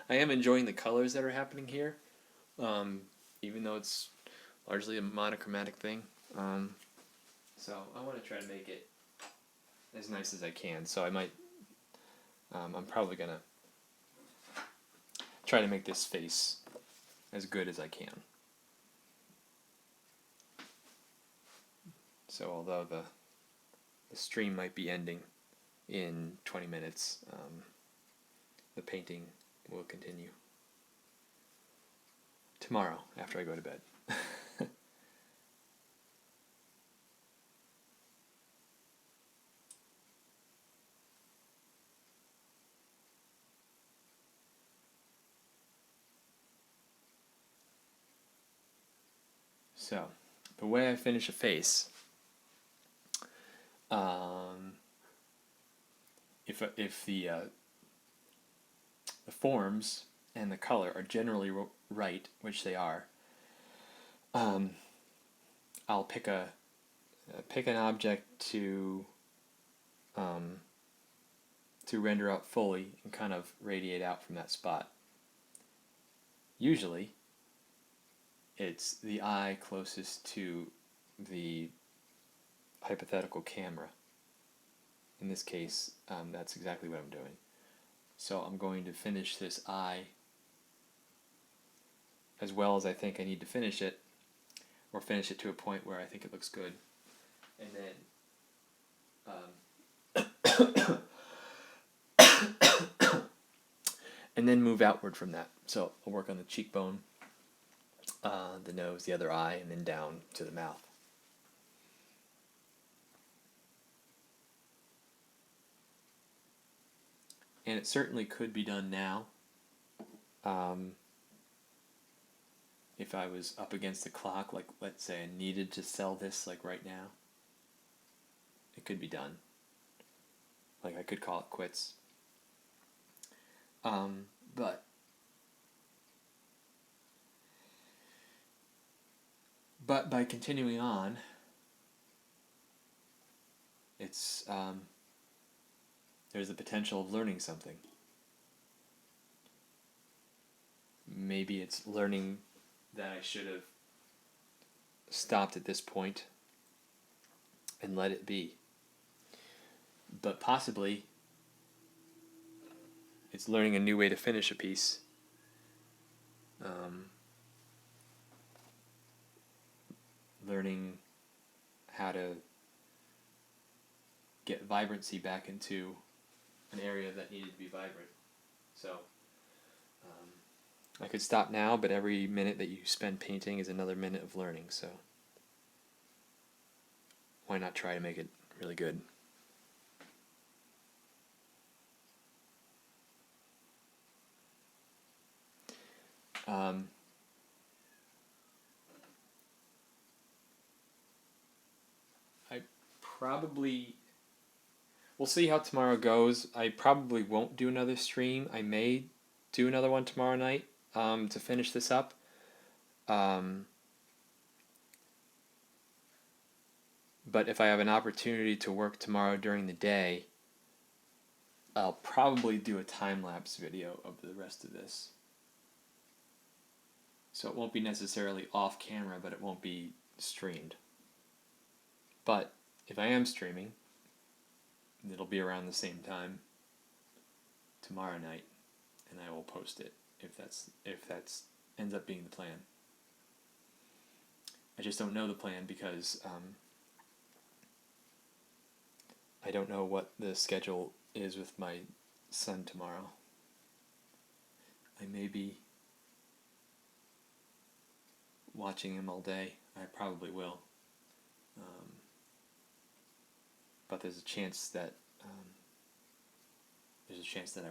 am enjoying the colors that are happening here, even though it's largely a monochromatic thing. So I want to try to make it as nice as I can. So I might, I'm probably going to try to make this face as good as I can. So although the stream might be ending in 20 minutes, the painting will continue tomorrow after I go to bed. So, the way I finish a face, if the forms and the color are generally right, which they are, I'll pick an object to render out fully and kind of radiate out from that spot. Usually, it's the eye closest to the hypothetical camera. In this case, that's exactly what I'm doing. So I'm going to finish this eye as well as I think I need to finish it, or finish it to a point where I think it looks good. And then move outward from that. So I'll work on the cheekbone, the nose, the other eye, and then down to the mouth. And it certainly could be done now. If I was up against the clock, like let's say I needed to sell this like right now, it could be done. Like I could call it quits. But by continuing on, it's there's the potential of learning something. Maybe it's learning that I should have stopped at this point and let it be. But possibly it's learning a new way to finish a piece. Learning how to get vibrancy back into an area that needed to be vibrant. So I could stop now, but every minute that you spend painting is another minute of learning, so why not try to make it really good? We'll see how tomorrow goes. I probably won't do another stream. I may do another one tomorrow night to finish this up. But if I have an opportunity to work tomorrow during the day, I'll probably do a time-lapse video of the rest of this. So it won't be necessarily off camera, but it won't be streamed. But if I am streaming, it'll be around the same time tomorrow night, and I will post it if that's ends up being the plan. I just don't know the plan because I don't know what the schedule is with my son tomorrow. I may be watching him all day. I probably will. But there's a chance that I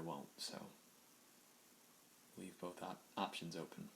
won't. So leave both options open.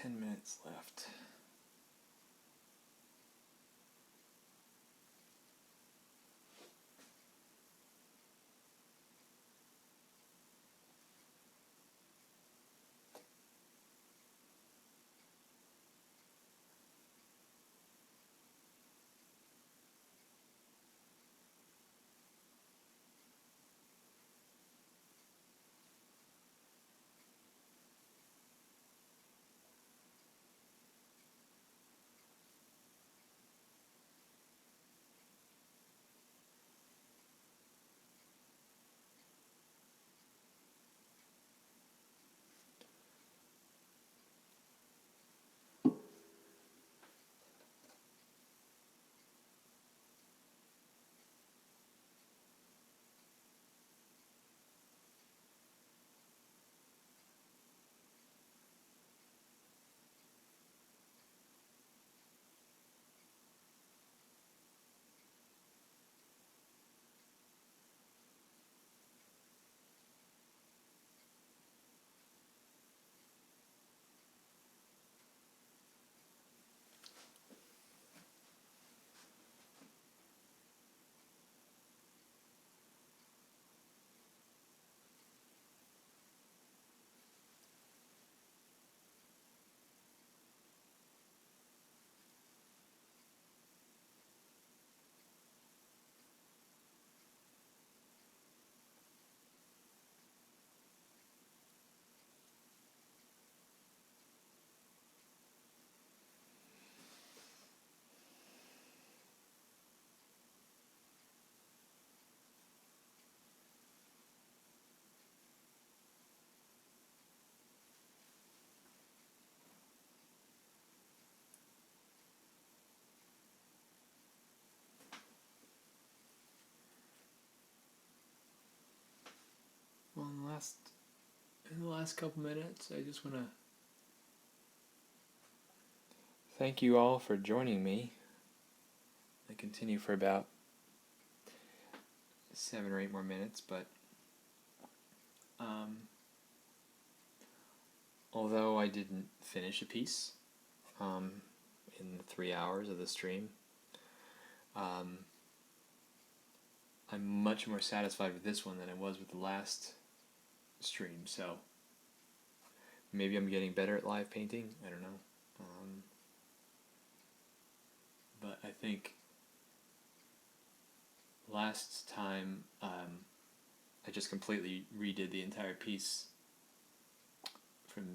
10 minutes left. Well, in the last couple minutes, I just want to thank you all for joining me. I continue for about 7 or 8 more minutes, but although I didn't finish a piece in the 3 hours of the stream, I'm much more satisfied with this one than I was with the last stream, so maybe I'm getting better at live painting, I don't know. But I think last time I just completely redid the entire piece from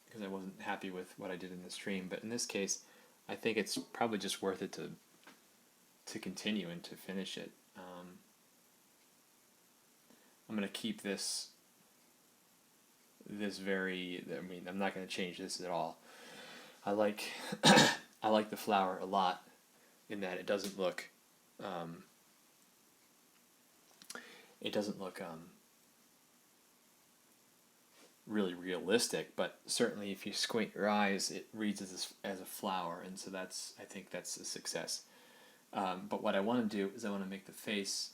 because I wasn't happy with what I did in the stream. But in this case, I think it's probably just worth it to continue and to finish it. I'm going to keep this very, I mean, I'm not going to change this at all. I like I like the flower a lot in that it doesn't look really realistic, but certainly if you squint your eyes, it reads as a flower, and so I think that's a success. But what I want to do is I want to make the face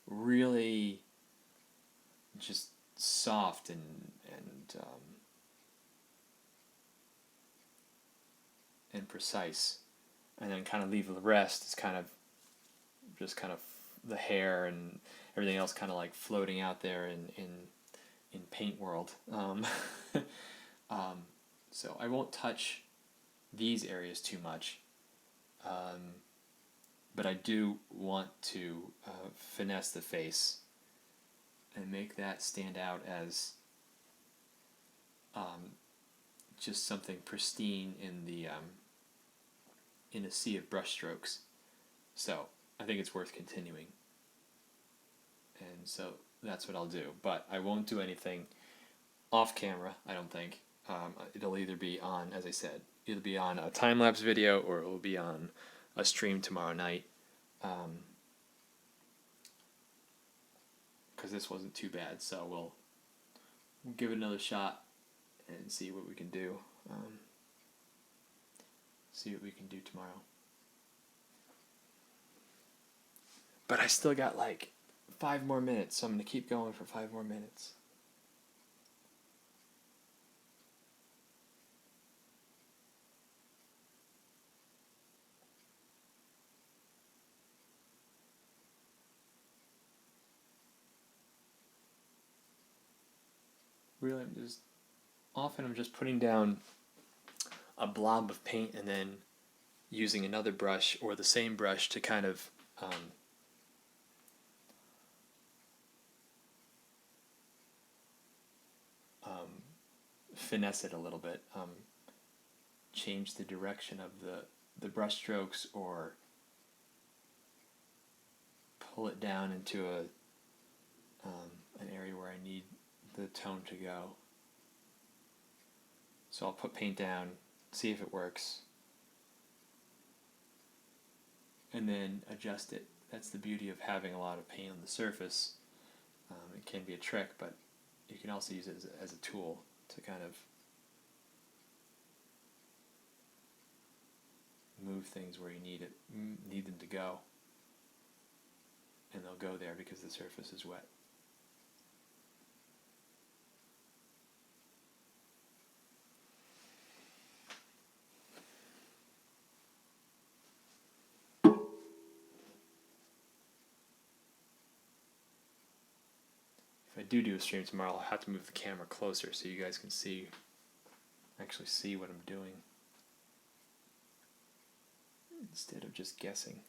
really just soft and precise, and then kind of leave the rest as kind of the hair and everything else kind of like floating out there in paint world. So I won't touch these areas too much, but I do want to finesse the face and make that stand out as just something pristine in a sea of brushstrokes. So I think it's worth continuing, and so that's what I'll do. But I won't do anything off camera, I don't think. It'll either be on, as I said, it'll be on a time-lapse video or it will be on a stream tomorrow night, because this wasn't too bad, so we'll give it another shot and see what we can do. See what we can do tomorrow. But I still got like 5 more minutes, so I'm going to keep going for 5 more minutes. really often I'm just putting down a blob of paint and then using another brush or the same brush to kind of finesse it a little bit, change the direction of the brush strokes, or pull it down into an area where I need the tone to go. So I'll put paint down, see if it works, and then adjust it. That's the beauty of having a lot of paint on the surface. It can be a trick, but you can also use it as a tool to kind of move things where you need them to go, and they'll go there because the surface is wet. If I do a stream tomorrow, I'll have to move the camera closer so you guys can actually see what I'm doing, instead of just guessing.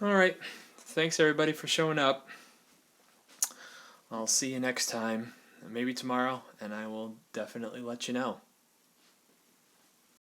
Alright, thanks everybody for showing up. I'll see you next time, maybe tomorrow, and I will definitely let you know.